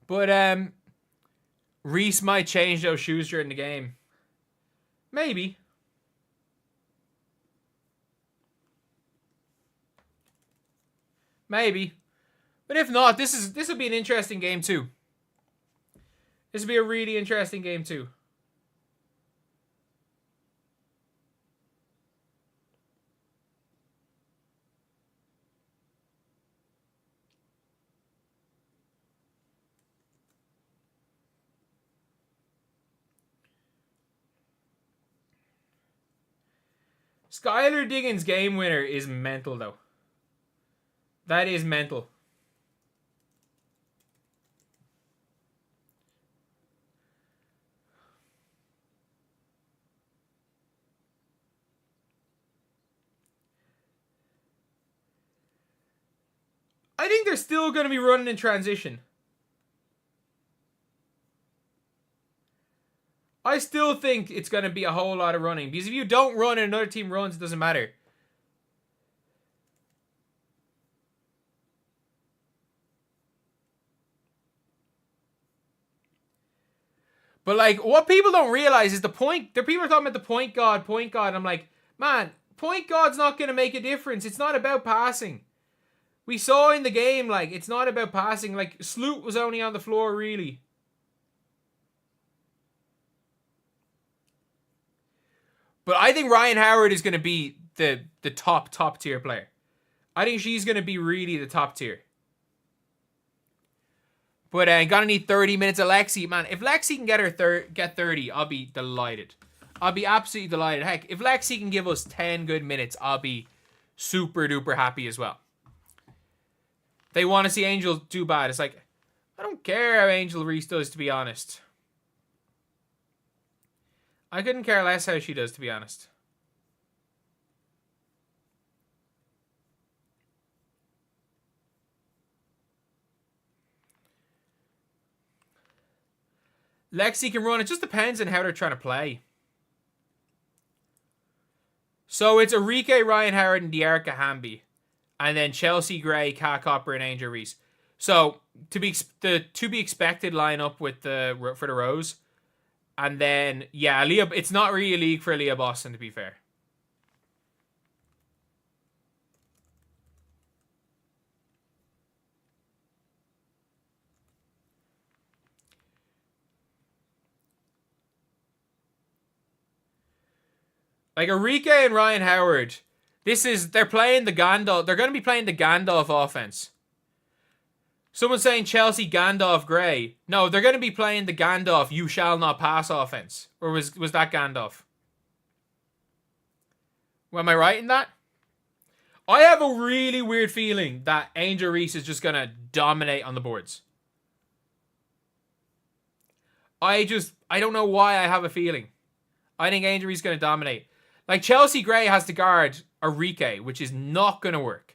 Speaker 1: But Reese might change those shoes during the game. Maybe. Maybe. But if not, this will be an interesting game too. This will be a really interesting game too. Skylar Diggins' game winner is mental, though. That is mental. I think they're still going to be running in transition. I still think it's going to be a whole lot of running. Because if you don't run and another team runs, it doesn't matter. But, like, what people don't realize is the point. People are talking about the point guard. I'm like, man, point guard's not going to make a difference. It's not about passing. We saw in the game, like, it's not about passing. Like, Sloot was only on the floor, really. But I think Ryan Howard is going to be the top tier player. I think she's going to be really the top tier. But gonna need 30 minutes of Lexi. Man, if Lexi can get 30, I'll be delighted. I'll be absolutely delighted. Heck, if Lexi can give us 10 good minutes, I'll be super duper happy as well. They want to see Angel do bad. It's like, I don't care how Angel Reese does, to be honest. I couldn't care less how she does, to be honest. Lexi can run. It just depends on how they're trying to play. So it's Arike, Ryan Howard, and Dearica Hamby. And then Chelsea Gray, Kat Copper, and Angel Reese. So to be expected lineup with for the Rose. And then, yeah, it's not really a league for Leah Boston, to be fair. Like, Arike and Ryan Howard, they're playing the Gandalf. They're going to be playing the Gandalf offense. Someone's saying Chelsea Gandalf Gray. No, they're going to be playing the Gandalf you shall not pass offense. Or was that Gandalf? Am I right in that? I have a really weird feeling that Angel Reese is just going to dominate on the boards. I don't know why I have a feeling. I think Angel Reese is going to dominate. Like, Chelsea Gray has to guard Arike, which is not going to work.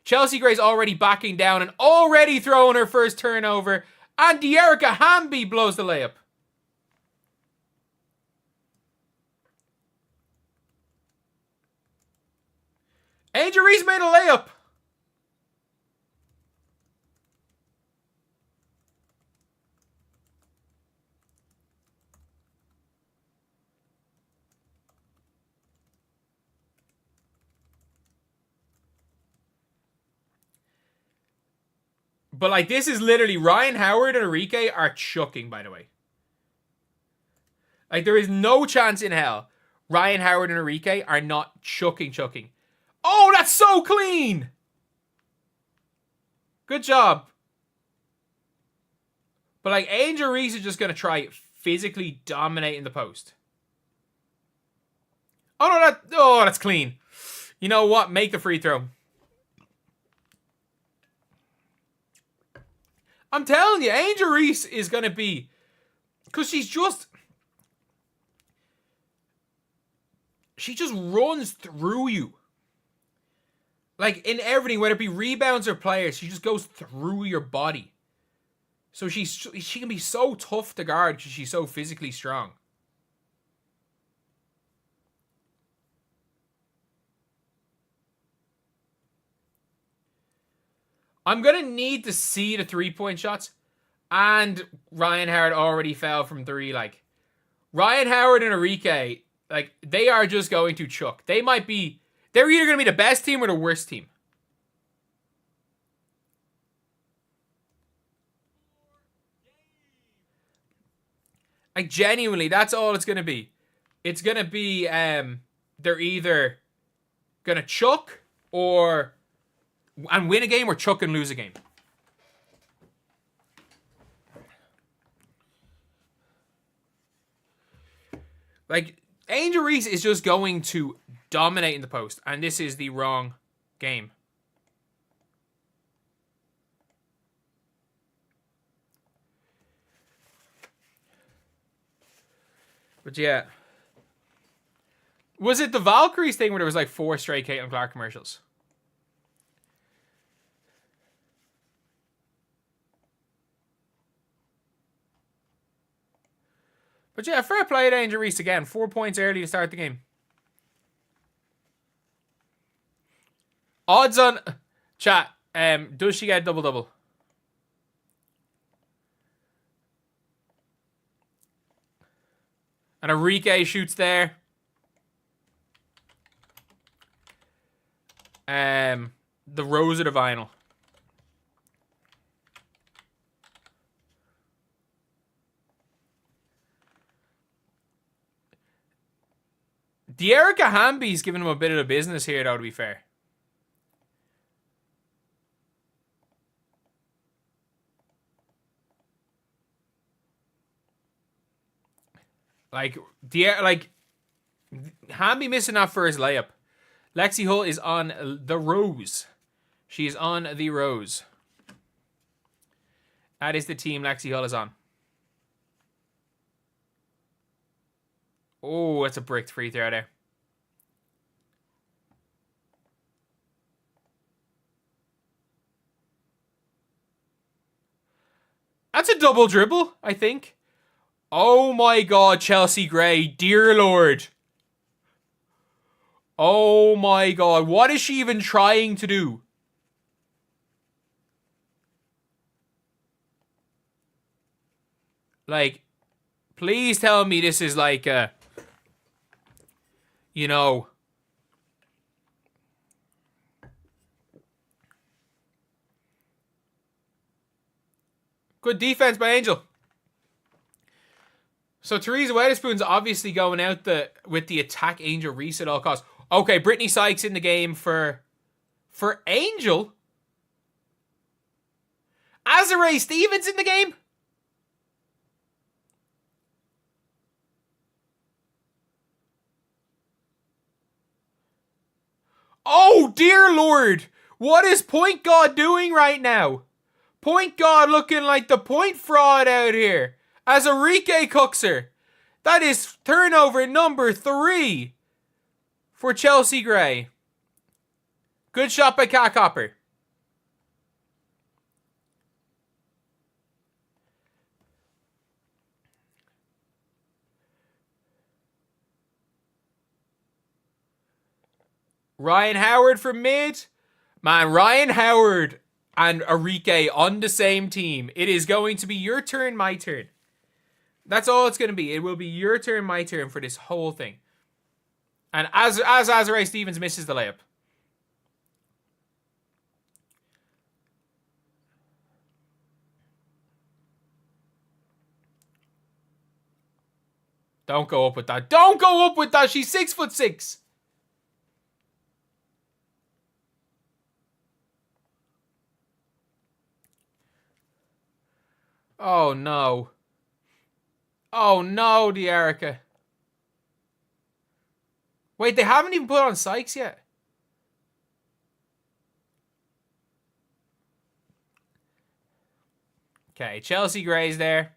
Speaker 1: Chelsea Gray's already backing down and already throwing her first turnover. And Dearica Hamby blows the layup. Angel Reese made a layup. But, like, this is literally Ryan Howard and Arike are chucking, by the way. Like, there is no chance in hell Ryan Howard and Arike are not chucking. Oh, that's so clean! Good job. But, like, Angel Reese is just going to try physically dominating the post. Oh, no, that's clean. You know what? Make the free throw. I'm telling you, Angel Reese is going to be... Because she's just... She just runs through you. Like, in everything, whether it be rebounds or players, she just goes through your body. So she can be so tough to guard because she's so physically strong. I'm going to need to see the three-point shots. And Ryan Howard already fell from three. Like, Ryan Howard and Enrique, like, they are just going to chuck. They're either going to be the best team or the worst team. Like, genuinely, that's all it's going to be. It's going to be, they're either going to chuck and win a game or chuck and lose a game. Like, Angel Reese is just going to dominate in the post, and this is the wrong game. But yeah. Was it the Valkyries thing where there was like 4 straight Caitlin Clark commercials? But yeah, fair play to Angel Reese again. 4 points early to start the game. Odds on... Chat, does she get a double-double? And Enrique shoots there. The rose of the vinyl. De'Erica Hamby's giving him a bit of a business here, though, to be fair. Like Hamby missing that first layup. Lexi Hull is on the rose. She is on the rose. That is the team Lexi Hull is on. Oh, that's a bricked free throw there. That's a double dribble, I think. Oh my god, Chelsea Gray. Dear Lord. Oh my god. What is she even trying to do? Like, please tell me this is like a... You know... Good defense by Angel. So Teresa Weatherspoon's obviously going out with the attack Angel Reese at all costs. Okay, Brittany Sykes in the game for Angel. Azarae Stevens in the game. Oh dear Lord, what is Point God doing right now? Point God looking like the point fraud out here. As Enrique cooks her. That is turnover number 3 for Chelsea Gray. Good shot by Kat Copper. Ryan Howard from mid. Man, Ryan Howard and Enrique on the same team. It is going to be your turn, my turn. That's all it's going to be. It will be your turn, my turn for this whole thing. And as Azarae Stevens misses the layup. Don't go up with that. Don't go up with that. She's 6'6". Oh no. Oh no, De'Erica. Wait, they haven't even put on Sykes yet. Okay, Chelsea Gray's there.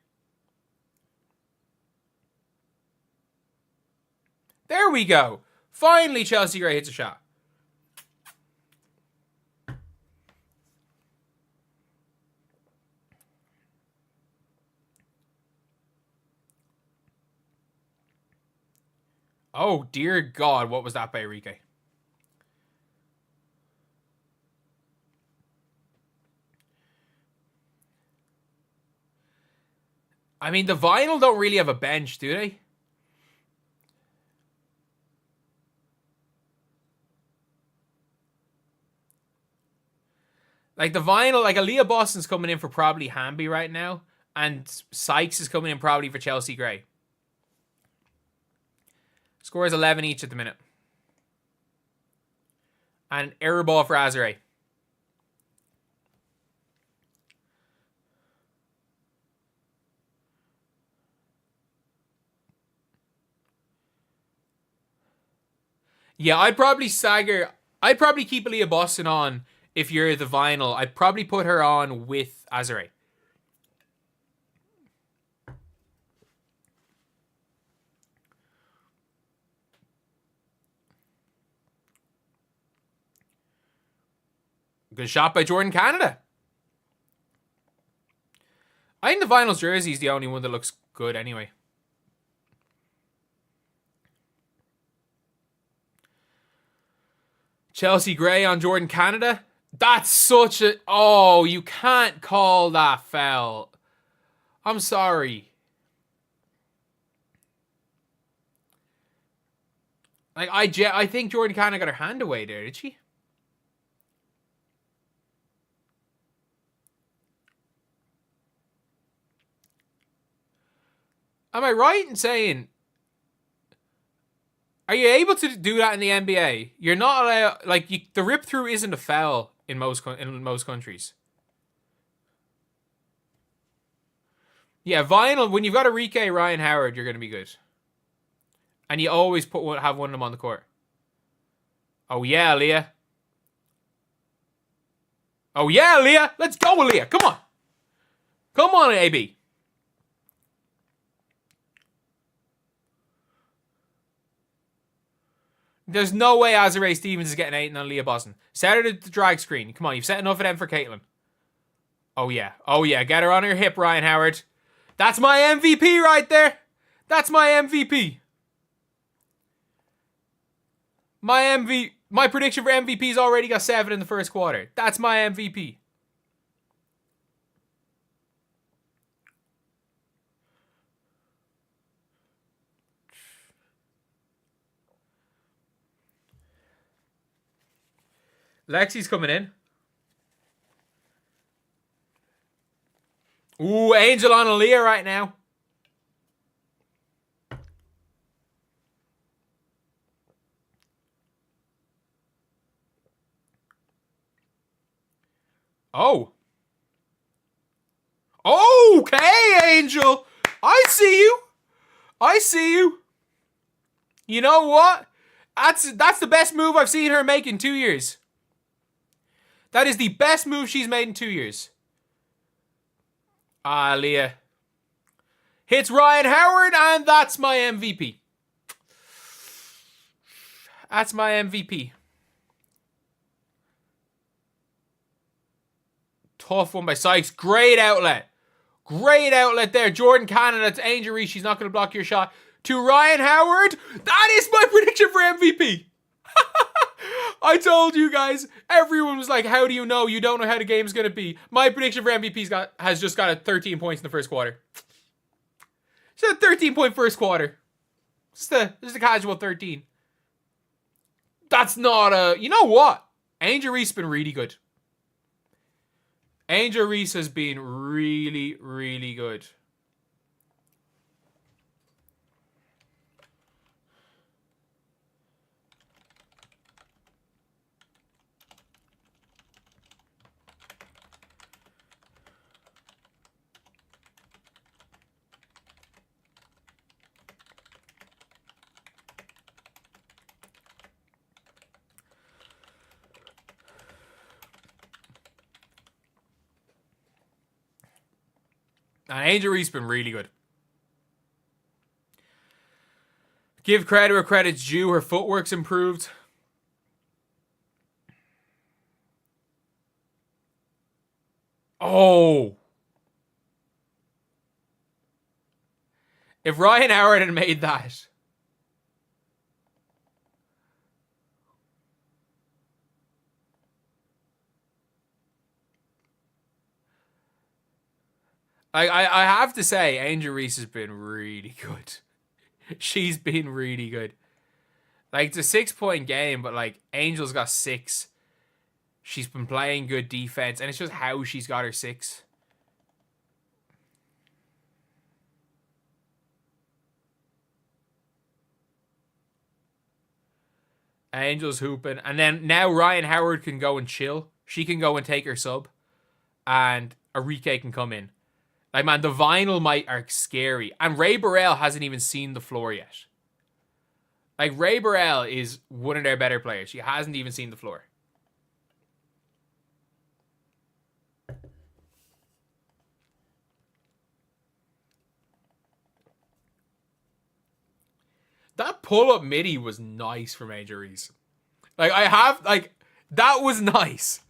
Speaker 1: There we go. Finally, Chelsea Gray hits a shot. Oh, dear God. What was that by Enrique? I mean, the Vinyl don't really have a bench, do they? Like, the Vinyl, like, Aaliyah Boston's coming in for probably Hamby right now. And Sykes is coming in probably for Chelsea Gray. Scores 11 each at the minute. And an error ball for Azare. Yeah, I'd probably keep Aaliyah Boston on if you're the Vinyl. I'd probably put her on with Azare. Good shot by Jordan Canada. I think the Vinyl's jersey is the only one that looks good anyway. Chelsea Gray on Jordan Canada. That's such a... Oh, you can't call that foul. I'm sorry. Like, I think Jordan Canada got her hand away there, did she? Am I right in saying... Are you able to do that in the NBA? You're not allowed... Like, the rip-through isn't a foul in most countries. Yeah, Vinyl, when you've got Enrique, Ryan Howard, you're going to be good. And you always have one of them on the court. Oh, yeah, Leah. Oh, yeah, Leah. Let's go, Leah. Come on. Come on, AB. There's no way Azare Stevens is getting 8 on Leah Boston. Set her to the drag screen. Come on, you've set enough of them for Caitlin. Oh, yeah. Oh, yeah. Get her on her hip, Ryan Howard. That's my MVP right there. That's my MVP. My prediction for MVP's already got 7 in the first quarter. That's my MVP. Lexi's coming in. Ooh, Angel on Aaliyah right now. Oh. Okay, Angel. I see you. I see you. You know what? That's the best move I've seen her make in 2 years. That is the best move she's made in 2 years. Ah, Leah. Hits Ryan Howard, and that's my MVP. That's my MVP. Tough one by Sykes. Great outlet. Great outlet there. Jordan Canada to Angel Reese. She's not going to block your shot. To Ryan Howard. That is my prediction for MVP. I told you guys. Everyone was like, how do you know? You don't know how the game's going to be. My prediction for MVP has just got a 13 points in the first quarter. Just a 13-point first quarter. Just a casual 13. That's not a... You know what? Angel Reese has been really good. Angel Reese has been really, really good. And Angel Reese has been really good. Give credit where credit's due. Her footwork's improved. Oh. If Ryan Howard had made that. I have to say, Angel Reese has been really good. She's been really good. Like, it's a 6-point game, but, like, Angel's got 6. She's been playing good defense, and it's just how she's got her 6. Angel's hooping. And then now Ryan Howard can go and chill. She can go and take her sub. And Arike can come in. Like, man, the vinyl might are scary. And Ray Burrell hasn't even seen the floor yet. Like, Ray Burrell is one of their better players. She hasn't even seen the floor. That pull-up midi was nice from Angel Reese. Like, that was nice.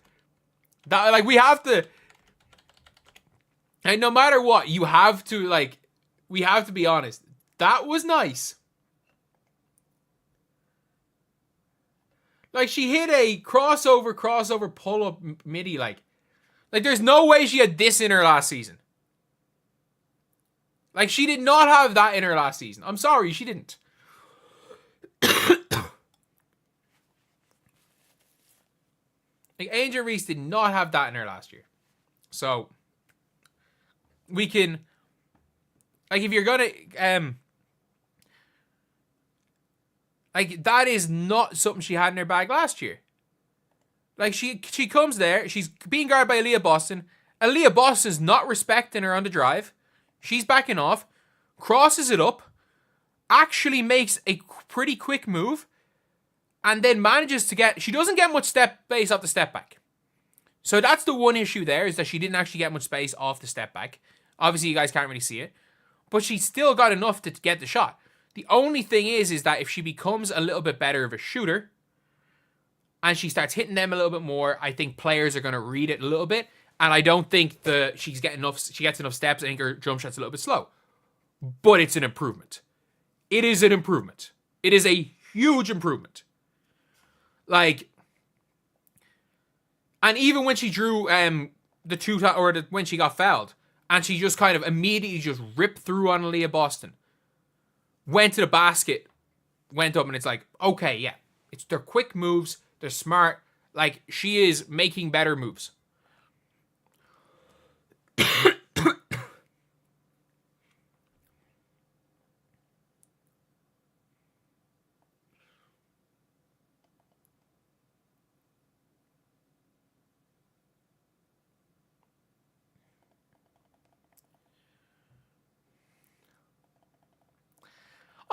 Speaker 1: That, like, we have to... And no matter what, you have to, like, we have to be honest. That was nice. Like, she hit a crossover pull-up midi, like there's no way she had this in her last season. Like, she did not have that in her last season. I'm sorry, she didn't. Like, Angel Reese did not have that in her last year. So... we can, like, if you're gonna, like, that is not something she had in her bag last year. Like, she comes there, she's being guarded by Aaliyah Boston. Aaliyah Boston's not respecting her on the drive. She's backing off, crosses it up, actually makes a pretty quick move, and then manages to get, she doesn't get much space off the step back. So that's the one issue there, is that she didn't actually get much space off the step back. Obviously, you guys can't really see it. But she still got enough to get the shot. The only thing is that if she becomes a little bit better of a shooter, and she starts hitting them a little bit more, I think players are going to read it a little bit. And I don't think she gets enough steps. I think her jump shot's a little bit slow. But it's an improvement. It is an improvement. It is a huge improvement. Like... And even when she drew when she got fouled, and she just kind of immediately just ripped through on Aaliyah Boston, went to the basket, went up, and it's like, okay, yeah. They're quick moves, they're smart, like, she is making better moves.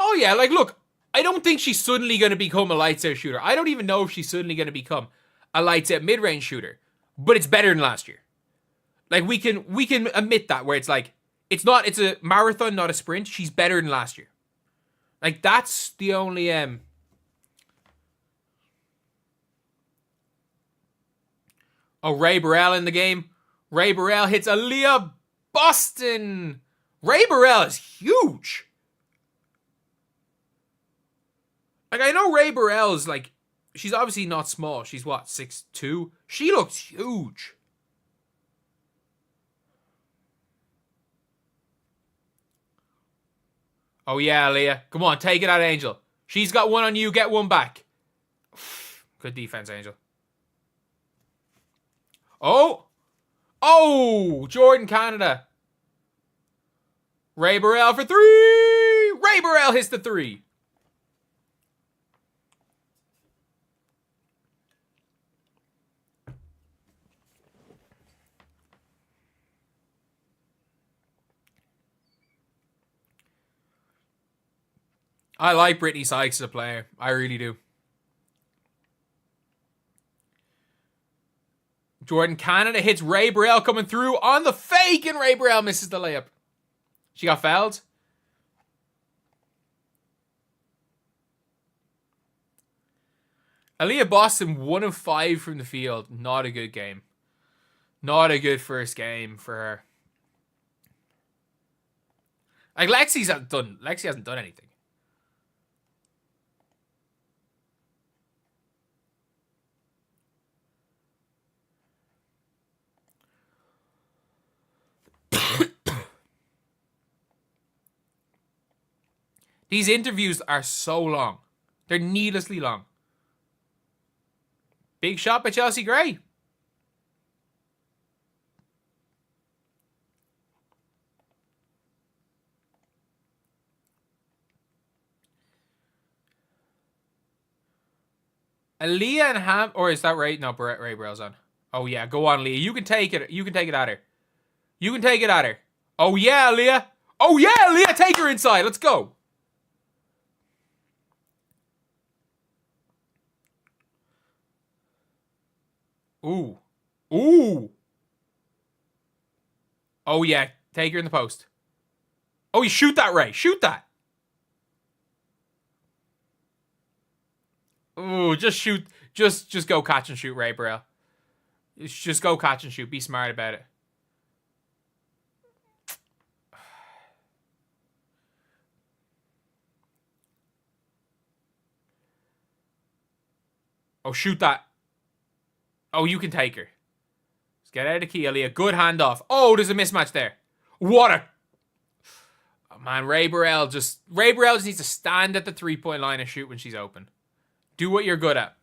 Speaker 1: Oh, yeah, like, look, I don't think she's suddenly going to become a lights out shooter. I don't even know if she's suddenly going to become a lights out mid-range shooter, but it's better than last year. Like, we can admit that, where it's like, it's a marathon, not a sprint. She's better than last year. Like, that's the only, Oh, Ray Burrell in the game. Ray Burrell hits Aaliyah Boston. Ray Burrell is huge. Like, I know Ray Burrell is, like, she's obviously not small. She's, what, 6'2"? She looks huge. Oh, yeah, Aaliyah. Come on, take it out, Angel. She's got one on you. Get one back. Good defense, Angel. Oh. Oh, Jordan Canada. Ray Burrell for 3. Ray Burrell hits the 3. I like Brittany Sykes as a player. I really do. Jordan Canada hits Ray Burrell coming through on the fake, and Ray Burrell misses the layup. She got fouled. Aaliyah Boston, 1 of 5 from the field. Not a good game. Not a good first game for her. Like, Lexi hasn't done anything. These interviews are so long. They're needlessly long. Big shot by Chelsea Gray. Aaliyah and Ham, or is that right? No, Ray Burrell's on. Oh yeah, go on, Leah. You can take it. You can take it at her. You can take it at her. Oh yeah, Leah. Oh yeah, Leah. Take her inside. Let's go. Ooh. Ooh. Oh yeah, take her in the post. Oh, you shoot that, Ray. Shoot that. Ooh, just shoot. Just go catch and shoot, Ray Burrell. Just go catch and shoot. Be smart about it. Oh, shoot that. Oh, you can take her. Let's get out of the key, Aaliyah. Good handoff. Oh, there's a mismatch there. What a... Oh, man, Ray Burrell just needs to stand at the 3-point line and shoot when she's open. Do what you're good at.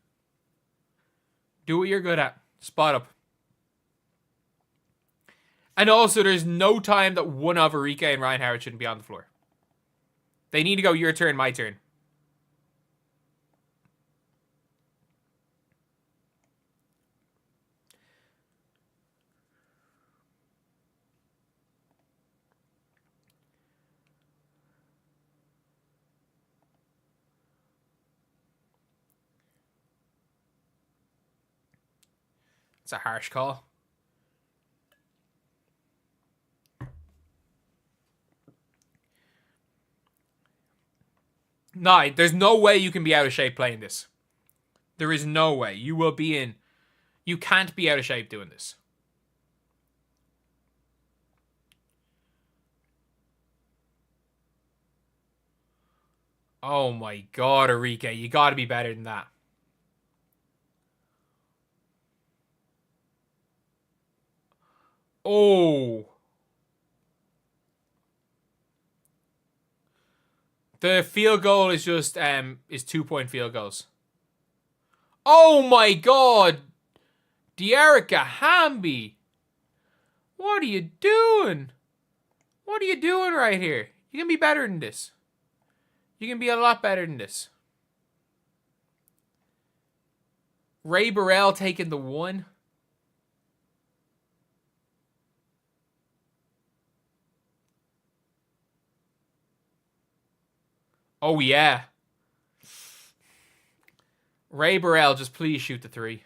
Speaker 1: Do what you're good at. Spot up. And also, there's no time that one of Arike and Ryan Howard shouldn't be on the floor. They need to go your turn, my turn. It's a harsh call. No, there's no way you can be out of shape playing this. There is no way. You will be in... You can't be out of shape doing this. Oh my god, Arike. You gotta be better than that. Oh. The field goal is just is 2-point field goals. Oh my god! Dearica Hamby! What are you doing? What are you doing right here? You can be better than this. You can be a lot better than this. Ray Burrell taking the 1. Oh, yeah. Ray Burrell, just please shoot the 3.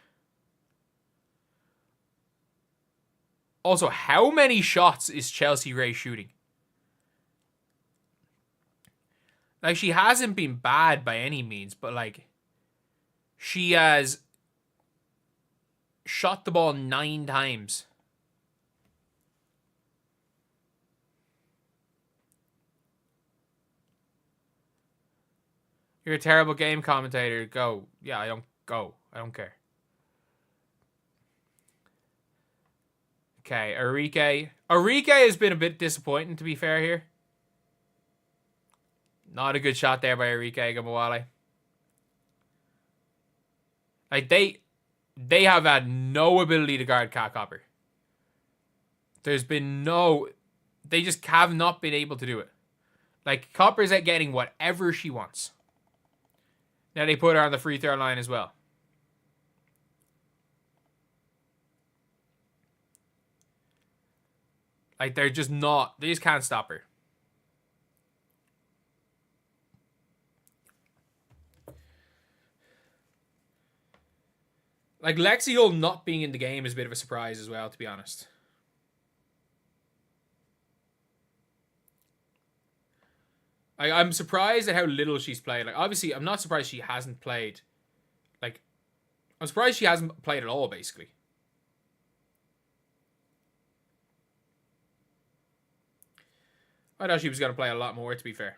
Speaker 1: Also, how many shots is Chelsea Gray shooting? Like, she hasn't been bad by any means, but, like, she has shot the ball 9 times. You're a terrible game commentator. Go. Yeah, I don't go. I don't care. Okay, Arike. Arike has been a bit disappointing, to be fair here. Not a good shot there by Arike Gamawale. Like, they have had no ability to guard Cat Copper. There's been no... They just have not been able to do it. Like, Copper's at getting whatever she wants. Now they put her on the free throw line as well. Like, they're just not... They just can't stop her. Like, Lexi Hull not being in the game is a bit of a surprise as well, to be honest. I'm surprised at how little she's played. Like, obviously, I'm not surprised she hasn't played, like, I'm surprised she hasn't played at all, basically. I thought she was going to play a lot more, to be fair.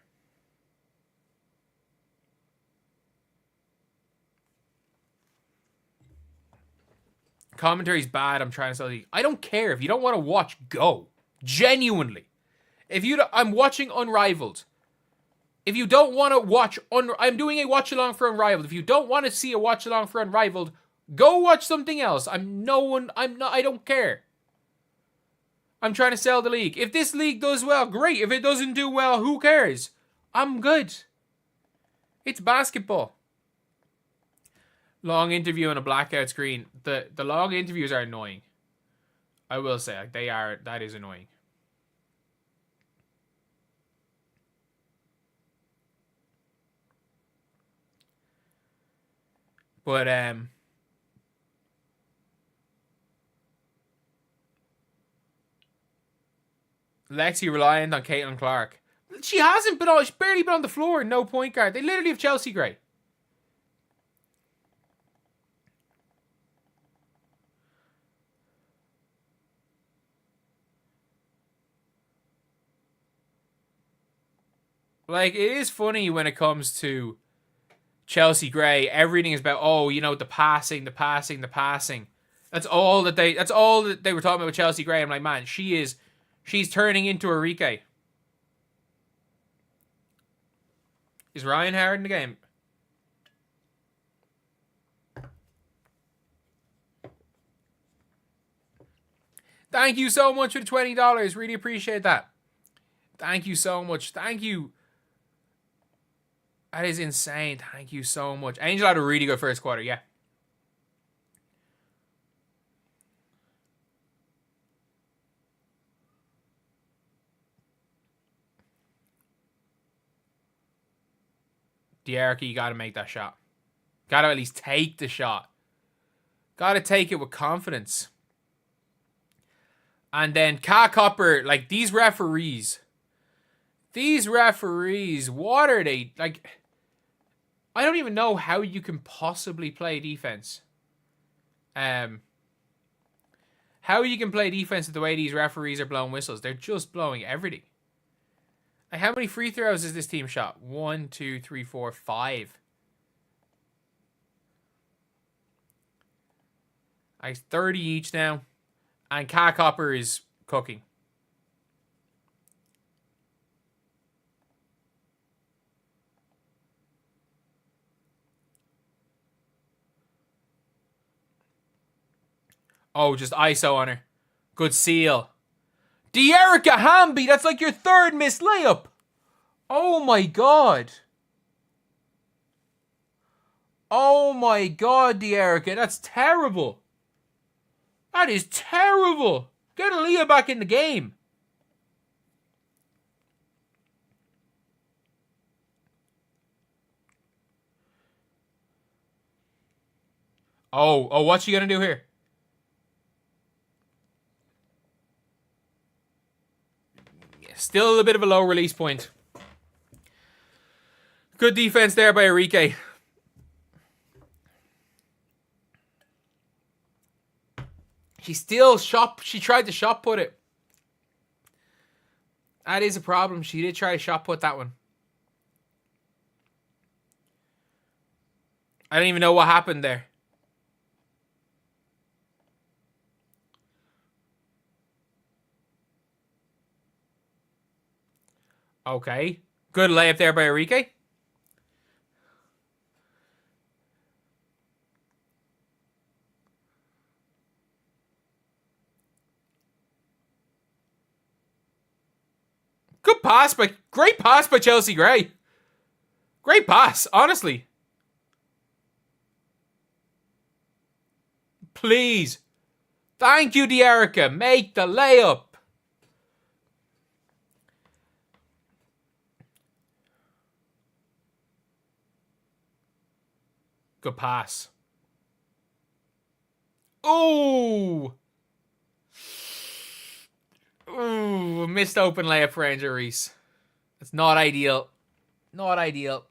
Speaker 1: Commentary's bad. I'm trying to sell you. I don't care. If you don't want to watch, go. Genuinely. If you, I'm watching Unrivaled. If you don't want to watch, I'm doing a watch along for Unrivaled. If you don't want to see a watch along for Unrivaled, go watch something else. I don't care. I'm trying to sell the league. If this league does well, great. If it doesn't do well, who cares? I'm good. It's basketball. Long interview on a blackout screen. The long interviews are annoying. I will say, like, they are. That is annoying. But Lexi reliant on Caitlin Clark. She hasn't been on. She's barely been on the floor. No point guard. They literally have Chelsea Gray. Like, it is funny when it comes to Chelsea Gray. Everything is about, oh, you know, the passing. That's all that they were talking about with Chelsea Gray. I'm like, man, she's turning into a Rike. Is Ryan Howard in the game? Thank you so much for the $20. Really appreciate that. Thank you so much. Thank you. That is insane. Thank you so much. Angel had a really good first quarter, yeah. De'Erica, you got to make that shot. Got to at least take the shot. Got to take it with confidence. And then Kat Copper, like, these referees, what are they? Like, I don't even know how you can possibly play defense. How you can play defense with the way these referees are blowing whistles. They're just blowing everything. Like, how many free throws has this team shot? 1, 2, 3, 4, 5. Like, 30 each now. And Kat Copper is cooking. Oh, just ISO on her. Good seal. De'Erica Hamby, that's like your third missed layup. Oh my god. Oh my god, De'Erica, that's terrible. That is terrible. Get Aaliyah back in the game. Oh, what's she gonna do here? Still a bit of a low release point. Good defense there by Enrique. She tried to shot put it. That is a problem. She did try to shot put that one. I don't even know what happened there. Okay. Good layup there by Enrique. Good pass, but great pass by Chelsea Gray. Great pass, honestly. Please. Thank you, De'Erica. Make the layup. Good pass. Ooh. Ooh, missed open layup for Angel Reese. That's not ideal. Not ideal.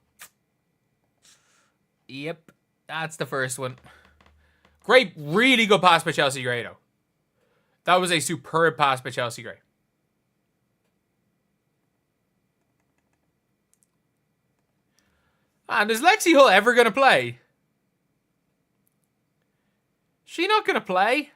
Speaker 1: Yep, that's the first one. Great, really good pass by Chelsea Gray, though. That was a superb pass by Chelsea Gray. And is Lexi Hull ever going to play? She not going to play?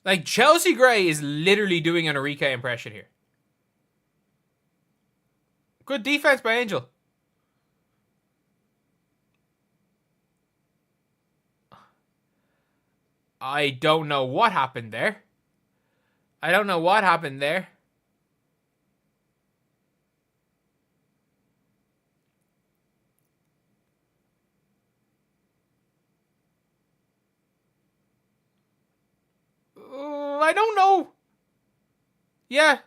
Speaker 1: Like, Chelsea Gray is literally doing an Enrique impression here. Good defense by Angel. I don't know what happened there. I don't know what happened there. I don't know. Yeah,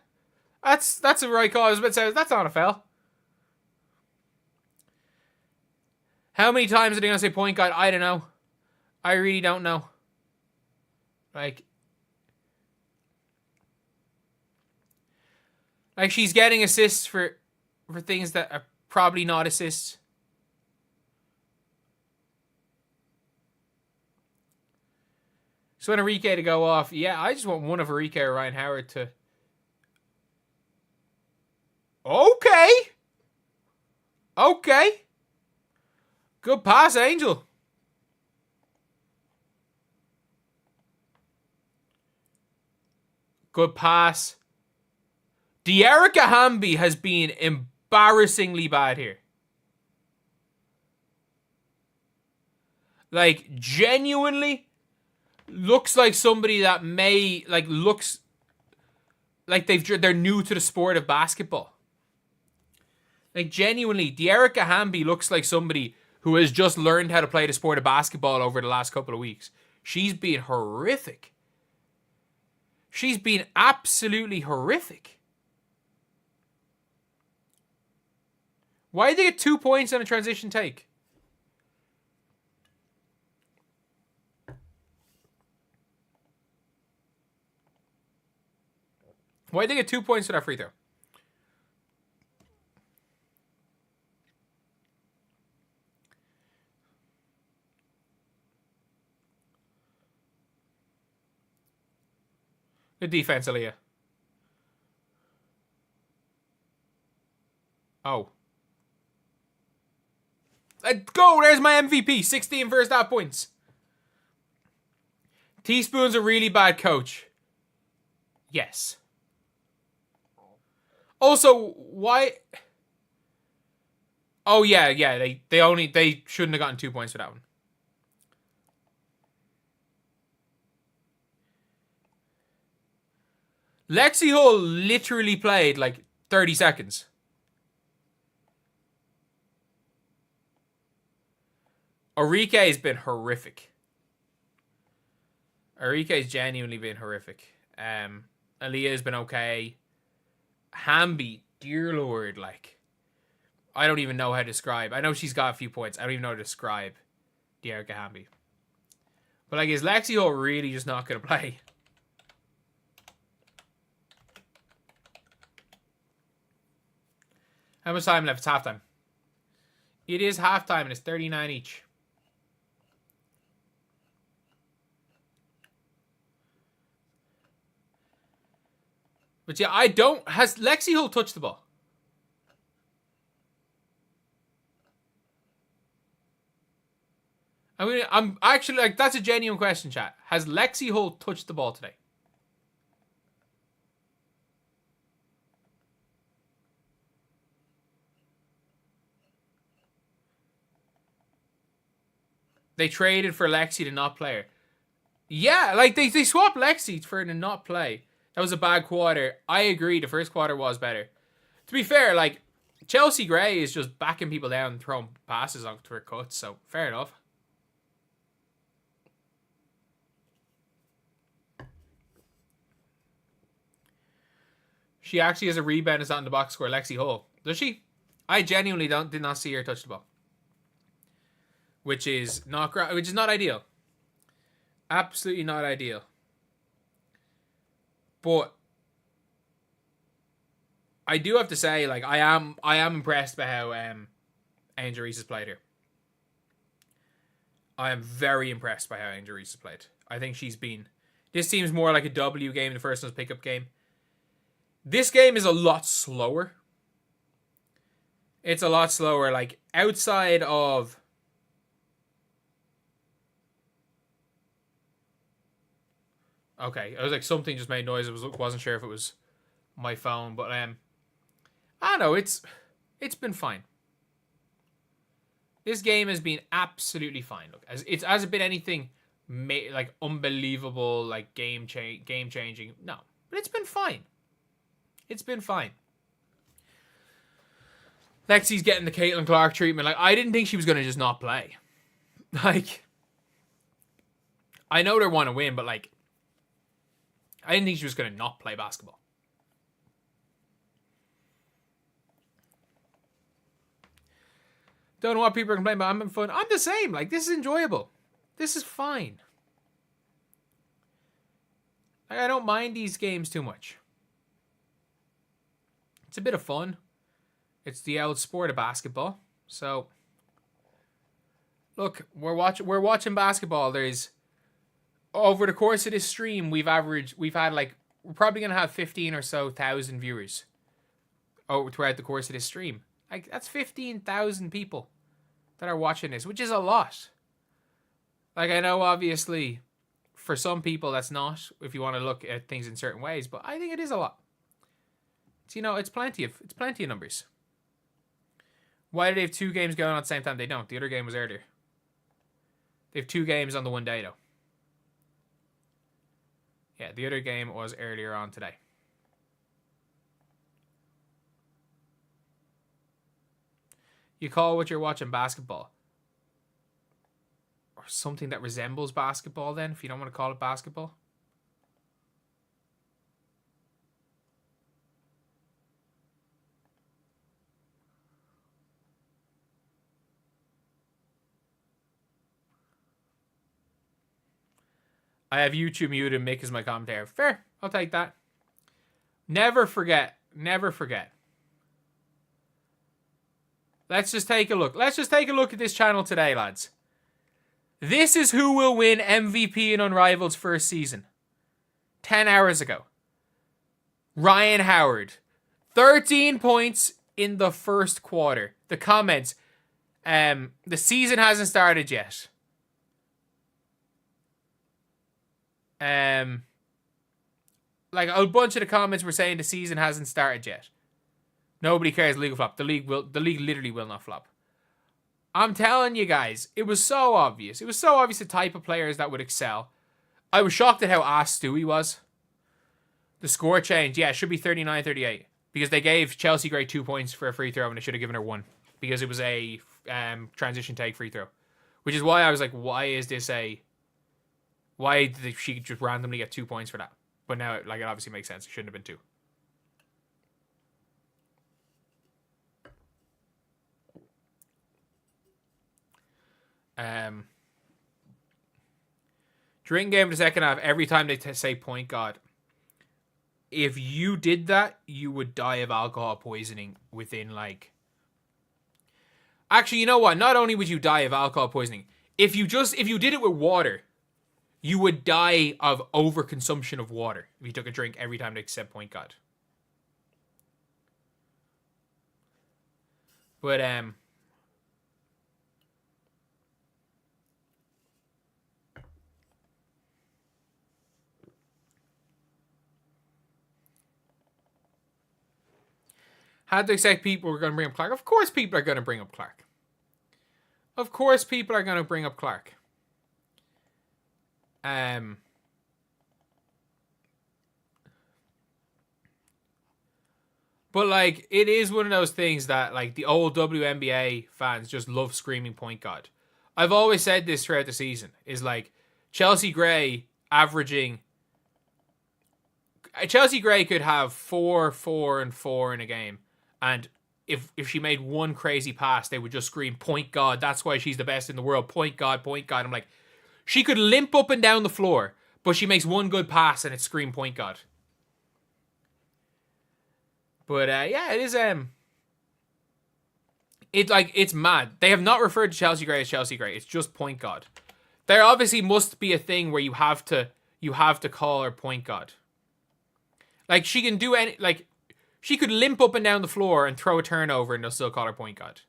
Speaker 1: that's a right call. I was about to say, that's not a foul. How many times are they going to say point guard? I don't know. I really don't know. Like she's getting assists for things that are probably not assists. So want Enrique to go off. Yeah, I just want one of Enrique or Ryan Howard to... Okay. Okay. Good pass, Angel. Good pass. De'Erica Hamby has been embarrassingly bad here. Like, genuinely looks like somebody that may, like, looks like they're new to the sport of basketball. Like, genuinely, De'Erica Hamby looks like somebody who has just learned how to play the sport of basketball over the last couple of weeks. She's been horrific. She's been absolutely horrific. Why did they get 2 points on a transition take? Why did they get 2 points for that free throw? Good defense, Aaliyah. Oh. Let's go. There's my MVP. 16 first half points. Teaspoon's a really bad coach. Yes. Also, why... Oh, yeah. They shouldn't have gotten 2 points for that one. Lexi Hull literally played like 30 seconds. Enrique has been horrific. Enrique's genuinely been horrific. Aaliyah's been okay. Hamby, dear Lord, like, I don't even know how to describe. I know she's got a few points. I don't even know how to describe De'Erica Hamby. But, like, is Lexi Hull really just not going to play? How much time left? It's halftime. It is halftime and it's 39 each. But yeah, has Lexi Hull touched the ball? I'm actually, like, that's a genuine question, chat. Has Lexi Hull touched the ball today? They traded for Lexi to not play her. Yeah, like, they swapped Lexi for her to not play. That was a bad quarter. I agree, the first quarter was better. To be fair, like, Chelsea Gray is just backing people down and throwing passes onto her cuts, so fair enough. She actually has a rebound as on the box score, Lexi Hull. Does she? I genuinely did not see her touch the ball. Which is not ideal. Absolutely not ideal. But I do have to say, like, I am impressed by how Angel Reese has played here. I am very impressed by how Angel Reese has played. I think this seems more like a W game than the first one's pickup game. This game is a lot slower. It's a lot slower. Like, outside of... Okay, I was like, something just made noise. I wasn't sure if it was my phone, but I don't know. It's been fine. This game has been absolutely fine. Look, hasn't been anything like unbelievable, like game changing. No, but it's been fine. It's been fine. Lexi's getting the Caitlin Clark treatment. Like, I didn't think she was going to just not play. Like, I know they want to win, but like, I didn't think she was going to not play basketball. Don't know what people are complaining about. I'm having fun. I'm the same. Like, this is enjoyable. This is fine. Like, I don't mind these games too much. It's a bit of fun. It's the old sport of basketball. So, look, we're watching basketball. There's, over the course of this stream, we're probably going to have 15 or so thousand viewers throughout the course of this stream. Like, that's 15,000 people that are watching this, which is a lot. Like, I know, obviously, for some people, that's not, if you want to look at things in certain ways, but I think it is a lot. It's, it's plenty of numbers. Why do they have 2 games going on at the same time? They don't. The other game was earlier. They have 2 games on the one day, though. Yeah, the other game was earlier on today. You call what you're watching basketball. Or something that resembles basketball, then, if you don't want to call it basketball. I have YouTube muted and Mick is my commentator. Fair. I'll take that. Never forget. Never forget. Let's just take a look. Let's just take a look at this channel today, lads. This is who will win MVP in Unrivaled's first season. 10 hours ago. Ryan Howard. 13 points in the first quarter. The comments. The season hasn't started yet. Like, a bunch of the comments were saying the season hasn't started yet. Nobody cares. The league will flop. The league literally will not flop. I'm telling you guys, it was so obvious. It was so obvious the type of players that would excel. I was shocked at how ass Stewie was. The score change, yeah, it should be 39-38 because they gave Chelsea Gray 2 points for a free throw and they should have given her 1 because it was a transition take free throw, which is why I was like, why did she just randomly get 2 points for that? But now, it obviously makes sense. It shouldn't have been 2. During game of the second half, every time they say point guard, if you did that, you would die of alcohol poisoning within Actually, you know what? Not only would you die of alcohol poisoning, if you did it with water, you would die of overconsumption of water if you took a drink every time they said point guard. But how do they say people were going to bring up Clark? Of course people are going to bring up Clark. Of course people are going to bring up Clark. But it is one of those things that the old WNBA fans just love screaming point guard. I've always said this throughout the season is Chelsea Gray averaging Chelsea Gray could have 4, 4, and 4 in a game, and if she made one crazy pass, they would just scream, "Point God! That's why she's the best in the world. Point God! Point God!" I'm like, she could limp up and down the floor, but she makes one good pass and it's scream, "Point God!" But yeah, it is. It's mad. They have not referred to Chelsea Gray as Chelsea Gray. It's just Point God. There obviously must be a thing where you have to call her Point God. Like, she can do any, like, she could limp up and down the floor and throw a turnover and they'll still call her Point God.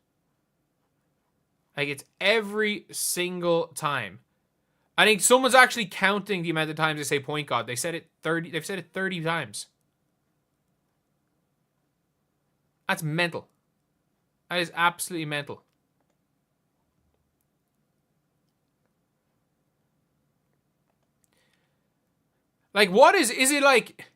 Speaker 1: Like, it's every single time. I think someone's actually counting the amount of times they say Point God. They've said it 30 times. That's mental. That is absolutely mental. Like, what is it like?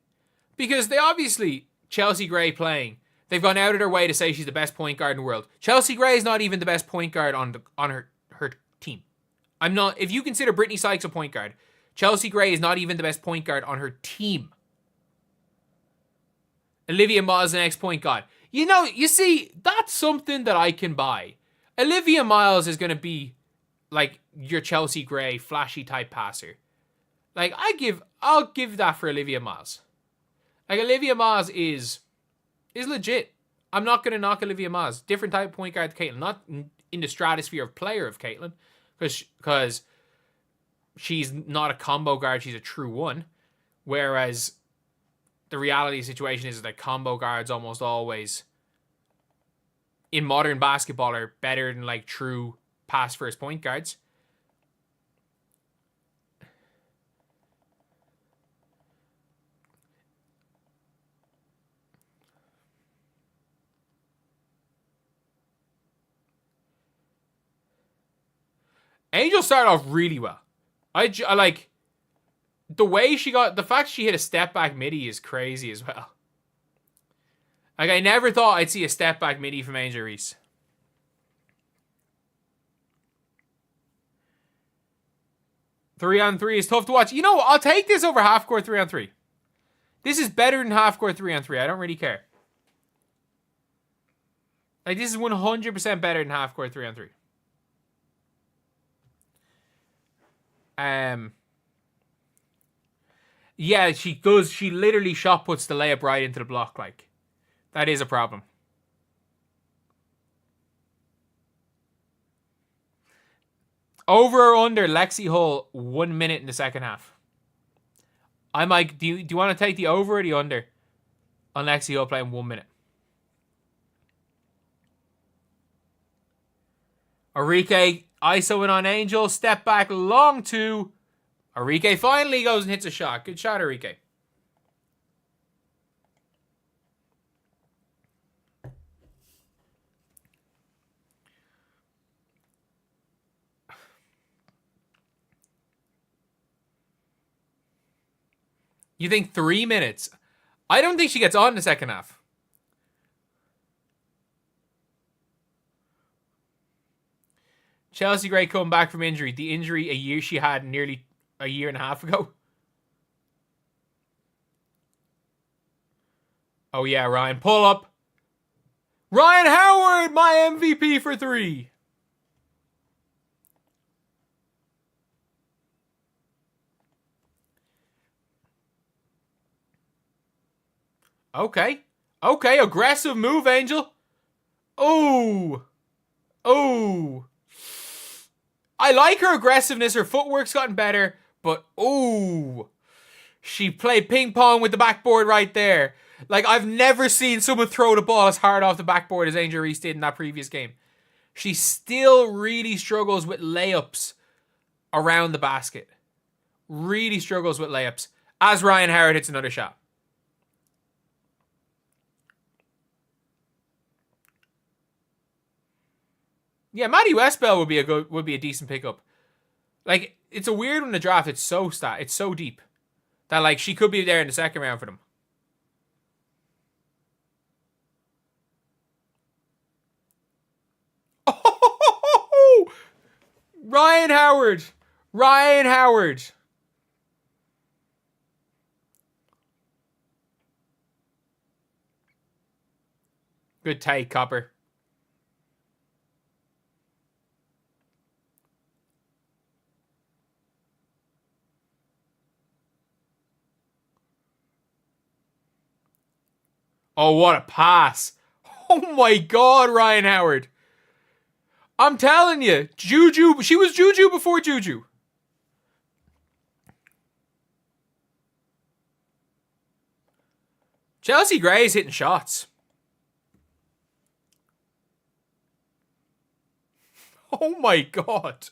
Speaker 1: Because they obviously, Chelsea Gray playing, they've gone out of their way to say she's the best point guard in the world. Chelsea Gray is not even the best point guard on her team. I'm not. If you consider Brittany Sykes a point guard, Chelsea Gray is not even the best point guard on her team. Olivia Miles, the next point guard. You know, you see, that's something that I can buy. Olivia Miles is going to be like your Chelsea Gray flashy type passer. Like, I'll give that for Olivia Miles. Like, Olivia Miles is legit. I'm not going to knock Olivia Miles. Different type of point guard to Caitlin. Not in the stratosphere of player of Caitlin. Because she's not a combo guard. She's a true one. Whereas the reality situation is that combo guards almost always, in modern basketball, are better than, like, true pass first point guards. Angel started off really well. I like the way she got, the fact she hit a step back midi is crazy as well. Like, I never thought I'd see a step back midi from Angel Reese. Three on three is tough to watch. You know what? I'll take this over half court 3 on 3. This is better than half court 3 on 3. I don't really care. Like, this is 100% better than half court 3 on 3. Yeah, she does. She literally shot puts the layup right into the block. Like, that is a problem. Over or under Lexi Hull 1 minute in the second half? I might. Do you want to take the over or the under on Lexi Hull playing 1 minute? Arike ISO in on Angel. Step back long two. Arike finally goes and hits a shot. Good shot, Arike. You think 3 minutes? I don't think she gets on in the second half. Chelsea Gray coming back from injury. The injury she had nearly a year and a half ago. Oh yeah, Ryan. Pull up. Ryan Howard, my MVP for 3. Okay. Okay, aggressive move, Angel. Oh. Oh. I like her aggressiveness. Her footwork's gotten better. But, oh. She played ping pong with the backboard right there. Like, I've never seen someone throw the ball as hard off the backboard as Angel Reese did in that previous game. She still really struggles with layups around the basket. Really struggles with layups. As Ryan Howard hits another shot. Yeah, Maddie Westbell would be a decent pickup. Like, it's a weird one in the draft. It's so deep that, like, she could be there in the second round for them. Oh, Ryan Howard. Ryan Howard. Good take, Copper. Oh, what a pass. Oh my God, Ryan Howard. I'm telling you, Juju, she was Juju before Juju. Chelsea Gray is hitting shots. Oh my God.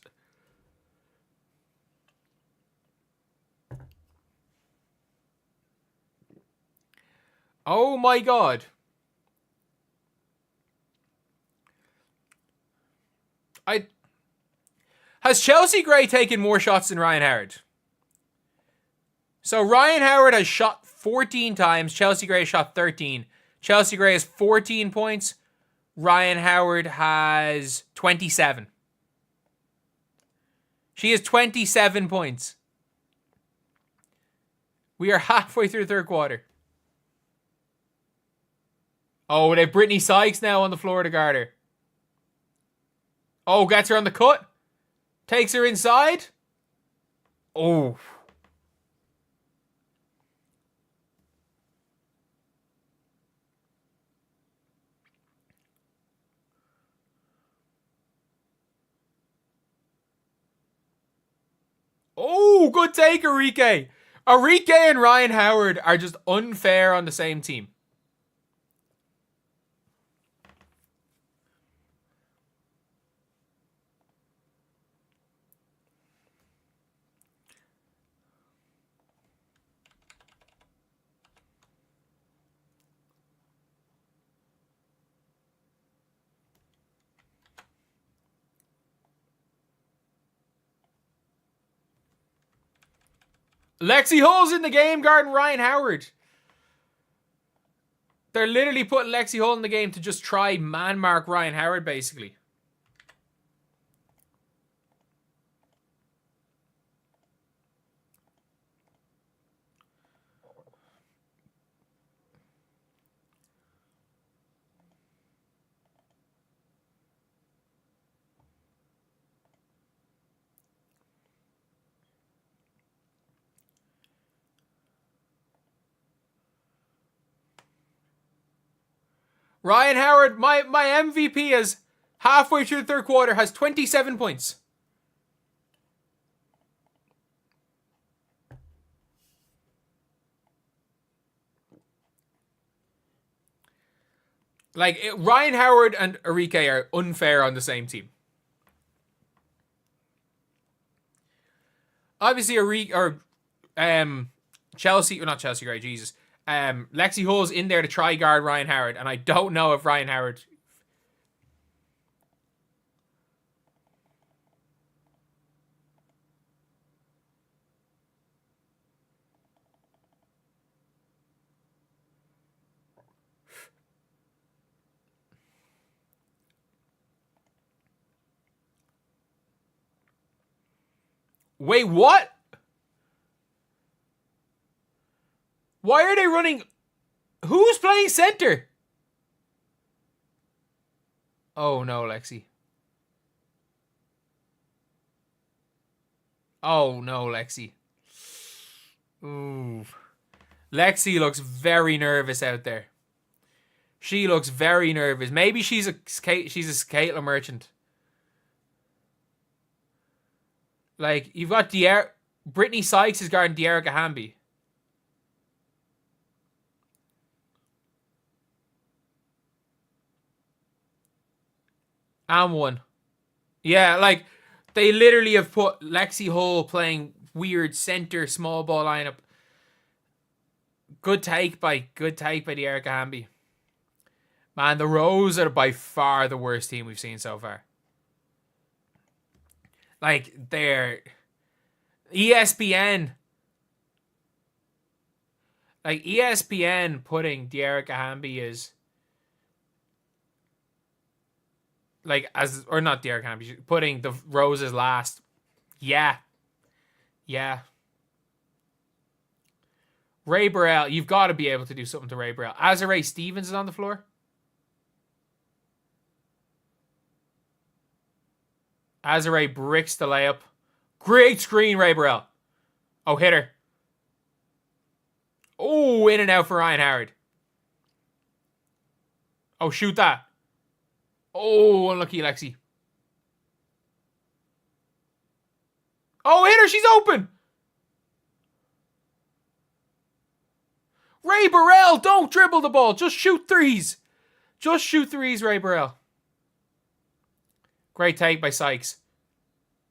Speaker 1: Oh my God. Has Chelsea Gray taken more shots than Ryan Howard? So Ryan Howard has shot 14 times. Chelsea Gray shot 13. Chelsea Gray has 14 points. Ryan Howard has 27. She has 27 points. We are halfway through the third quarter. Oh, they have Brittany Sykes now on the floor to guard her. Oh, gets her on the cut. Takes her inside. Oh. Oh, good take, Arike. Arike and Ryan Howard are just unfair on the same team. Lexi Hull's in the game guarding Ryan Howard. They're literally putting Lexi Hull in the game to just try man mark Ryan Howard, basically. Ryan Howard, my MVP is halfway through the third quarter, has 27 points. Ryan Howard and Arike are unfair on the same team. Obviously, Chelsea, or not Chelsea, right? Jesus. Lexi Hull's in there to try guard Ryan Howard, and I don't know if Ryan Howard. Wait, what? Why are they running? Who's playing center? Oh no, Lexi. Oh no, Lexi. Ooh. Lexi looks very nervous out there. She looks very nervous. Maybe she's a Caitlin merchant. Like, you've got Brittany Sykes is guarding De'Erica Hamby. And one. Yeah, like, they literally have put Lexi Hull playing weird center small ball lineup. Good take by De'Erica Hamby. Man, the Rose are by far the worst team we've seen so far. Like, they're ESPN. Like, ESPN putting De'Erica Hamby as like, as, or not De'Erica Hamby, putting the Roses last. Yeah. Yeah. Ray Burrell, you've got to be able to do something to Ray Burrell. Azare Stevens is on the floor. Azare bricks the layup. Great screen, Ray Burrell. Oh, hit her. Oh, in and out for Ryan Howard. Oh, shoot that. Oh, unlucky Lexi. Oh, hit her. She's open. Ray Burrell, don't dribble the ball. Just shoot threes. Just shoot threes, Ray Burrell. Great take by Sykes.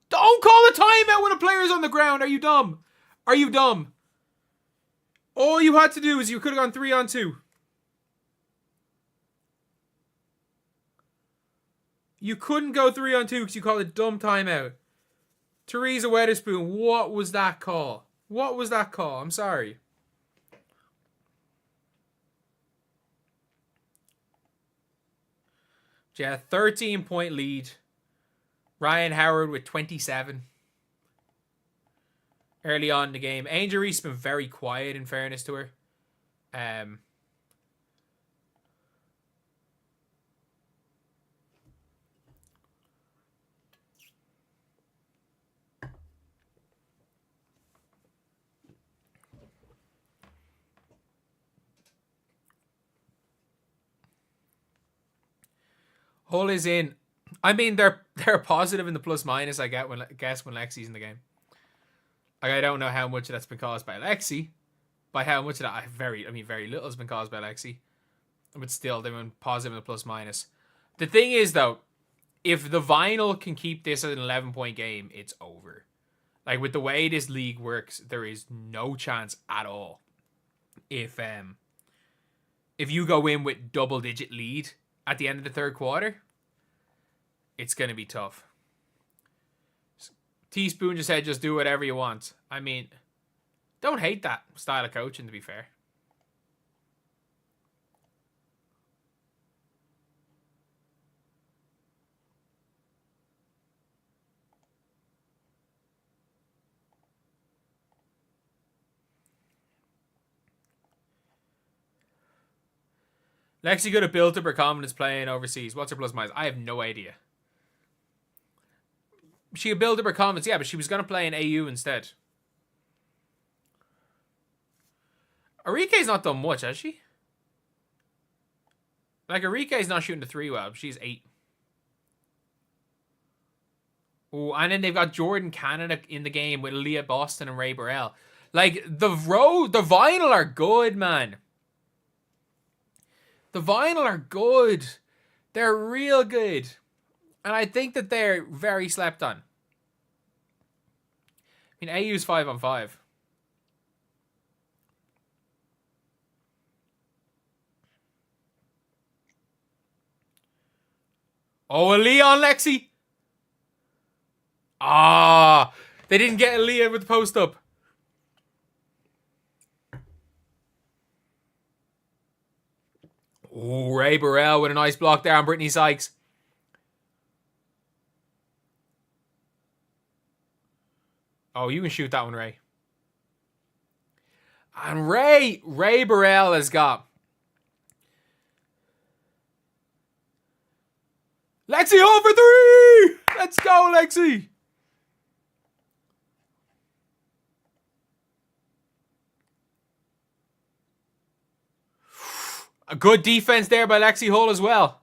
Speaker 1: Don't call a timeout when a player's on the ground. Are you dumb? Are you dumb? All you had to do is you could have gone 3-on-2. You couldn't go 3-on-2 because you called a dumb timeout. Teresa Weatherspoon, what was that call? What was that call? I'm sorry. Yeah, 13-point lead. Ryan Howard with 27. Early on in the game. Angel Reese has been very quiet, in fairness to her. Hull is in. I mean, they're positive in the plus minus. I guess when Lexi's in the game. Like, I don't know how much of that's been caused by Lexi. By how much of that, very little has been caused by Lexi. But still, they've been positive in the plus minus. The thing is, though, if the Vinyl can keep this at an 11-point game, it's over. Like, with the way this league works, there is no chance at all. If you go in with double-digit lead at the end of the third quarter, it's going to be tough. Teaspoon just said, just do whatever you want. I mean, don't hate that style of coaching, to be fair. Lexi could have built up her confidence playing overseas. What's her plus minus? I have no idea. She could build up her confidence, yeah, but she was going to play in AU instead. Arike's not done much, has she? Like, Arike's not shooting the 3 well. She's 8. Oh, and then they've got Jordan Canada in the game with Leah Boston and Ray Burrell. Like, the Vinyl are good, man. The Vinyl are good. They're real good. And I think that they're very slept on. I mean, AU's 5-on-5. Oh, Aaliyah on Lexi. Ah, they didn't get Aaliyah with the post up. Oh, Ray Burrell with a nice block there on Brittany Sykes. Oh, you can shoot that one, Ray. And Ray Burrell has got Lexi Hull for 3! Let's go, Lexi! A good defense there by Lexi Hull as well.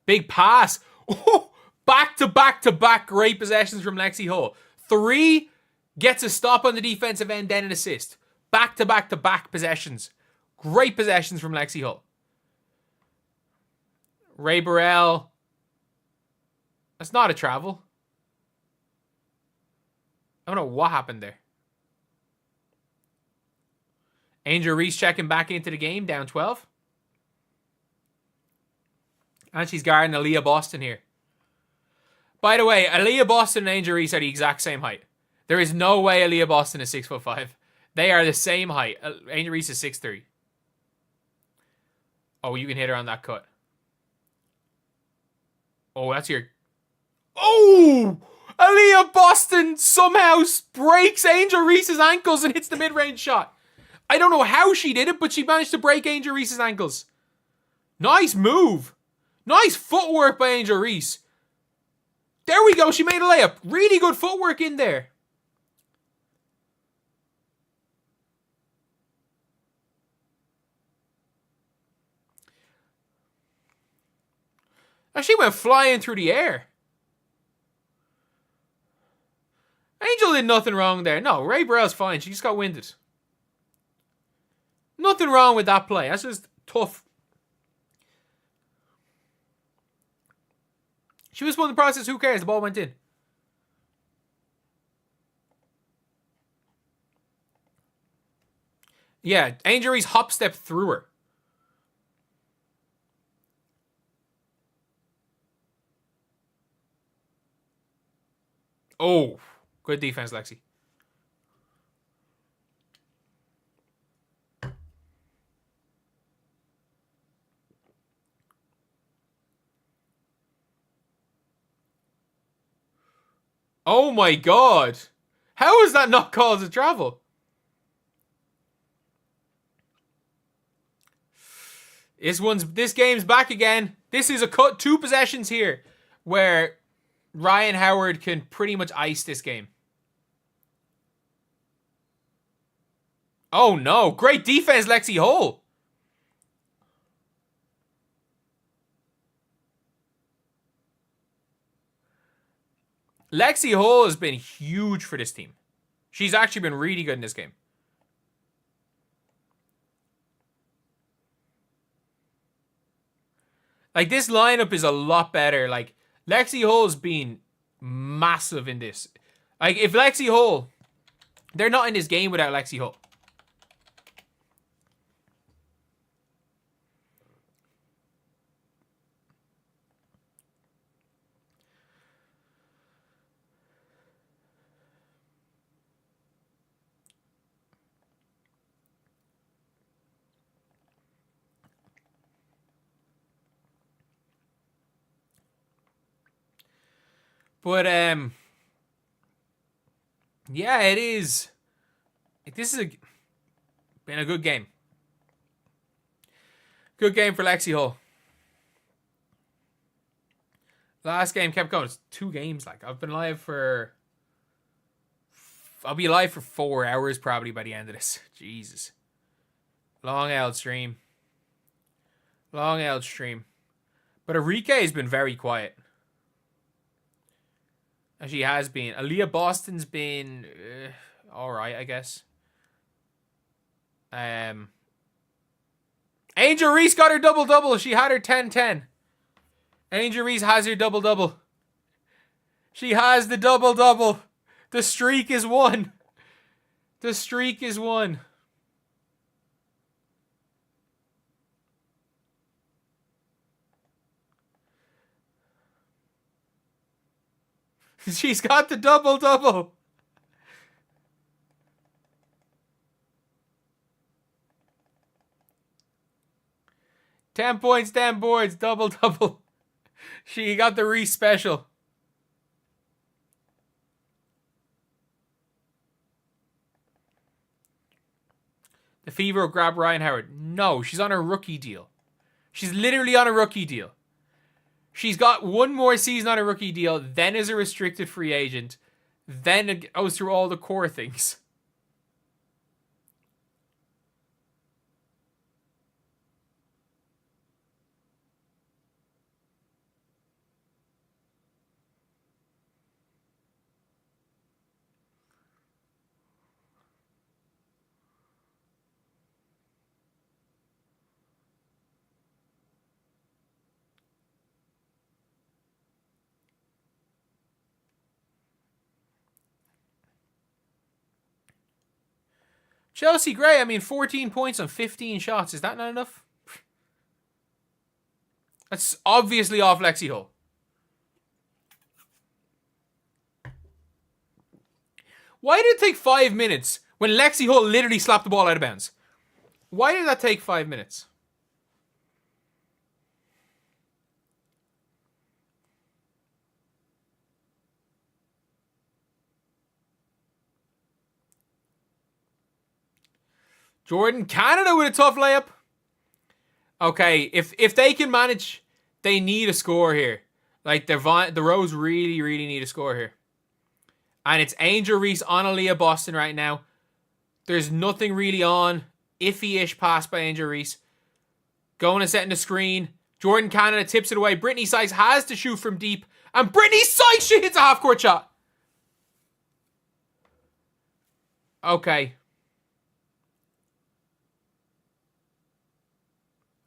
Speaker 1: Big pass. Oh, back-to-back great possessions from Lexi Hull. 3 gets a stop on the defensive end, then an assist. Back-to-back possessions. Great possessions from Lexi Hull. Ray Burrell. That's not a travel. I don't know what happened there. Angel Reese checking back into the game, down 12. And she's guarding Aaliyah Boston here. By the way, Aaliyah Boston and Angel Reese are the exact same height. There is no way Aaliyah Boston is 6'5". They are the same height. Angel Reese is 6'3". Oh, you can hit her on that cut. Oh, that's your... Oh! Aaliyah Boston somehow breaks Angel Reese's ankles and hits the mid-range shot. I don't know how she did it, but she managed to break Angel Reese's ankles. Nice move. Nice footwork by Angel Reese. There we go. She made a layup. Really good footwork in there. And she went flying through the air. Angel did nothing wrong there. No, Ray Burrell's fine. She just got winded. Nothing wrong with that play. That's just tough. She was one in the process. Who cares? The ball went in. Yeah, Angel Reese hop step through her. Oh, good defense, Lexi. Oh my god. How is that not called a travel? This game's back again. This is a cut 2 possessions here where Ryan Howard can pretty much ice this game. Oh no, great defense, Lexi Hull. Lexi Hull has been huge for this team. She's actually been really good in this game. Like, this lineup is a lot better. Like, Lexi Hull's been massive in this. Like, if Lexi Hull... They're not in this game without Lexi Hull. But, yeah, it is. This is been a good game. Good game for Lexi Hull. Last game kept going. It's 2 games. Like, I've been live for... I'll be live for 4 hours probably by the end of this. Jesus. Long held stream. Long held stream. But Arike has been very quiet. And she has been. Aaliyah Boston's been alright, I guess. Angel Reese got her double-double. She had her 10-10. Angel Reese has her double-double. She has the double-double. The streak is won. The streak is won. She's got the double-double. Ten points, 10 boards, double-double. She got the Reese special. The Fever will grab Ryan Howard. No, she's on a rookie deal. She's literally on a rookie deal. She's got 1 more season on a rookie deal, then is a restricted free agent, then it goes through all the core things. Chelsea Gray, I mean, 14 points on 15 shots. Is that not enough? That's obviously off Lexi Hull. Why did it take 5 minutes when Lexi Hull literally slapped the ball out of bounds? Why did that take 5 minutes? Jordan, Canada with a tough layup. Okay, if they can manage They need a score here. Like, the Rose really, really need a score here. And it's Angel Reese on Aaliyah Boston right now. There's nothing really on. Iffy-ish pass by Angel Reese. Going and setting the screen. Jordan Canada tips it away. Brittany Sykes has to shoot from deep. And Brittany Sykes, she hits a half-court shot. Okay.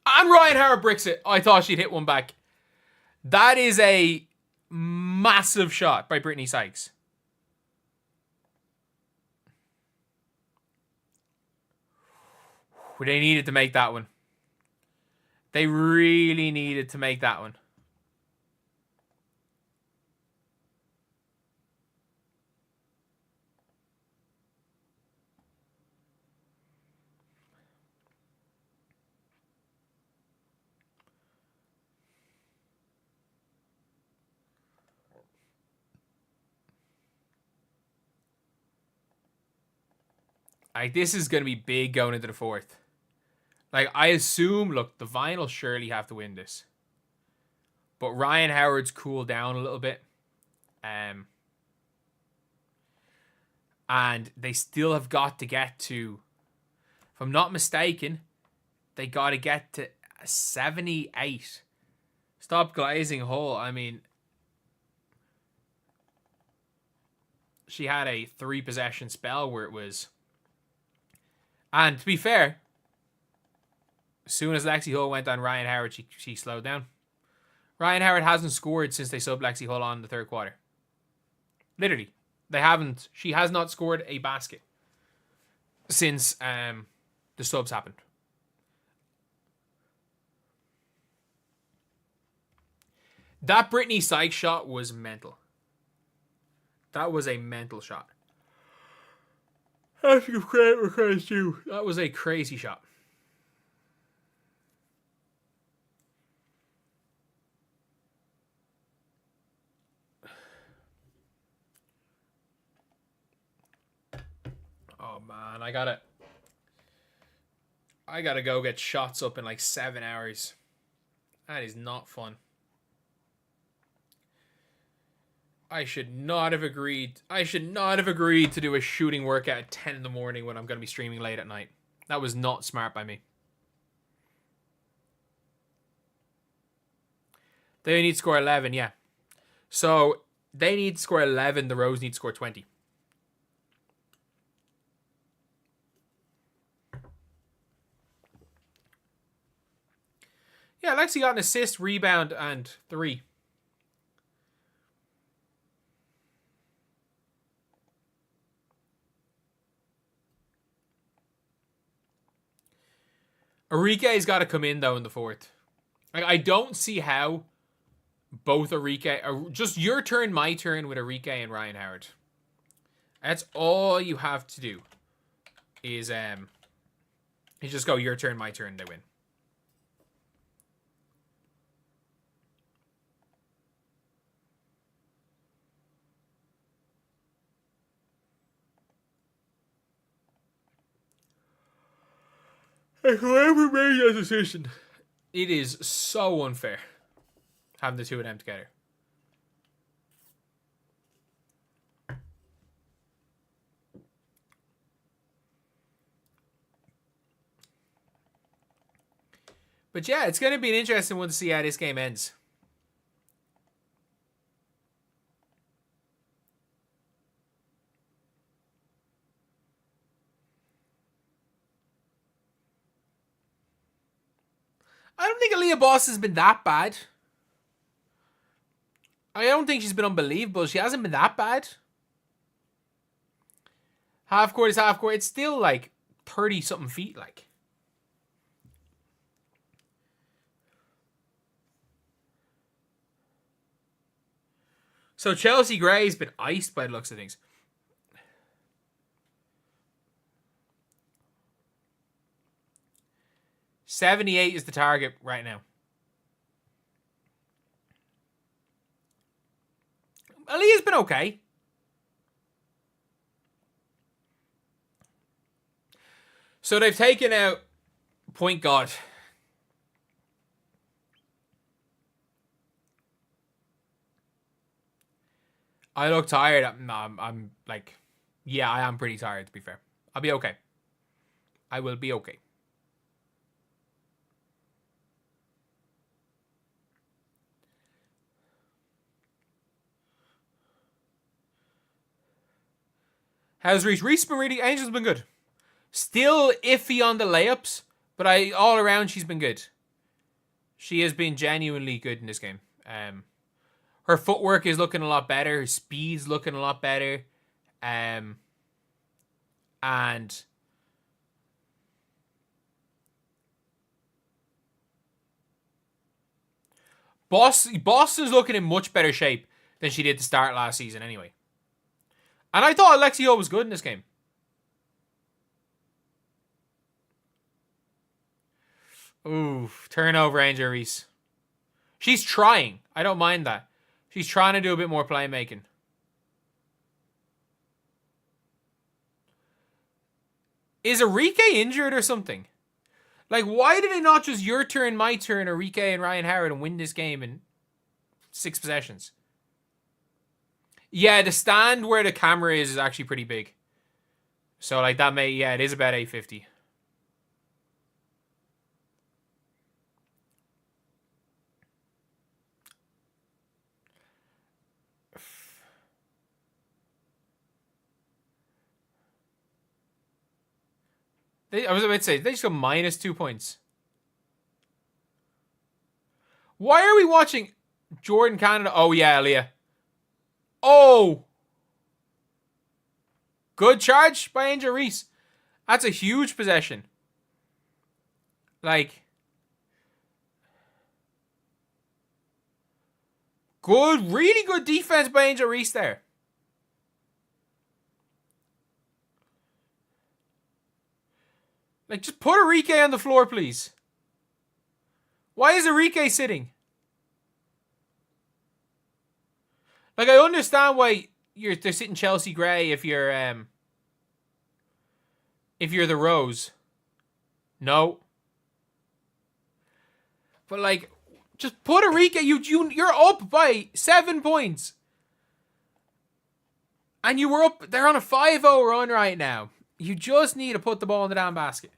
Speaker 1: And Ryan Howard bricks it. I thought she'd hit one back. That is a massive shot by Brittany Sykes. They needed to make that one. They really needed to make that one. Like, this is going to be big going into the fourth. Like, I assume, look, the Vinyl surely have to win this. But Ryan Howard's cooled down a little bit. And they still have got to get to, if I'm not mistaken, they got to get to 78. Stop glazing Hull. I mean, she had a 3-possession spell where it was... And to be fair, as soon as Lexi Hull went on Ryan Howard, she slowed down. Ryan Howard hasn't scored since they subbed Lexi Hull on the third quarter. Literally. They haven't. She has not scored a basket since the subs happened. That Brittany Sykes shot was mental. That was a mental shot. I have to give credit where credit's due. That was a crazy shot. Oh man, I gotta go get shots up in like 7 hours. That is not fun. I should not have agreed to do a shooting workout at 10 in the morning when I'm going to be streaming late at night. That was not smart by me. They need to score 11, yeah. So, they need to score 11, the Rose need to score 20. Yeah, Lexi got an assist, rebound, and 3. Arike's got to come in, though, in the fourth. I don't see how both Arike... Just your turn, my turn with Arike and Ryan Howard. That's all you have to do. Is just go your turn, my turn, they win. If whoever made that decision, it is so unfair having the two of them together. But yeah, it's going to be an interesting one to see how this game ends. I don't think Aaliyah Boss has been that bad. I don't think she's been unbelievable. She hasn't been that bad. Half court is half court. It's still like 30-something feet, like. So Chelsea Gray's been iced by the looks of things. .78 is the target right now. Aaliyah's been okay. So they've taken out point guard. I look tired. I'm like, yeah, I am pretty tired, to be fair. I'll be okay. I will be okay. How's Reese? Reese been really... Angel's been good. Still iffy on the layups, but all around she's been good. She has been genuinely good in this game. Her footwork is looking a lot better. Her speed's looking a lot better. And Boston's looking in much better shape than she did to start last season anyway. And I thought Alexio was good in this game. Ooh, turnover, Angel Reese. She's trying. I don't mind that. She's trying to do a bit more playmaking. Is Enrique injured or something? Like, why did it not just your turn, my turn, Enrique and Ryan Howard and win this game in 6 possessions? Yeah, the stand where the camera is actually pretty big. So, like, that may... Yeah, it is about 850. I was about to say, they just go minus 2 points. Why are we watching Jordan Canada? Oh, yeah, Aaliyah. Oh! Good charge by Angel Reese. That's a huge possession. Like... Good, really good defense by Angel Reese there. Like, just put Enrique on the floor, please. Why is Enrique sitting? Like, I understand why they're sitting Chelsea Gray if you're the Rose. No. But, like, just put Enrique. You're up by 7 points. And you were up. They're on a 5-0 run right now. You just need to put the ball in the damn basket.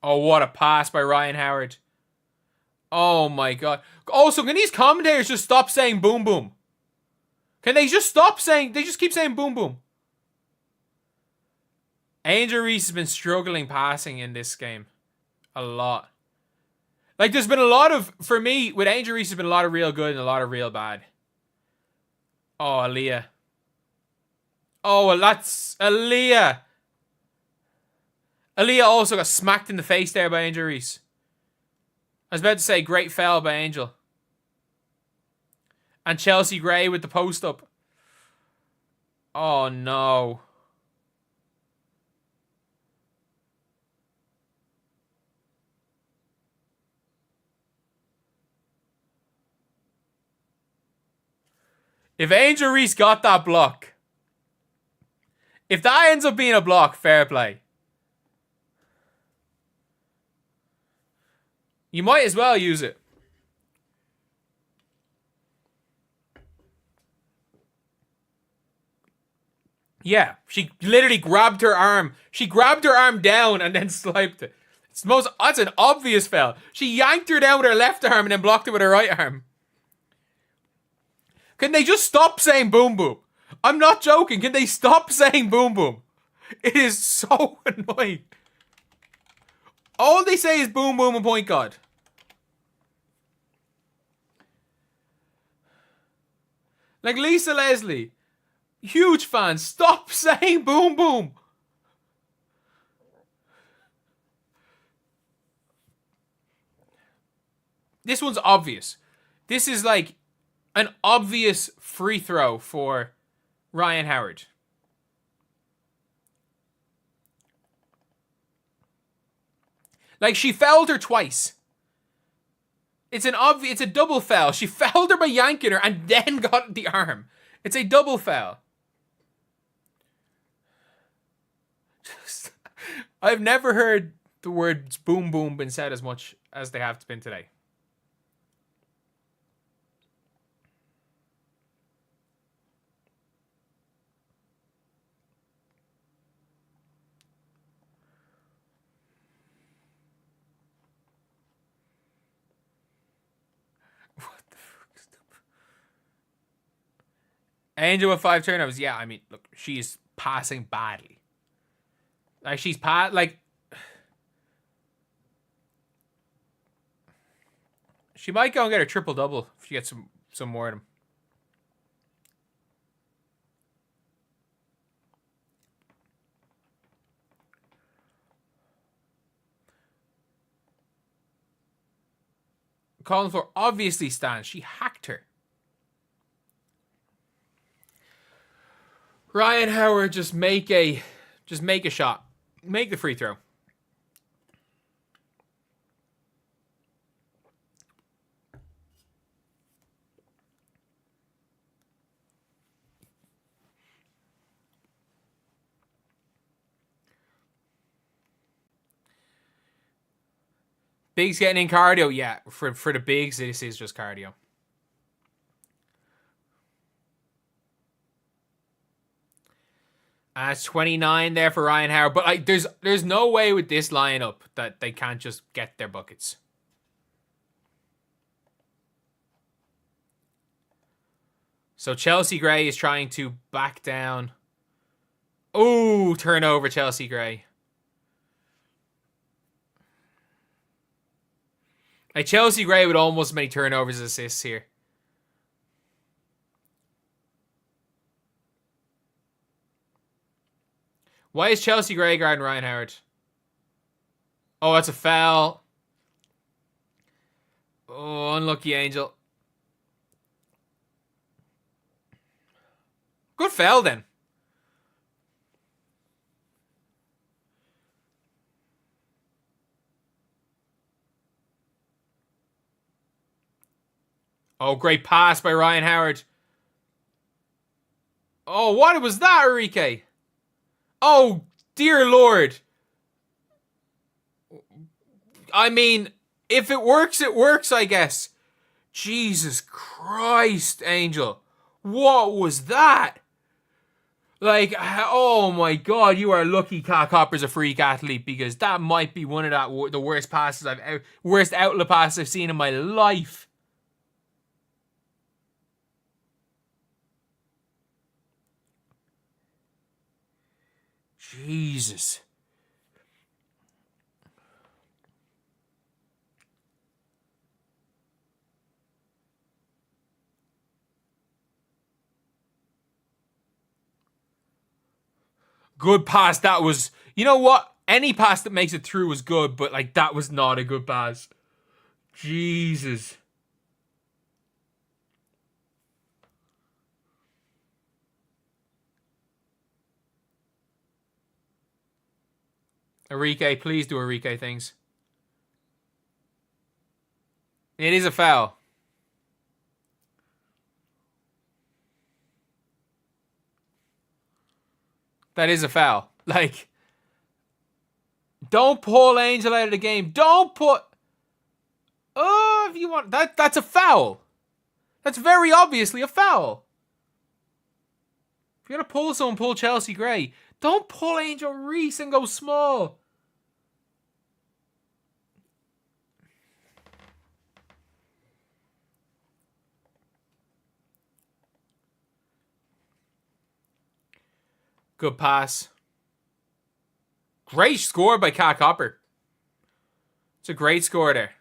Speaker 1: Oh, what a pass by Ryan Howard. Oh, my God. Also, can these commentators just stop saying boom, boom? Can they just stop saying... They just keep saying boom, boom. Angel Reese has been struggling passing in this game. A lot. Like, there's been a lot of... For me, with Angel Reese, there's been a lot of real good and a lot of real bad. Oh, Aaliyah. Oh, well, that's... Aaliyah. Aaliyah also got smacked in the face there by Angel Reese. I was about to say, great foul by Angel. And Chelsea Gray with the post up. Oh, no. If Angel Reese got that block. If that ends up being a block, fair play. You might as well use it. Yeah, she literally grabbed her arm. She grabbed her arm down and then swiped it. That's an obvious foul. She yanked her down with her left arm and then blocked it with her right arm. Can they just stop saying boom boom? I'm not joking. Can they stop saying boom boom? It is so annoying. All they say is boom boom and point guard. Like Lisa Leslie. Huge fan. Stop saying boom boom. This one's obvious. This is like an obvious free throw for Ryan Howard. Like, she fouled her twice. It's a double foul. She fouled her by yanking her and then got the arm. It's a double foul. I've never heard the words boom boom been said as much as they have been today. Angel with 5 turnovers. Yeah, I mean, look, she's passing badly. Like, she might go and get a triple-double if she gets some more of them. Calling for obviously stands. She hacked her. Ryan Howard, just make a shot. Make the free throw. Bigs getting in cardio. Yeah, for the bigs, this is just cardio. It's 29 there for Ryan Howard. But like, there's no way with this lineup that they can't just get their buckets. So Chelsea Gray is trying to back down. Oh, turnover Chelsea Gray. Like, Chelsea Gray with almost as many turnovers as assists here. Why is Chelsea Gray guarding Ryan Howard? Oh, that's a foul. Oh, unlucky Angel. Good foul then. Oh, great pass by Ryan Howard. Oh, what was that, Enrique? Oh, dear Lord. I mean, if it works, I guess. Jesus Christ, Angel. What was that? Like, oh my God, you are lucky Cat Copper's a freak athlete, because that might be one of the worst passes worst outlet passes I've seen in my life. Jesus. Good pass. That was, you know what? Any pass that makes it through was good, but like, that was not a good pass. Jesus. Enrique, please do Enrique things. It is a foul. That is a foul. Like, don't pull Angel out of the game. Don't put... Oh, if you want... That's a foul. That's very obviously a foul. If you're going to pull someone, pull Chelsea Gray. Don't pull Angel Reese and go small. Good pass. Great score by Cat Copper. It's a great score there.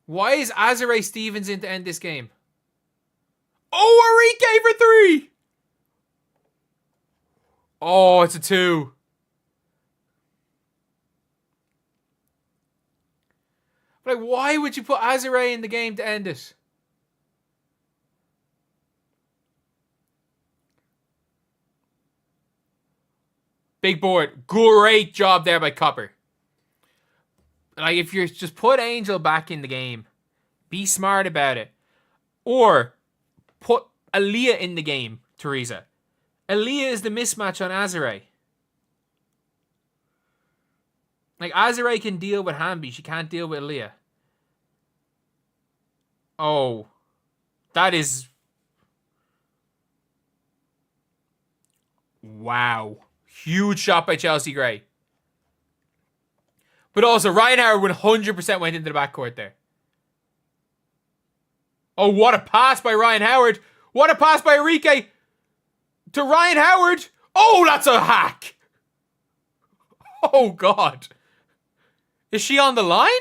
Speaker 1: Why is Azare Stevens in to end this game? Oh, Enrique for 3! Oh, it's a 2. Like, why would you put Azare in the game to end it? Big board. Great job there by Copper. Like, if you're just put Angel back in the game, be smart about it. Or put Aaliyah in the game. Teresa. Aaliyah is the mismatch on Azare. Like, Azare can deal with Hamby. She can't deal with Aaliyah. Oh. That is... Wow. Huge shot by Chelsea Gray. But also, Ryan Howard 100% went into the backcourt there. Oh, what a pass by Ryan Howard. What a pass by Enrique to Ryan Howard. Oh, that's a hack. Oh, God. Is she on the line?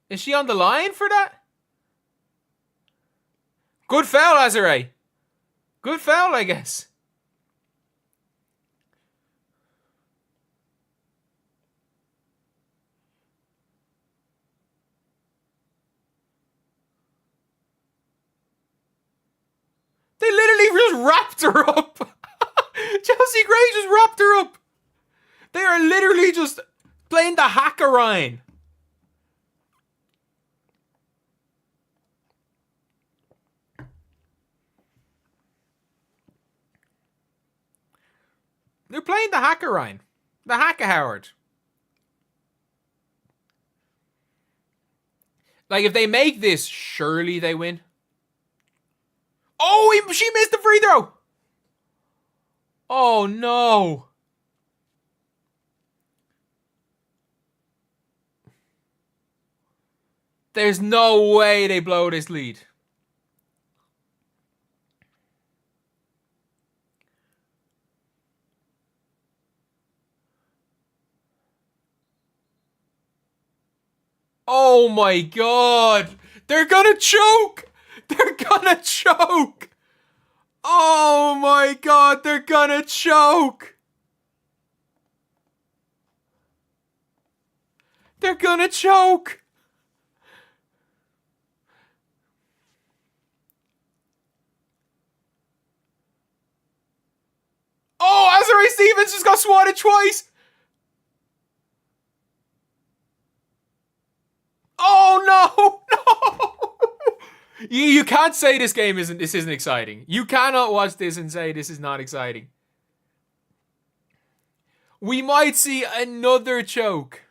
Speaker 1: Is she on the line for that? Good foul, Azare. Good foul, I guess. They literally just wrapped her up. Chelsea Gray just wrapped her up. They are literally just playing the hacker Ryan. They're playing the hacker Ryan. The hacker Howard. Like, if they make this, surely they win. Oh, she missed the free throw. Oh, no. There's no way they blow this lead. Oh my God. They're gonna choke. They're gonna choke. Oh my God. They're gonna choke. They're gonna choke. Oh, Azare Stevens just got swatted twice. Oh no, no! You can't say this isn't exciting. You cannot watch this and say this is not exciting. We might see another choke.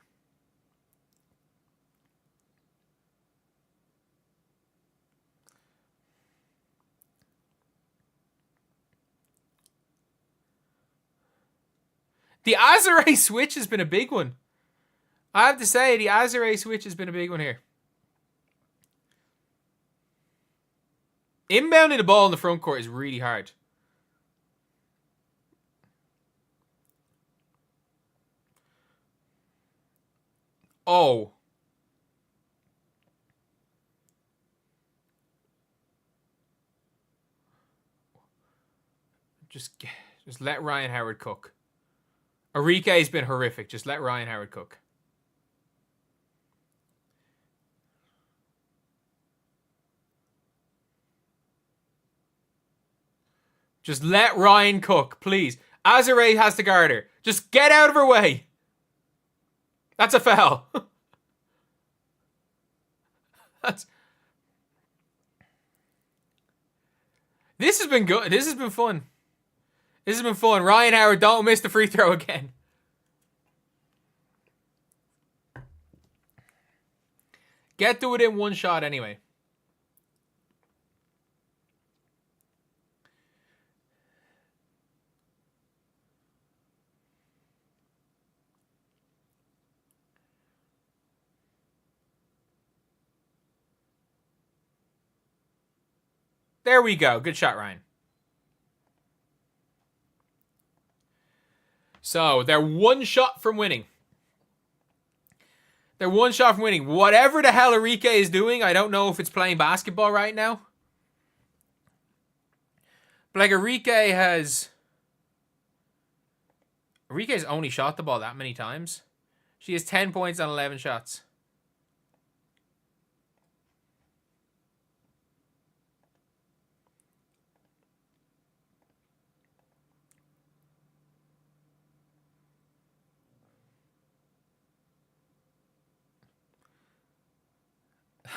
Speaker 1: The Azare switch has been a big one. I have to say, the Azare switch has been a big one here. Inbounding the ball in the front court is really hard. Oh. Just let Ryan Howard cook. Enrique's been horrific. Just let Ryan Howard cook. Just let Ryan cook, please. Azare has to guard her. Just get out of her way. That's a foul. This has been good. This has been fun. This has been fun. Ryan Howard, don't miss the free throw again. Get to within one shot anyway. There we go. Good shot, Ryan. So, they're one shot from winning. They're one shot from winning. Whatever the hell Enrique is doing, I don't know if it's playing basketball right now. But like Enrique's only shot the ball that many times. She has 10 points on 11 shots.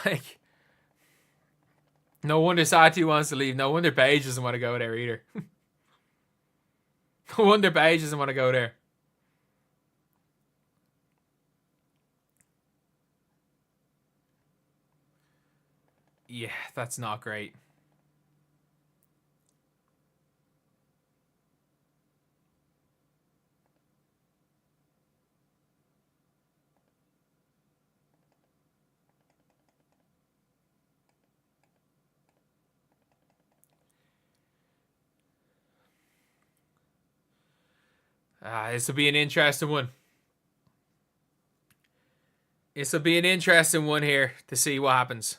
Speaker 1: Like, no wonder Satu wants to leave. No wonder Paige doesn't want to go there either. No wonder Paige doesn't want to go there. Yeah, that's not great. This will be an interesting one. This will be an interesting one here to see what happens.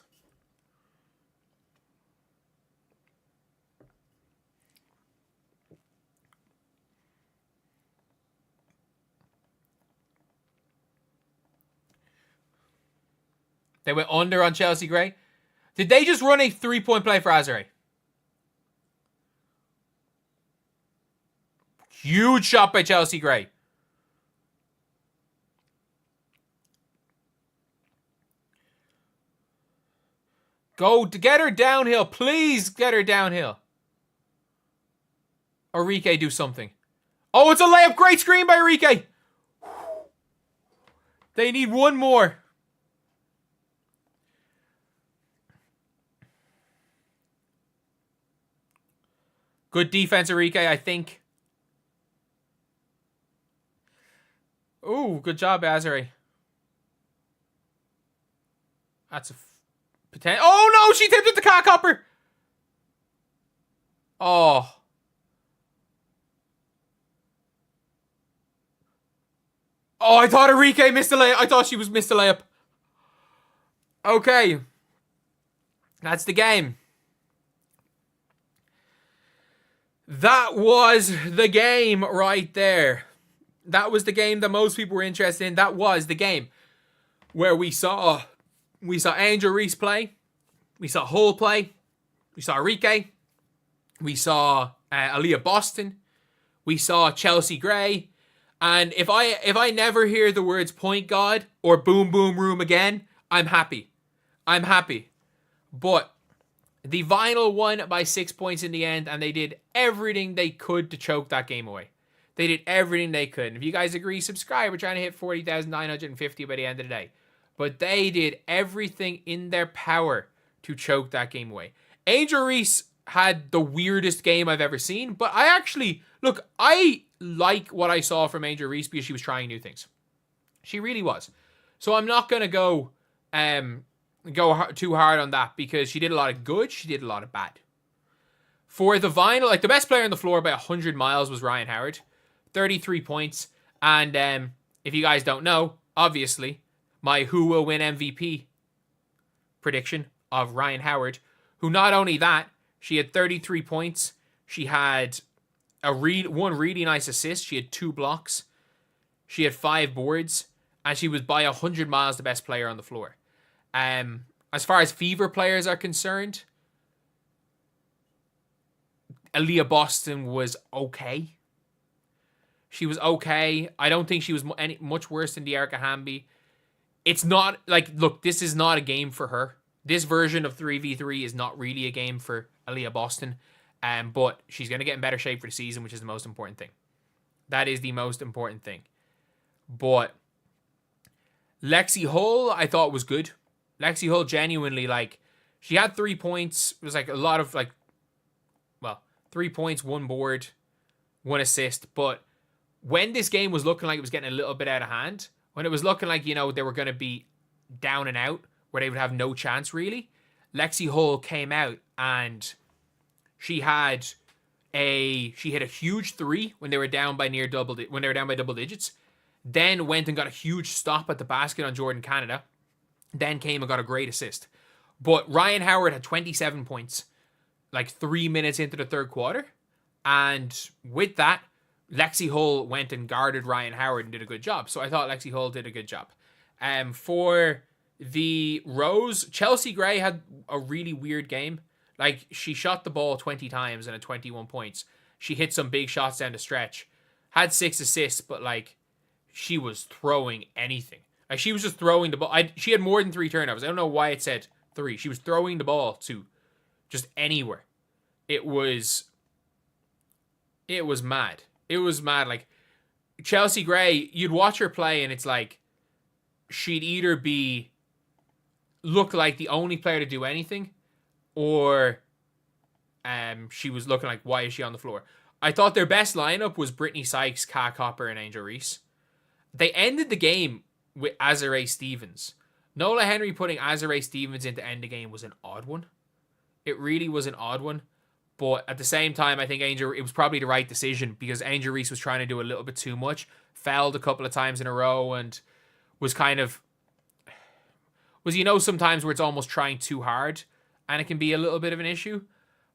Speaker 1: They went under on Chelsea Gray. Did they just run a 3-point play for Azare? Huge shot by Chelsea Gray. Go to get her downhill. Please get her downhill. Enrique, do something. Oh, it's a layup. Great screen by Enrique. They need one more. Good defense, Enrique, I think. Ooh, good job, Azare. That's a potential. Oh, no, she tipped it the cockhopper. Oh. Oh, I thought Enrique missed the layup. I thought she was missed the layup. Okay. That's the game. That was the game right there. That was the game that most people were interested in. That was the game where we saw Angel Reese play. We saw Hull play. We saw Enrique. We saw Aaliyah Boston. We saw Chelsea Gray. And if I never hear the words point guard or boom boom room again, I'm happy. I'm happy. But the Vinyl won by 6 points in the end, and they did everything they could to choke that game away. They did everything they could. And if you guys agree, subscribe. We're trying to hit 40,950 by the end of the day. But they did everything in their power to choke that game away. Angel Reese had the weirdest game I've ever seen, but I like what I saw from Angel Reese because she was trying new things. She really was. So I'm not going to go too hard on that because she did a lot of good, she did a lot of bad. For the Vinyl, like the best player on the floor by 100 miles was Ryan Howard. 33 points. And if you guys don't know, obviously, my who will win MVP prediction of Ryan Howard, who not only that, she had 33 points. She had one really nice assist. She had 2 blocks. She had 5 boards. And she was by 100 miles the best player on the floor. As far as Fever players are concerned, Aaliyah Boston was okay. She was okay. I don't think she was much worse than Dearica Hamby. It's not like, look, this is not a game for her. This version of 3v3 is not really a game for Aaliyah Boston. But she's going to get in better shape for the season, which is the most important thing. That is the most important thing. But Lexi Hull, I thought was good. Lexi Hull genuinely, she had 3 points. It was a lot of 3 points, 1 board, 1 assist. But when this game was looking like it was getting a little bit out of hand, when it was looking like, they were going to be down and out, where they would have no chance really, Lexi Hull came out and she hit a huge 3 when they were down by double digits. Then went and got a huge stop at the basket on Jordan Canada. Then came and got a great assist. But Ryan Howard had 27 points 3 minutes into the third quarter. And with that, Lexi Hull went and guarded Ryan Howard and did a good job. So I thought Lexi Hull did a good job. For the Rose, Chelsea Gray had a really weird game. She shot the ball 20 times and had 21 points. She hit some big shots down the stretch. Had 6 assists, but she was throwing anything. Like, she was just throwing the ball. She had more than 3 turnovers. I don't know why it said 3. She was throwing the ball to just anywhere. It was mad. It was mad. Like, Chelsea Gray, you'd watch her play and it's like she'd either look like the only player to do anything, or she was looking like, why is she on the floor? I thought their best lineup was Brittany Sykes, Kat Copper, and Angel Reese. They ended the game with Azare Stevens. Nola Henry putting Azare Stevens in to end the game was an odd one. It really was an odd one. But at the same time, I think it was probably the right decision, because Angel Reese was trying to do a little bit too much, fouled a couple of times in a row, and was sometimes where it's almost trying too hard, and it can be a little bit of an issue.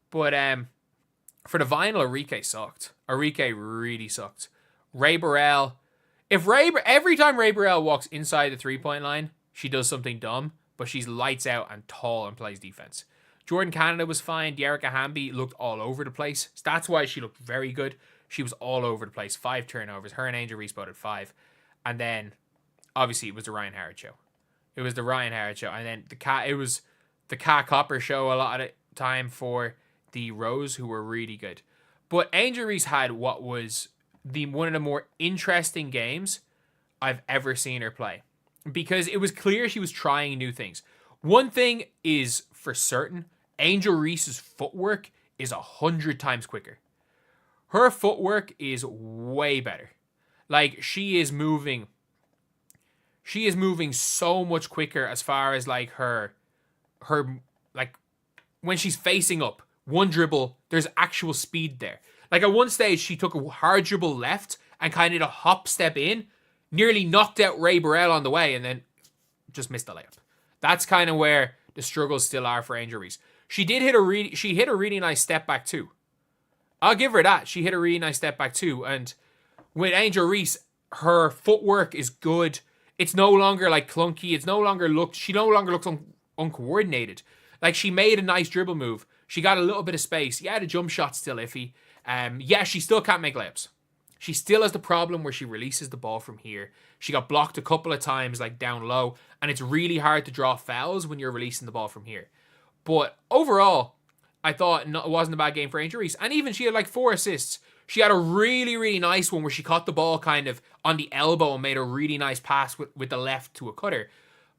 Speaker 1: But for the vinyl, Arike sucked. Arike really sucked. Ray Burrell, every time Ray Burrell walks inside the 3-point line, she does something dumb, but she's lights out and tall and plays defense. Jordan Canada was fine. Dearica Hamby looked all over the place. That's why she looked very good. She was all over the place. 5 turnovers. Her and Angel Reese both at 5. And then, obviously, it was the Ryan Howard show. And then it was the Kat Copper show a lot of the time for the Rose, who were really good. But Angel Reese had what was one of the more interesting games I've ever seen her play, because it was clear she was trying new things. One thing is for certain, Angel Reese's footwork is 100 times quicker. Her footwork is way better. Like, she is moving so much quicker as far as like her like when she's facing up, one dribble, there's actual speed there. Like, at one stage, she took a hard dribble left and kind of did a hop step in, nearly knocked out Ray Burrell on the way, and then just missed the layup. That's kind of where the struggles still are for Angel Reese. She hit a really nice step back too. I'll give her that. She hit a really nice step back too. And with Angel Reese, her footwork is good. It's no longer like clunky. She no longer looks uncoordinated. Like, she made a nice dribble move. She got a little bit of space. Yeah, the jump shot's still iffy. Yeah, she still can't make layups. She still has the problem where she releases the ball from here. She got blocked a couple of times, like down low, and it's really hard to draw fouls when you're releasing the ball from here. But overall, I thought it wasn't a bad game for Angel Reese. And even she had like 4 assists. She had a really, really nice one where she caught the ball kind of on the elbow and made a really nice pass with the left to a cutter.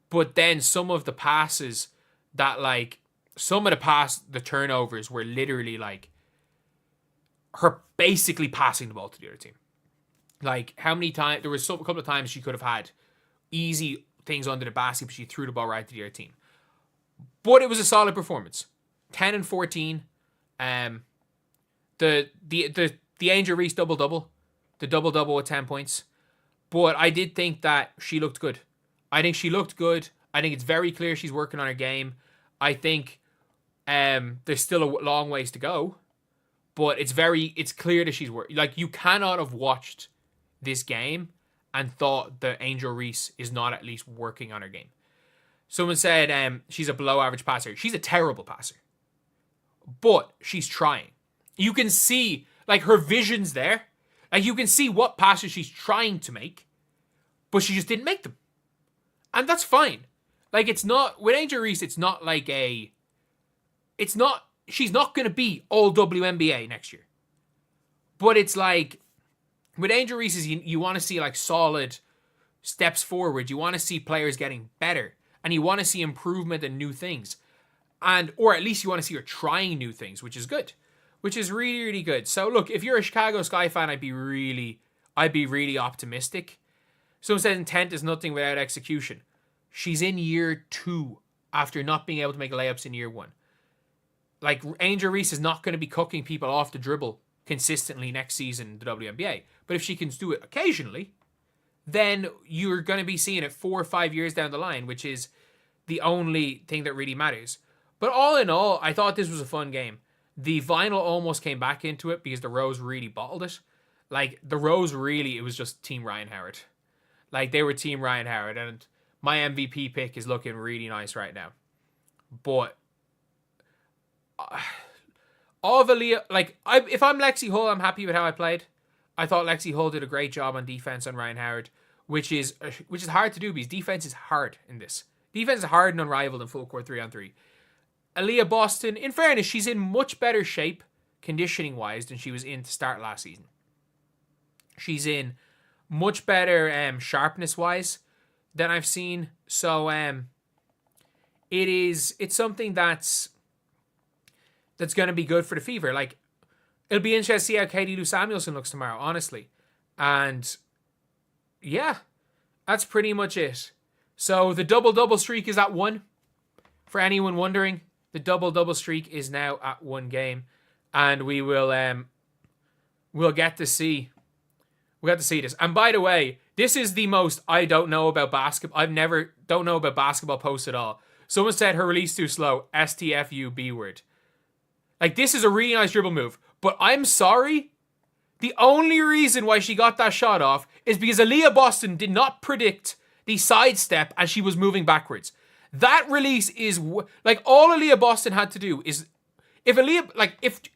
Speaker 1: But then some of the passes the turnovers were literally like her basically passing the ball to the other team. Like, how many times, there was a couple of times she could have had easy things under the basket, but she threw the ball right to the other team. But it was a solid performance. 10 and 14. The Angel Reese double-double. The double-double with 10 points. But I did think that she looked good. I think it's very clear she's working on her game. I think there's still a long ways to go. But it's clear that she's working. Like, you cannot have watched this game and thought that Angel Reese is not at least working on her game. Someone said she's a below average passer. She's a terrible passer. But she's trying. You can see, like, her vision's there. Like, you can see what passes she's trying to make, but she just didn't make them. And that's fine. Like, it's not, with Angel Reese, it's not like she's not going to be all WNBA next year. But it's like, with Angel Reese, you want to see like solid steps forward. You want to see players getting better, and you want to see improvement and new things, or at least you want to see her trying new things, which is good, which is really, really good. So look, if you're a Chicago Sky fan, I'd be really optimistic. Someone said intent is nothing without execution. She's in year 2 after not being able to make layups in year 1. Like, Angel Reese is not going to be cooking people off the dribble consistently next season in the WNBA. But if she can do it occasionally, then you're going to be seeing it 4 or 5 years down the line, which is the only thing that really matters. But all in all, I thought this was a fun game. The vinyl almost came back into it because the Rose really bottled it. Like, the Rose really, it was just Team Ryan Howard. Like, they were Team Ryan Howard, and my MVP pick is looking really nice right now. But all of Aaliyah, like, if I'm Lexi Hull, I'm happy with how I played. I thought Lexi Hull did a great job on defense on Ryan Howard. which is hard to do because defense is hard in this. Defense is hard and Unrivaled in full court 3-on-3. Aaliyah Boston, in fairness, she's in much better shape conditioning-wise than she was in to start last season. She's in much better sharpness-wise than I've seen. So it's something that's going to be good for the Fever. Like, it'll be interesting to see how Katie Lou Samuelson looks tomorrow, honestly. And yeah, that's pretty much it. So the double-double streak is at 1. For anyone wondering, the double-double streak is now at 1 game. And we will we'll get to see this. And by the way, this is the most I don't know about basketball. Don't know about basketball post at all. Someone said her release too slow. STFU B word. Like, this is a really nice dribble move. But I'm sorry. The only reason why she got that shot off is because Aaliyah Boston did not predict the sidestep as she was moving backwards. That release is like all Aaliyah Boston had to do is if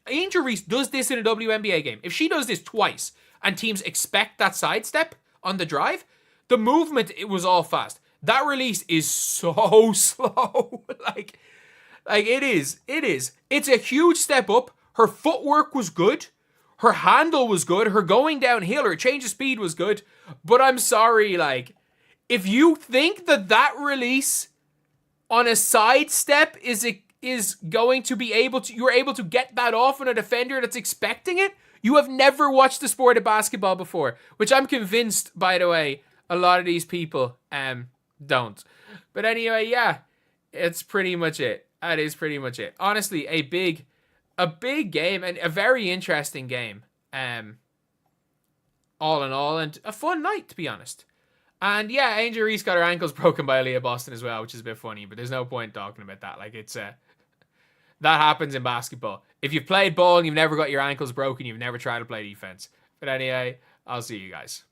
Speaker 1: Angel Reese does this in a WNBA game, if she does this twice and teams expect that sidestep on the drive, the movement, it was all fast. That release is so slow. like it is. It's a huge step up. Her footwork was good. Her handle was good. Her going downhill, her change of speed was good. But I'm sorry, like, if you think that release on a sidestep is going to be you're able to get that off on a defender that's expecting it, you have never watched the sport of basketball before, which I'm convinced, by the way, a lot of these people don't. But anyway, yeah, it's pretty much it. That is pretty much it. Honestly, a big game and a very interesting game. All in all, and a fun night, to be honest. And yeah, Angel Reese got her ankles broken by Aaliyah Boston as well, which is a bit funny, but there's no point talking about that. Like, it's that happens in basketball. If you've played ball and you've never got your ankles broken, you've never tried to play defense. But anyway, I'll see you guys.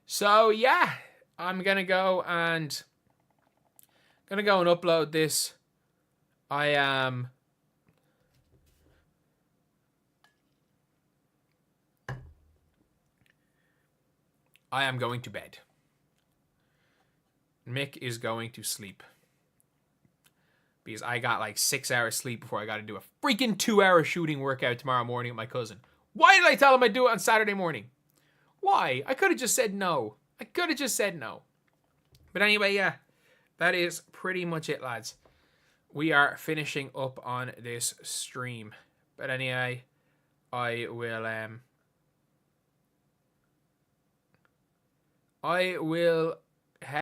Speaker 1: So yeah, I'm gonna go and upload this. I am going to bed. Mick is going to sleep. Because I got like 6 hours sleep before I got to do a freaking 2-hour shooting workout tomorrow morning with my cousin. Why did I tell him I'd do it on Saturday morning? Why? I could have just said no. But anyway, yeah. That is pretty much it, lads. We are finishing up on this stream. But anyway, I will